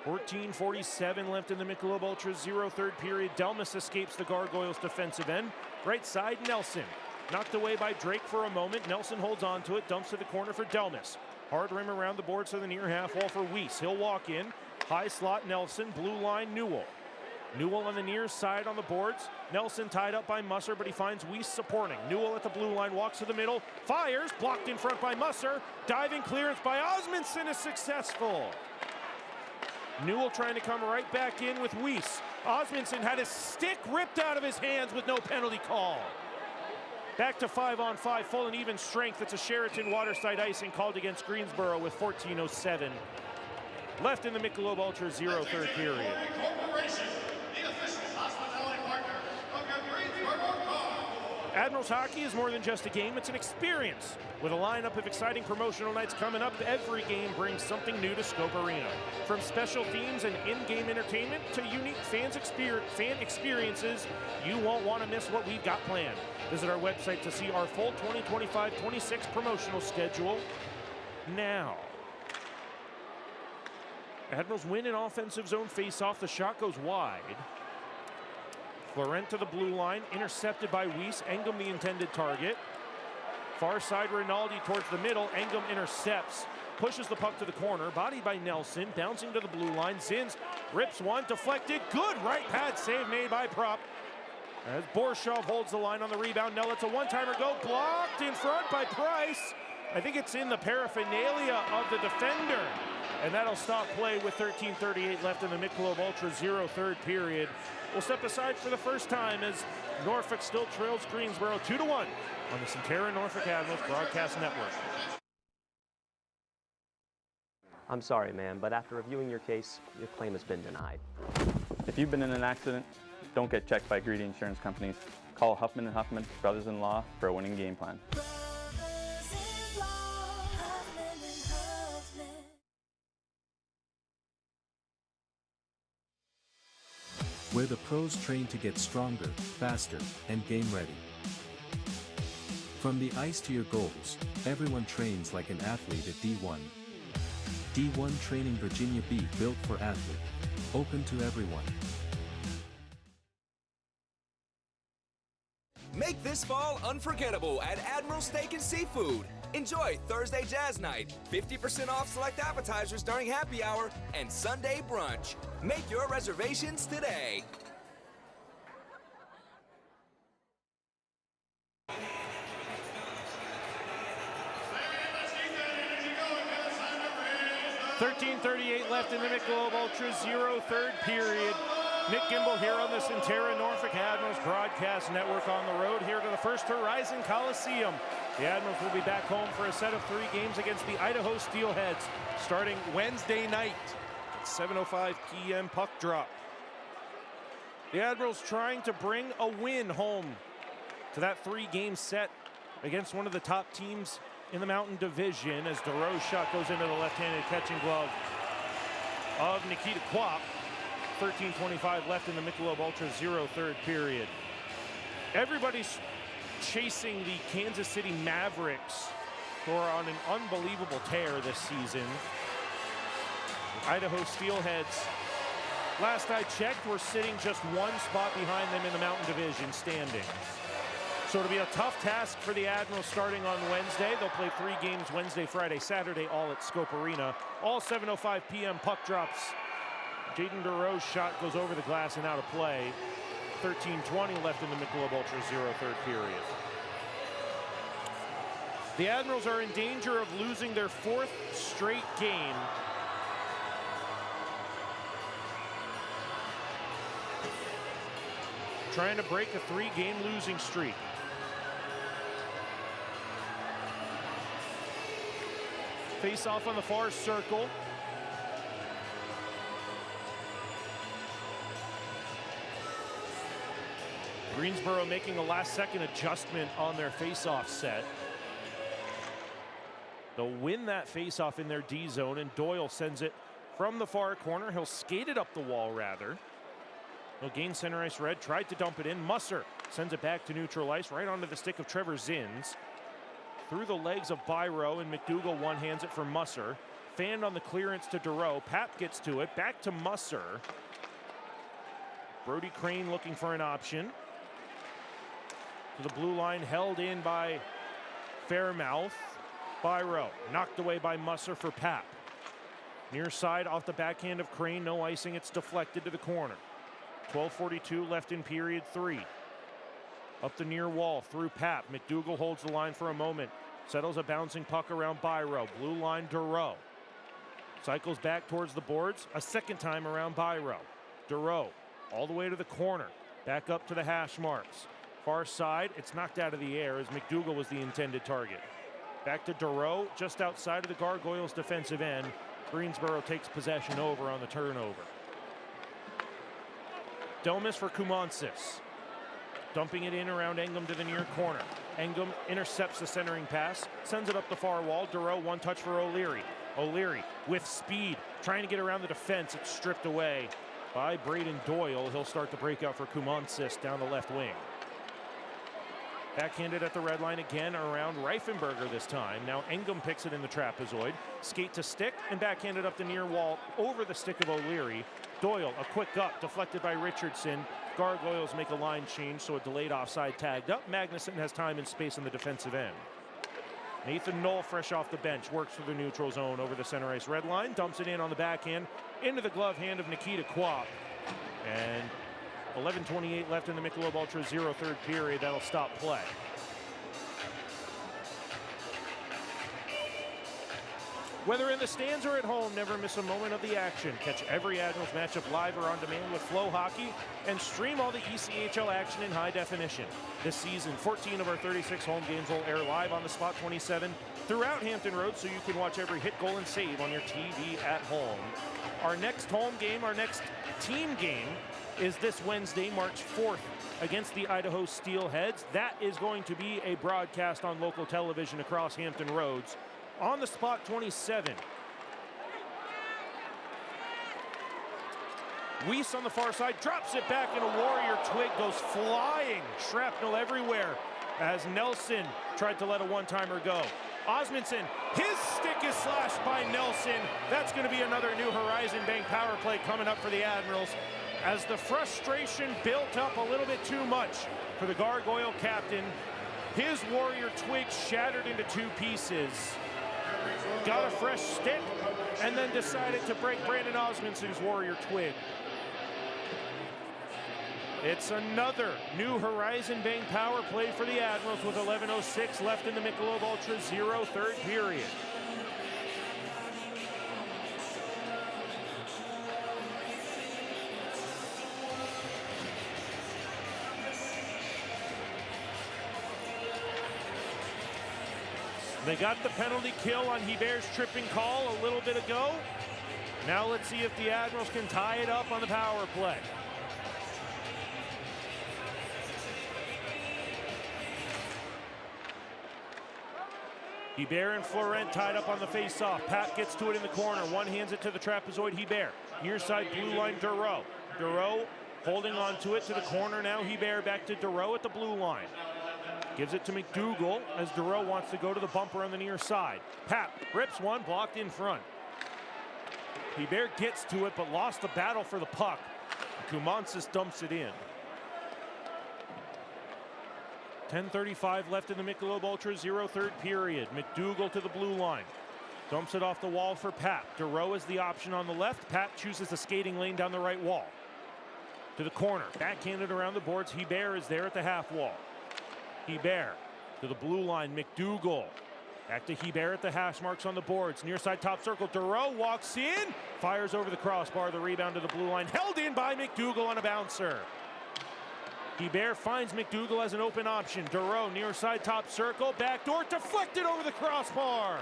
14:47 left in the Michelob Ultra 0 third period. Delmas escapes the Gargoyles defensive end. Right side, Nelson. Knocked away by Drake for a moment. Nelson holds on to it, dumps to the corner for Delmas. Hard rim around the boards to the near half wall for Weiss. He'll walk in. High slot, Nelson. Blue line, Newell. Newell on the near side on the boards. Nelson tied up by Musser, but he finds Weiss supporting. Newell at the blue line, walks to the middle, fires, blocked in front by Musser. Diving clearance by Osmondson is successful. Newell trying to come right back in with Weiss. Osmondson had his stick ripped out of his hands with no penalty call. Back to 5-on-5, full and even strength. It's a Sheraton Waterside icing called against Greensboro with 14:07 left in the Michelob Ultra 0 third period. Admirals hockey is more than just a game, it's an experience. With a lineup of exciting promotional nights coming up, every game brings something new to Scope Arena. From special themes and in-game entertainment to unique fan experiences, you won't want to miss what we've got planned. Visit our website to see our full 2025-26 promotional schedule now. Admirals win an offensive zone face-off. The shot goes wide. Florent to the blue line, intercepted by Weiss. Engum the intended target. Far side, Rinaldi towards the middle. Engum intercepts, pushes the puck to the corner. Bodied by Nelson, bouncing to the blue line. Zins rips one, deflected. Good right pad save made by Prop. As Borshov holds the line on the rebound. Now it's a one-timer go. Blocked in front by Price. I think it's in the paraphernalia of the defender. And that'll stop play with 13:38 left in the Michelob Ultra 0 third period. We'll step aside for the first time as Norfolk still trails Greensboro 2-1 on the Centera Norfolk Admirals Broadcast Network. I'm sorry, man, but after reviewing your case, your claim has been denied. If you've been in an accident, don't get checked by greedy insurance companies. Call Huffman & Huffman, brothers-in-law, for a winning game plan. Where the pros train to get stronger, faster, and game ready. From the ice to your goals, everyone trains like an athlete at D1. D1 Training Virginia Beach, built for athlete. Open to everyone. Make this fall unforgettable at Admiral Steak and Seafood. Enjoy Thursday Jazz Night, 50% off select appetizers during happy hour, and Sunday brunch. Make your reservations today. 13:38 left in the Michelob Ultra, 0 third period. Nick Gimbel here on the Centera Norfolk Admirals Broadcast Network on the road here to the First Horizon Coliseum. The Admirals will be back home for a set of 3 games against the Idaho Steelheads starting Wednesday night at 7:05 p.m. puck drop. The Admirals trying to bring a win home to that 3-game set against one of the top teams in the Mountain Division as DeRoe's shot goes into the left-handed catching glove of Nikita Kwap. 13:25 left in the Michelob Ultra, 0 third period. Everybody's chasing the Kansas City Mavericks, who are on an unbelievable tear this season. The Idaho Steelheads, last I checked, were sitting just 1 spot behind them in the Mountain Division standings. So it'll be a tough task for the Admirals starting on Wednesday. They'll play 3 games Wednesday, Friday, Saturday, all at Scope Arena. All 7:05 p.m. puck drops. Jaden DeRoe's shot goes over the glass and out of play. 13:20 left in the Michelob Ultra, 0 third period. The Admirals are in danger of losing their 4th straight game. Trying to break a 3-game losing streak. Face off on the far circle. Greensboro making a last-second adjustment on their face-off set. They'll win that face-off in their D zone, and Doyle sends it from the far corner. He'll skate it up the wall, rather. He'll gain center ice red, tried to dump it in. Musser sends it back to neutral ice, right onto the stick of Trevor Zins. Through the legs of Byro, and McDougall one-hands it for Musser. Fanned on the clearance to DeRoe. Pap gets to it, back to Musser. Brody Crane looking for an option. To the blue line, held in by Fairmouth. Byro knocked away by Musser for Pap. Near side off the backhand of Crane, no icing, it's deflected to the corner. 12:42 left in period 3. Up the near wall through Pap. McDougall holds the line for a moment. Settles a bouncing puck around Byro. Blue line DeRoe. Cycles back towards the boards. A second time around Byro. DeRoe all the way to the corner. Back up to the hash marks. Far side, it's knocked out of the air as McDougall was the intended target. Back to DeRoe, just outside of the Gargoyles' defensive end. Greensboro takes possession over on the turnover. Delmas for Kumansis. Dumping it in around Engum to the near corner. Engum intercepts the centering pass, sends it up the far wall. DeRoe, one touch for O'Leary. O'Leary with speed, trying to get around the defense. It's stripped away by Braden Doyle. He'll start the breakout for Kumansis down the left wing. Backhanded at the red line again around Reifenberger this time. Now Engum picks it in the trapezoid. Skate to stick and backhanded up the near wall over the stick of O'Leary. Doyle, a quick up, deflected by Richardson. Gargoyles make a line change, so a delayed offside tagged up. Magnuson has time and space in the defensive end. Nathan Knoll, fresh off the bench, works through the neutral zone over the center ice red line. Dumps it in on the backhand into the glove hand of Nikita Kwap. And 11:28 left in the Michelob Ultra, 0 third period. That'll stop play. Whether in the stands or at home, never miss a moment of the action. Catch every Admirals matchup live or on demand with Flow Hockey and stream all the ECHL action in high definition. This season, 14 of our 36 home games will air live on the Spot 27 throughout Hampton Roads, so you can watch every hit, goal, and save on your TV at home. Our next home game, our next team game, is this Wednesday, March 4th, against the Idaho Steelheads. That is going to be a broadcast on local television across Hampton Roads on the Spot 27. Weiss on the far side drops it back, and a Warrior twig goes flying. Shrapnel everywhere as Nelson tried to let a one-timer go. Osmundson, his stick is slashed by Nelson. That's going to be another New Horizon Bank power play coming up for the Admirals, as the frustration built up a little bit too much for the Gargoyle captain. His Warrior twig shattered into 2 pieces. Got a fresh stick and then decided to break Brandon Osmundson's Warrior twig. It's another New Horizon Bank power play for the Admirals with 11:06 left in the Michelob Ultra, 0 third period. They got the penalty kill on Hebert's tripping call a little bit ago. Now let's see if the Admirals can tie it up on the power play. Hebert and Florent tied up on the face-off. Pat gets to it in the corner. One hands it to the trapezoid Hebert. Near side blue line Dureau. Dureau holding on to it to the corner now. Hebert back to Dureau at the blue line. Gives it to McDougall as Dureau wants to go to the bumper on the near side. Pat rips one, blocked in front. Hebert gets to it but lost the battle for the puck. Kumansis dumps it in. 10:35 left in the Michelob Ultra 0 third period. McDougall to the blue line. Dumps it off the wall for Pat. Dureau is the option on the left. Pat chooses the skating lane down the right wall. To the corner. Backhanded around the boards. Hebert is there at the half wall. Hebert to the blue line. McDougall. Back to Hebert at the hash marks on the boards. Near side top circle. Dureau walks in. Fires over the crossbar. The rebound to the blue line. Held in by McDougall on a bouncer. Hebert finds McDougall as an open option. Dureau near side top circle. Backdoor deflected over the crossbar.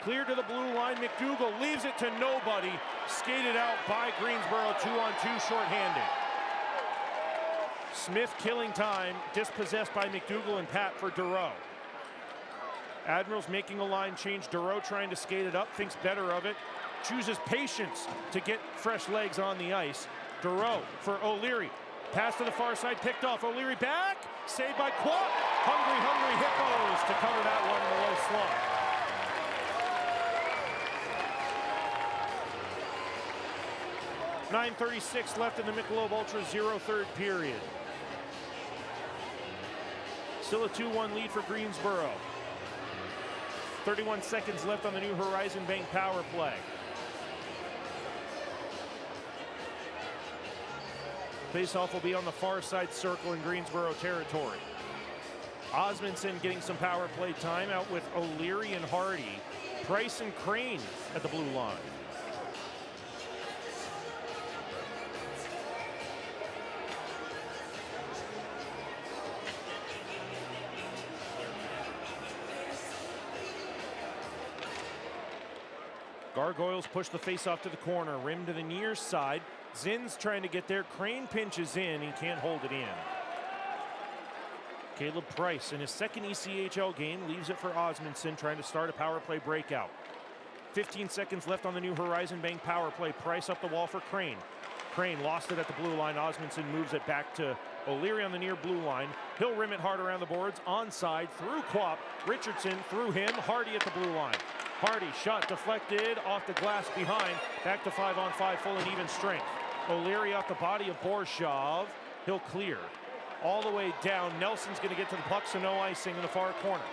Clear to the blue line. McDougall leaves it to nobody. Skated out by Greensboro. 2-on-2 shorthanded. Smith killing time. Dispossessed by McDougall and Pat for Dureau. Admirals making a line change. Dureau trying to skate it up. Thinks better of it. Chooses patience to get fresh legs on the ice. Dureau for O'Leary. Pass to the far side, picked off. O'Leary back, saved by Quap. Hungry Hippos to cover that one in the low slot. 9:36 left in the Michelob Ultra 0 third period. Still a 2-1 lead for Greensboro. 31 seconds left on the New Horizon Bank power play. Faceoff will be on the far side circle in Greensboro territory. Osmondson getting some power play time out with O'Leary and Hardy. Price and Crane at the blue line. Gargoyles push the faceoff to the corner. Rim to the near side. Zinn's trying to get there. Crane pinches in. He can't hold it in. Caleb Price in his second ECHL game leaves it for Osmondson trying to start a power play breakout. 15 seconds left on the New Horizon Bank power play. Price up the wall for Crane. Crane lost it at the blue line. Osmondson moves it back to O'Leary on the near blue line. He'll rim it hard around the boards. Onside through Quap. Richardson through him. Hardy at the blue line. Hardy shot deflected off the glass behind. Back to 5-on-5 full and even strength. O'Leary off the body of Borshov. He'll clear. All the way down. Nelson's going to get to the puck, so no icing in the far corner.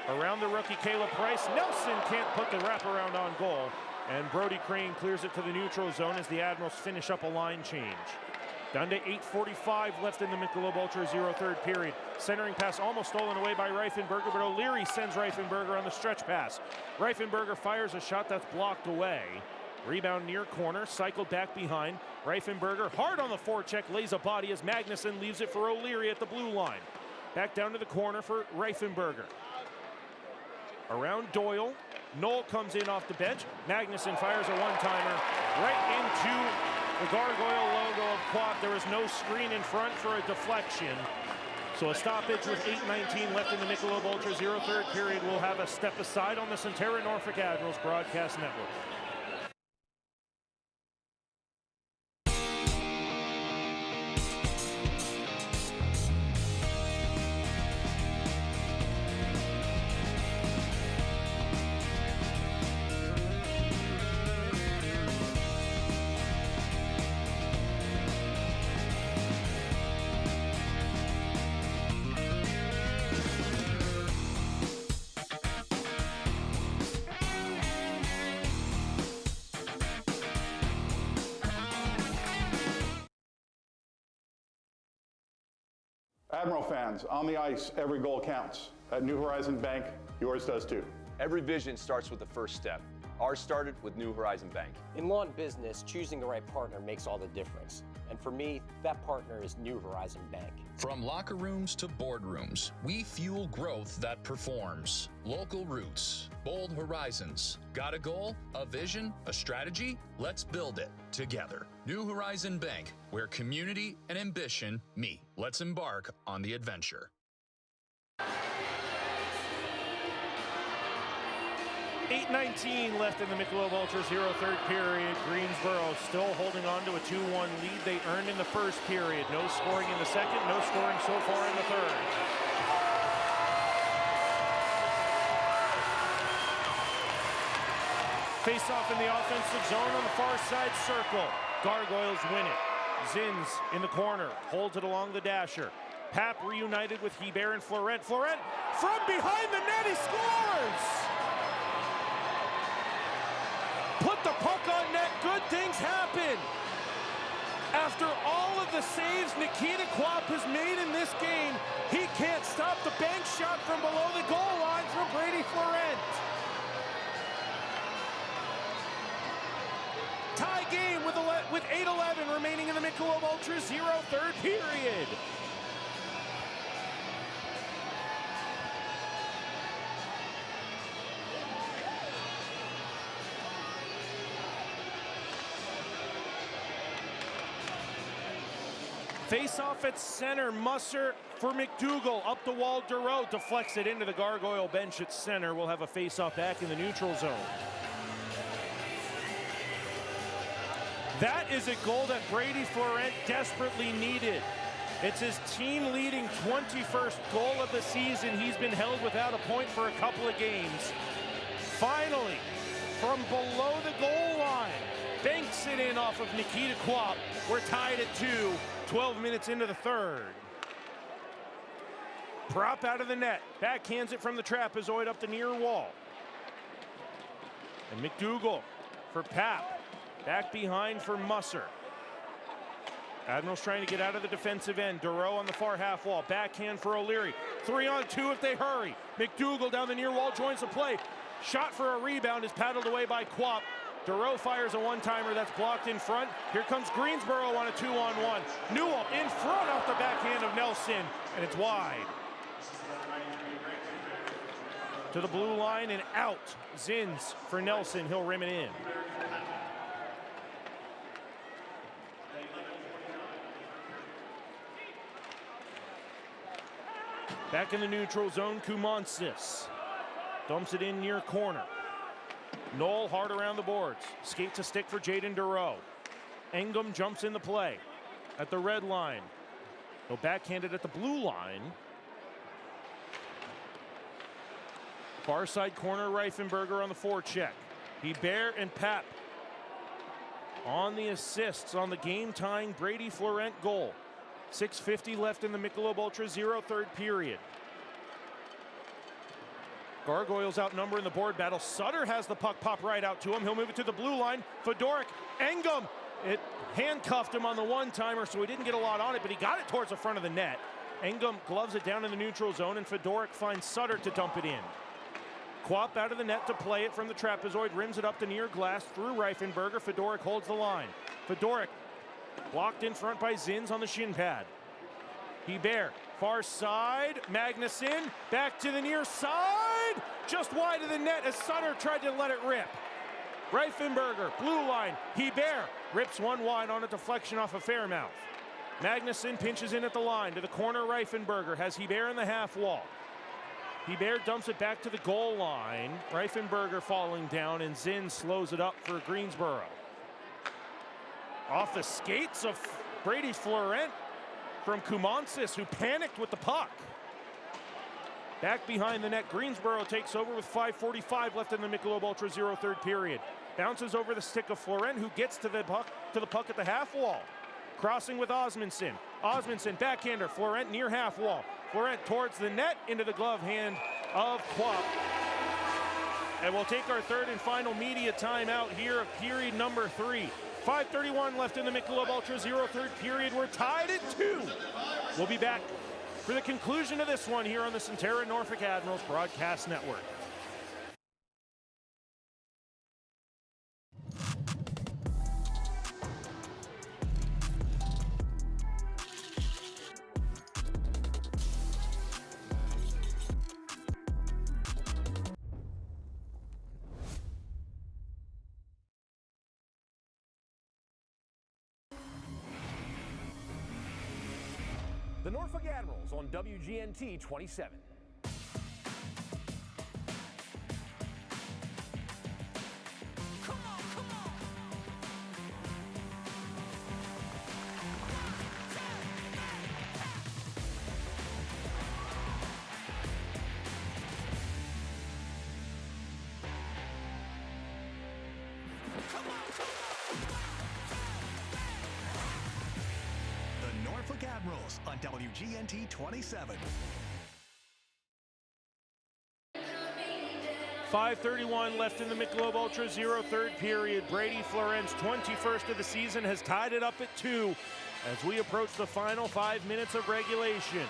Around the rookie Caleb Price. Nelson can't put the wraparound on goal. And Brody Crane clears it to the neutral zone as the Admirals finish up a line change. Down to 8:45 left in the Michelob Ultra 0 third period. Centering pass almost stolen away by Reifenberger, but O'Leary sends Reifenberger on the stretch pass. Reifenberger fires a shot that's blocked away. Rebound near corner, cycled back behind. Reifenberger hard on the forecheck, lays a body as Magnuson leaves it for O'Leary at the blue line. Back down to the corner for Reifenberger. Around Doyle. Knoll comes in off the bench. Magnuson fires a one-timer right into the Gargoyle logo of Quap. There was no screen in front for a deflection. So a stoppage with 8:19 left in the Michelob Ultra 0 third period. We'll have a step aside on the Centera Norfolk Admirals broadcast network. Admiral fans, on the ice, every goal counts. At New Horizon Bank, yours does too. Every vision starts with the first step. Ours started with New Horizon Bank. In lawn business, choosing the right partner makes all the difference. And for me, that partner is New Horizon Bank. From locker rooms to boardrooms, we fuel growth that performs. Local roots, bold horizons. Got a goal, a vision, a strategy? Let's build it together. New Horizon Bank, where community and ambition meet. Let's embark on the adventure. 8:19 left in the Michelob Ultra Zero third period. Greensboro still holding on to a 2-1 lead they earned in the first period. No scoring in the second, no scoring so far in the third. Face off in the offensive zone on the far side circle. Gargoyles win it. Zins in the corner, holds it along the dasher. Pap reunited with Hebert and Florent. Florent from behind the net, he scores! Put the puck on net, good things happen. After all of the saves Nikita Kwap has made in this game, he can't stop the bank shot from below the goal line from Brady Florent. Tie game with 8:11 remaining in the Michelob Ultra Zero third period. Face off at center, Musser for McDougall, up the wall, Dureau deflects it into the Gargoyle bench at center. We'll have a face-off back in the neutral zone. That is a goal that Brady Florent desperately needed. It's his team-leading 21st goal of the season. He's been held without a point for a couple of games. Finally, from below the goal line, banks it in off of Nikita Kwap. We're tied at 2, 12 minutes into the third. Prop out of the net, backhands it from the trapezoid up the near wall. And McDougall for Pap, back behind for Musser. Admirals trying to get out of the defensive end. Dureau on the far half wall, backhand for O'Leary. 3-on-2 if they hurry. McDougall down the near wall joins the play. Shot for a rebound is paddled away by Kwap. Dureau fires a one-timer that's blocked in front. Here comes Greensboro on a 2-on-1. Newell in front off the backhand of Nelson, and it's wide. To the blue line and out. Zins for Nelson, he'll rim it in. Back in the neutral zone, Kumansis dumps it in near corner. Knoll hard around the boards. Skates a stick for Jaden Dureau. Engum jumps in the play at the red line. He'll backhand it at the blue line. Far side corner, Reifenberger on the forecheck. Hebert and Pap on the assists on the game-tying Brady Florent goal. 6:50 left in the Michelob Ultra Zero third period. Gargoyles outnumber in the board battle. Sutter has the puck pop right out to him. He'll move it to the blue line. Fedoruk, Engum, it handcuffed him on the one-timer, so he didn't get a lot on it, but he got it towards the front of the net. Engum gloves it down in the neutral zone, and Fedoruk finds Sutter to dump it in. Kwap out of the net to play it from the trapezoid, rims it up the near glass through Reifenberger. Fedoruk holds the line. Fedoruk blocked in front by Zins on the shin pad. Hebert, far side, Magnuson, back to the near side, just wide of the net as Sutter tried to let it rip. Reifenberger, blue line, Hebert rips one wide on a deflection off of Fairmouth. Magnuson pinches in at the line to the corner. Reifenberger has Hebert in the half wall. Hebert dumps it back to the goal line. Reifenberger falling down, and Zinn slows it up for Greensboro. Off the skates of Brady Florent from Kumansis, who panicked with the puck. Back behind the net, Greensboro takes over with 5:45 left in the Michelob Ultra Zero third period. Bounces over the stick of Florent, who gets to the puck at the half wall. Crossing with Osmundson. Osmundson, backhander. Florent near half wall. Florent towards the net, into the glove hand of Kwap. And we'll take our third and final media timeout here of period number 3. 5:31 left in the Michelob Ultra Zero third period. We're tied at 2. We'll be back for the conclusion of this one here on the Centera Norfolk Admirals Broadcast Network. The Norfolk Admirals on WGNT 27. The Norfolk Admirals on WGNT 27. 5:31 left in the Michelob Ultra Zero third period. Brady Florent's 21st of the season has tied it up at 2 as we approach the final 5 minutes of regulation.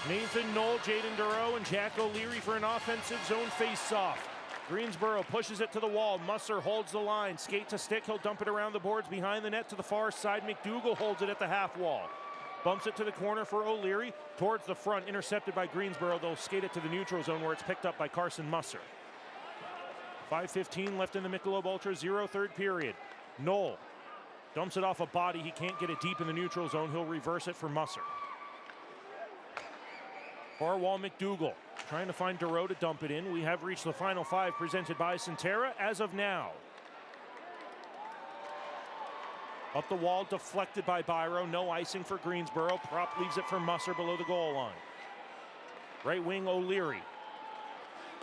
Nathan Knoll, Jaden Duro, and Jack O'Leary for an offensive zone face-off. Greensboro pushes it to the wall. Musser holds the line. Skate to stick. He'll dump it around the boards behind the net to the far side. McDougal holds it at the half wall. Bumps it to the corner for O'Leary. Towards the front, intercepted by Greensboro. They'll skate it to the neutral zone where it's picked up by Carson Musser. 5:15 left in the Michelob Ultra Zero third period. Knoll dumps it off a body. He can't get it deep in the neutral zone. He'll reverse it for Musser. Far wall McDougal trying to find Duro to dump it in. We have reached the final 5 presented by Centera as of now. Up the wall, deflected by Byro. No icing for Greensboro. Prop leaves it for Musser below the goal line. Right wing O'Leary.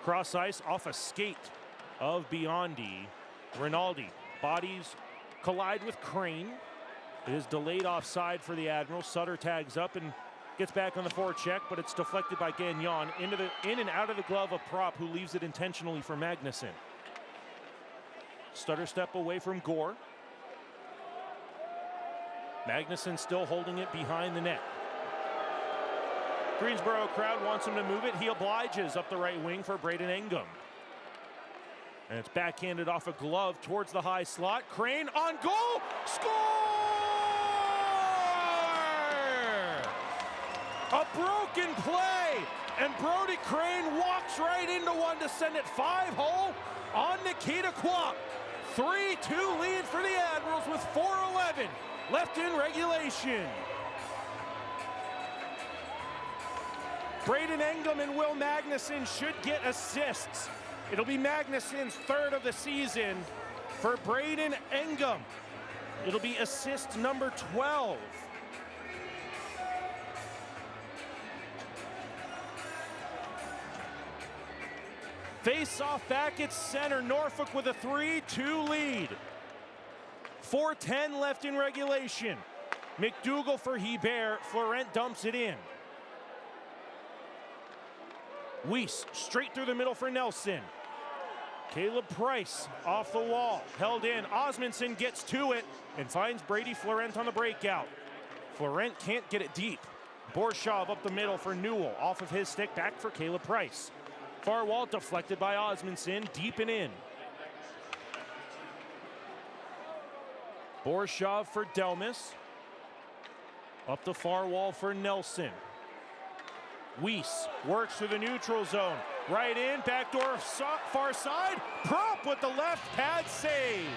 Cross ice off a skate of Biondi. Rinaldi. Bodies collide with Crane. It is delayed offside for the Admirals. Sutter tags up and gets back on the forecheck, but it's deflected by Gagnon in and out of the glove of Prop, who leaves it intentionally for Magnuson. Stutter step away from Gore. Magnuson still holding it behind the net. Greensboro crowd wants him to move it. He obliges up the right wing for Braden Engum. And it's backhanded off a glove towards the high slot. Crane on goal. Score! A broken play, and Brody Crane walks right into one to send it 5-hole on Nikita Kwok. 3-2 lead for the Admirals with 4:11 left in regulation. Braden Engum and Will Magnuson should get assists. It'll be Magnuson's 3rd of the season. For Braden Engum, it'll be assist number 12. Face off back at center. Norfolk with a 3-2 lead. 4:10 left in regulation. McDougal for Hebert. Florent dumps it in. Weiss straight through the middle for Nelson. Caleb Price off the wall. Held in. Osmondson gets to it and finds Brady Florent on the breakout. Florent can't get it deep. Borshov up the middle for Newell. Off of his stick, back for Caleb Price. Far wall deflected by Osmondson, deep and in. Borshov for Delmas. Up the far wall for Nelson. Weiss works through the neutral zone. Right in, backdoor far side. Prop with the left pad save.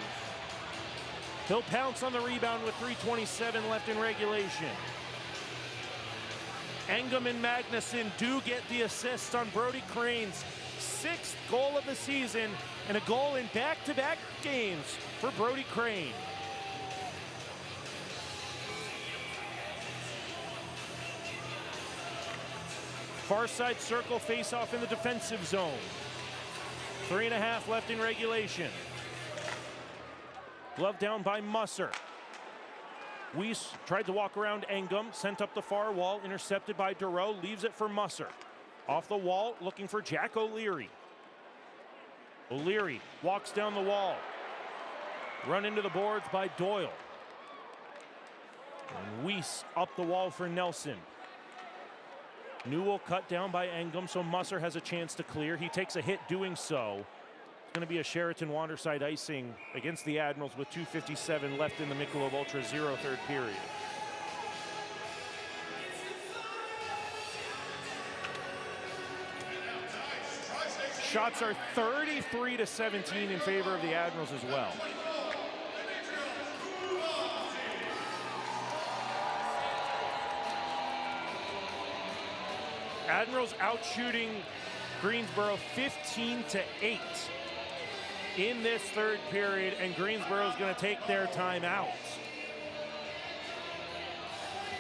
He'll pounce on the rebound with 3:27 left in regulation. Engum and Magnuson do get the assist on Brody Crane's 6th goal of the season and a goal in back-to-back games for Brody Crane. Far side circle face-off in the defensive zone. 3.5 left in regulation. Glove down by Musser. Weiss tried to walk around Engum, sent up the far wall, intercepted by Duro, leaves it for Musser. Off the wall, looking for Jack O'Leary. O'Leary walks down the wall. Run into the boards by Doyle. And Weiss up the wall for Nelson. Newell cut down by Engum, so Musser has a chance to clear. He takes a hit doing so. It's going to be a Sheraton Wanderside icing against the Admirals with 2:57 left in the Michelob Ultra Zero third period. Shots are 33-17 in favor of the Admirals as well. Admirals out shooting Greensboro 15-8 in this third period, and Greensboro is going to take their time out.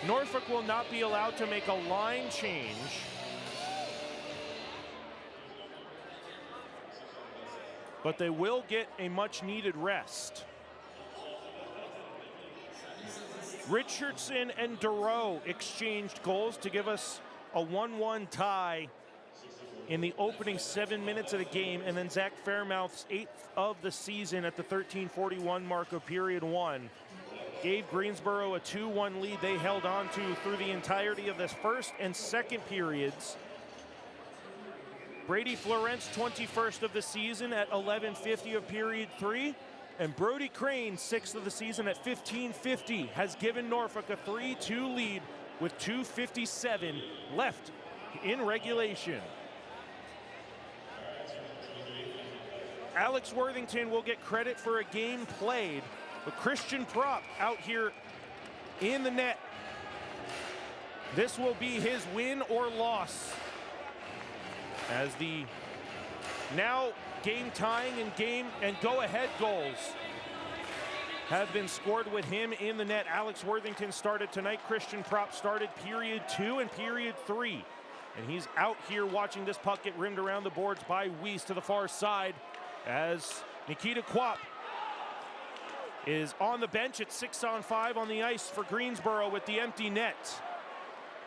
Norfolk will not be allowed to make a line change. But they will get a much-needed rest. Richardson and Duro exchanged goals to give us a 1-1 tie in the opening 7 minutes of the game, and then Zach Fairmouth's 8th of the season at the 13:41 mark of period 1 gave Greensboro a 2-1 lead they held on to through the entirety of this first and second periods. Brady Florence, 21st of the season at 11:50 of period 3. And Brody Crane, 6th of the season at 15:50, has given Norfolk a 3-2 lead with 2:57 left in regulation. Alex Worthington will get credit for a game played, but Christian Prop out here in the net. This will be his win or loss, as the now game-tying and go-ahead goals have been scored with him in the net. Alex Worthington started tonight. Christian Prop started period 2 and period 3. And he's out here watching this puck get rimmed around the boards by Weiss to the far side, as Nikita Kwap is on the bench at 6-on-5 on the ice for Greensboro with the empty net.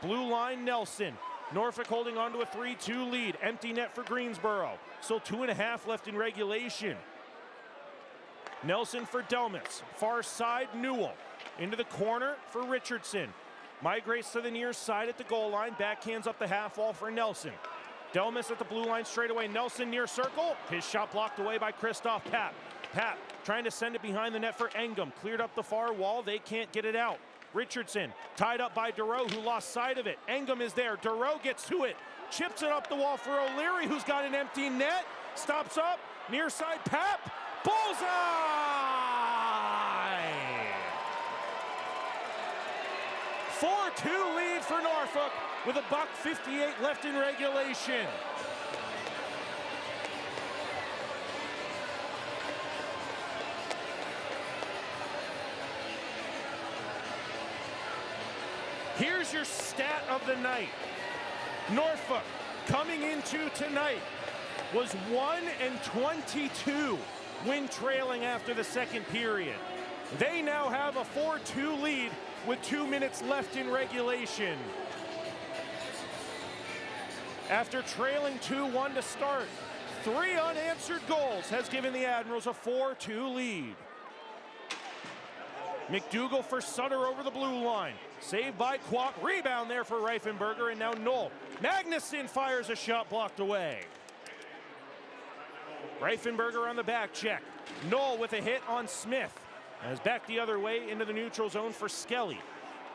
Blue line, Nelson. Norfolk holding on to a 3-2 lead. Empty net for Greensboro. Still 2.5 left in regulation. Nelson for Delmas. Far side, Newell. Into the corner for Richardson. Migrates to the near side at the goal line. Backhands up the half wall for Nelson. Delmas at the blue line straight away. Nelson near circle. His shot blocked away by Christoph Papp. Papp trying to send it behind the net for Engum. Cleared up the far wall. They can't get it out. Richardson tied up by Duro, who lost sight of it. Engum is there. Duro gets to it. Chips it up the wall for O'Leary, who's got an empty net. Stops up. Near side, Papp. Bullseye! 4-2 lead for Norfolk with $1:58 left in regulation. Here's your stat of the night. Norfolk, coming into tonight, was 1-22 when trailing after the second period. They now have a 4-2 lead with 2 minutes left in regulation. After trailing 2-1 to start, 3 unanswered goals has given the Admirals a 4-2 lead. McDougall for Sutter over the blue line. Saved by Kwok. Rebound there for Reifenberger, and now Knoll. Magnuson fires a shot blocked away. Reifenberger on the back check. Knoll with a hit on Smith. As back the other way into the neutral zone for Skelly.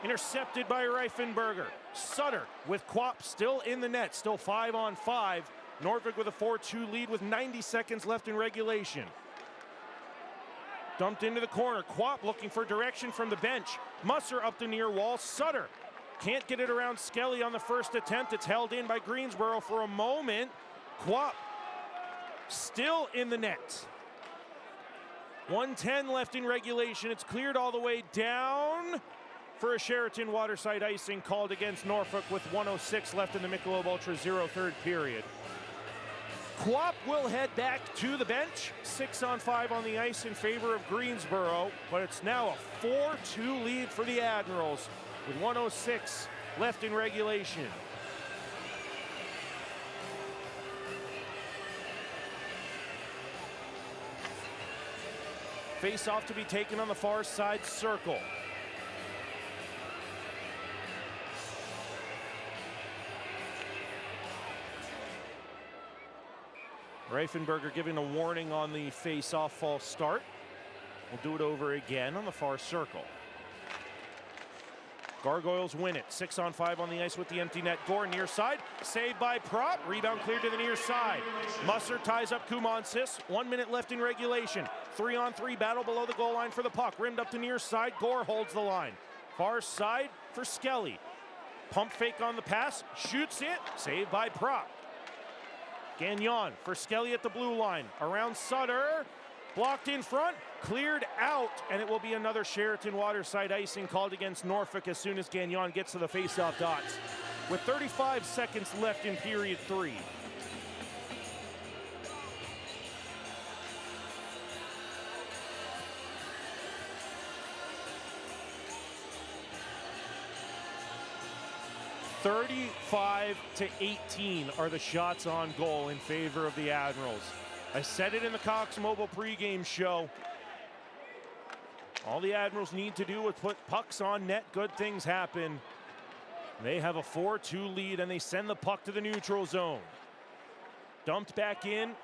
Intercepted by Reifenberger. Sutter with Kwok still in the net. Still 5-on-5. Norfolk with a 4-2 lead with 90 seconds left in regulation. Dumped into the corner. Kwok looking for direction from the bench. Musser up the near wall. Sutter can't get it around Skelly on the first attempt. It's held in by Greensboro for a moment. Kwok still in the net. 1:10 left in regulation. It's cleared all the way down for a Sheraton Waterside icing called against Norfolk with 1:06 left in the Michelob Ultra 0 third period. Kwok will head back to the bench. 6-on-5 on the ice in favor of Greensboro, but it's now a 4-2 lead for the Admirals with 1:06 left in regulation. Face off to be taken on the far side circle. Reifenberger giving a warning on the face-off false start. We'll do it over again on the far circle. Gargoyles win it. 6-on-5 on the ice with the empty net. Gore near side. Saved by Prop. Rebound cleared to the near side. Musser ties up Kumansis. 1 minute left in regulation. 3-on-3 battle below the goal line for the puck. Rimmed up to near side. Gore holds the line. Far side for Skelly. Pump fake on the pass, shoots it, saved by Prop. Gagnon for Skelly at the blue line, around Sutter, blocked in front, cleared out, and it will be another Sheraton Waterside icing called against Norfolk as soon as Gagnon gets to the faceoff dots. With 35 seconds left in period 3. (35-18) are the shots on goal in favor of the Admirals. I said it in the Cox Mobile pregame show. All the Admirals need to do is put pucks on net. Good things happen. They have a 4-2 lead, and they send the puck to the neutral zone. Dumped back in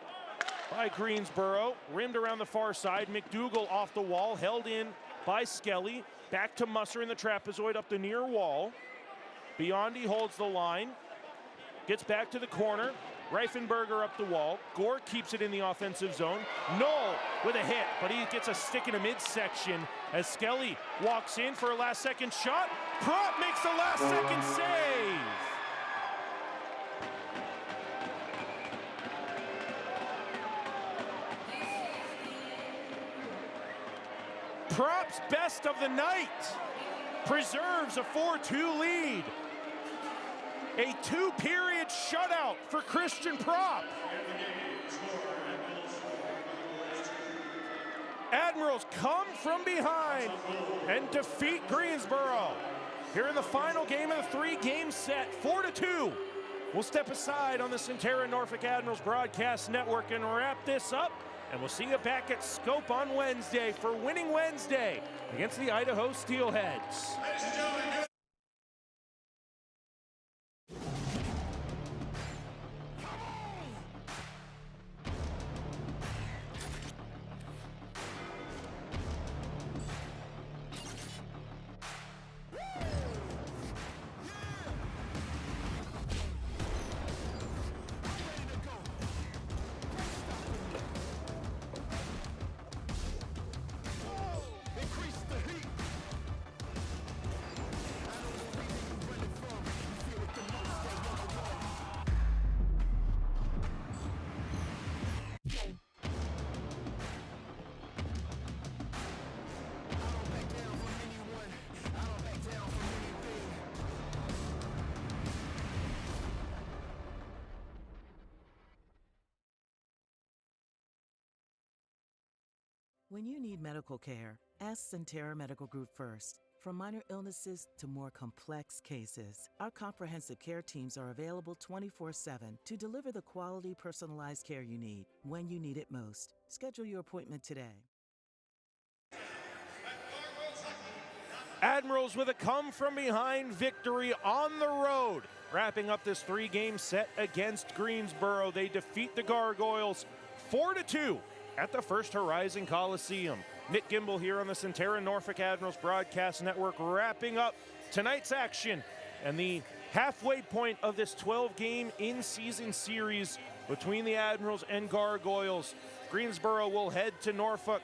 by Greensboro. Rimmed around the far side. McDougall off the wall. Held in by Skelly. Back to Musser in the trapezoid up the near wall. Biondi holds the line. Gets back to the corner. Reifenberger up the wall. Gore keeps it in the offensive zone. Knoll with a hit, but he gets a stick in a midsection as Skelly walks in for a last-second shot. Prop makes the last-second save. Prop's best of the night preserves a 4-2 lead. A 2-period shutout for Christian Prop. Admirals come from behind and defeat Greensboro. Here in the final game of the 3-game set, 4-2. We'll step aside on the Centera Norfolk Admirals broadcast network and wrap this up. And we'll see you back at Scope on Wednesday for Winning Wednesday against the Idaho Steelheads. When you need medical care, ask Centera Medical Group first. From minor illnesses to more complex cases, our comprehensive care teams are available 24/7 to deliver the quality, personalized care you need when you need it most. Schedule your appointment today. Admirals with a come-from-behind victory on the road. Wrapping up this 3-game set against Greensboro, they defeat the Gargoyles 4-2 at the First Horizon Coliseum. Nick Gimbel here on the Centera Norfolk Admirals broadcast network, wrapping up tonight's action and the halfway point of this 12-game in-season series between the Admirals and Gargoyles. Greensboro will head to Norfolk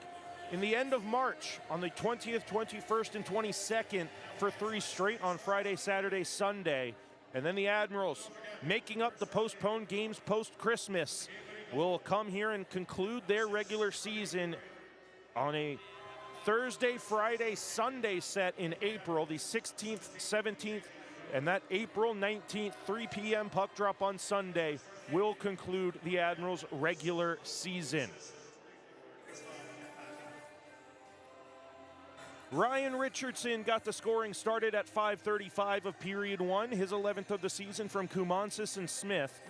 in the end of March on the 20th, 21st, and 22nd for 3 straight on Friday, Saturday, Sunday. And then the Admirals, making up the postponed games post-Christmas, will come here and conclude their regular season on a Thursday, Friday, Sunday set in April, the 16th, 17th, and that April 19th, 3 p.m. puck drop on Sunday will conclude the Admirals' regular season. Ryan Richardson got the scoring started at 5:35 of period 1, his 11th of the season from Kumonsis and Smith.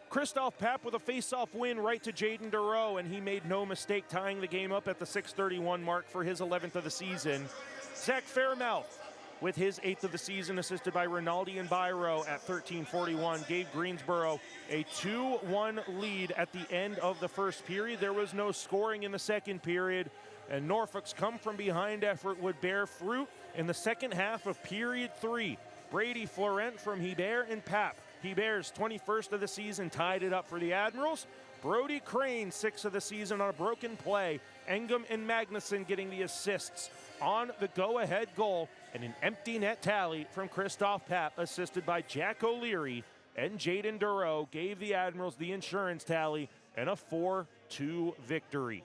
Christoph Papp with a face-off win right to Jaden Durow, and he made no mistake tying the game up at the 6:31 mark for his 11th of the season. Zach Fairmouth with his 8th of the season, assisted by Rinaldi and Byro at 13:41, gave Greensboro a 2-1 lead at the end of the first period. There was no scoring in the second period, and Norfolk's come-from-behind effort would bear fruit in the second half of period 3. Brady Florent from Hebert and Papp. Hebert's 21st of the season tied it up for the Admirals. Brody Crane, 6 of the season on a broken play. Engum and Magnuson getting the assists on the go-ahead goal. And an empty net tally from Christoph Papp, assisted by Jack O'Leary and Jaden Duro, gave the Admirals the insurance tally and a 4-2 victory.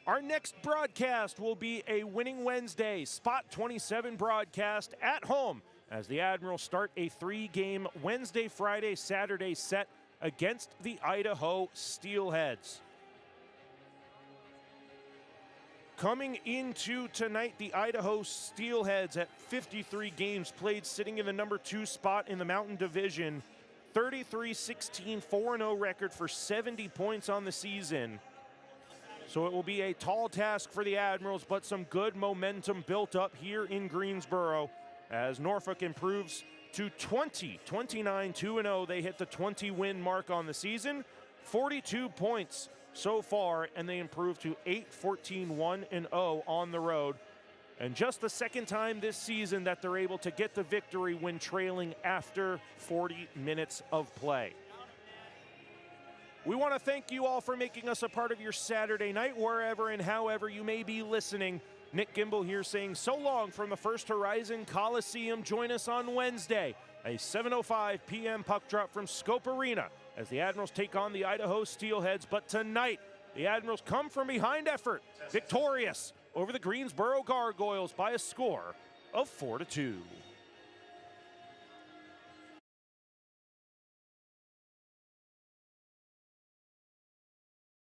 Our next broadcast will be a Winning Wednesday Spot 27 broadcast at home as the Admirals start a 3-game Wednesday, Friday, Saturday set against the Idaho Steelheads. Coming into tonight, the Idaho Steelheads at 53 games played, sitting in the number 2 spot in the Mountain Division. 33-16, 4-0 record for 70 points on the season. So it will be a tall task for the Admirals, but some good momentum built up here in Greensboro as Norfolk improves to 29-2-0. They hit the 20-win mark on the season, 42 points so far, and they improve to 8-14-1-0 on the road. And just the second time this season that they're able to get the victory when trailing after 40 minutes of play. We want to thank you all for making us a part of your Saturday night, wherever and however you may be listening. Nick Gimbel here saying so long from the First Horizon Coliseum. Join us on Wednesday, a 7:05 p.m. puck drop from Scope Arena as the Admirals take on the Idaho Steelheads. But tonight, the Admirals come from behind effort, victorious over the Greensboro Gargoyles by a score of 4-2.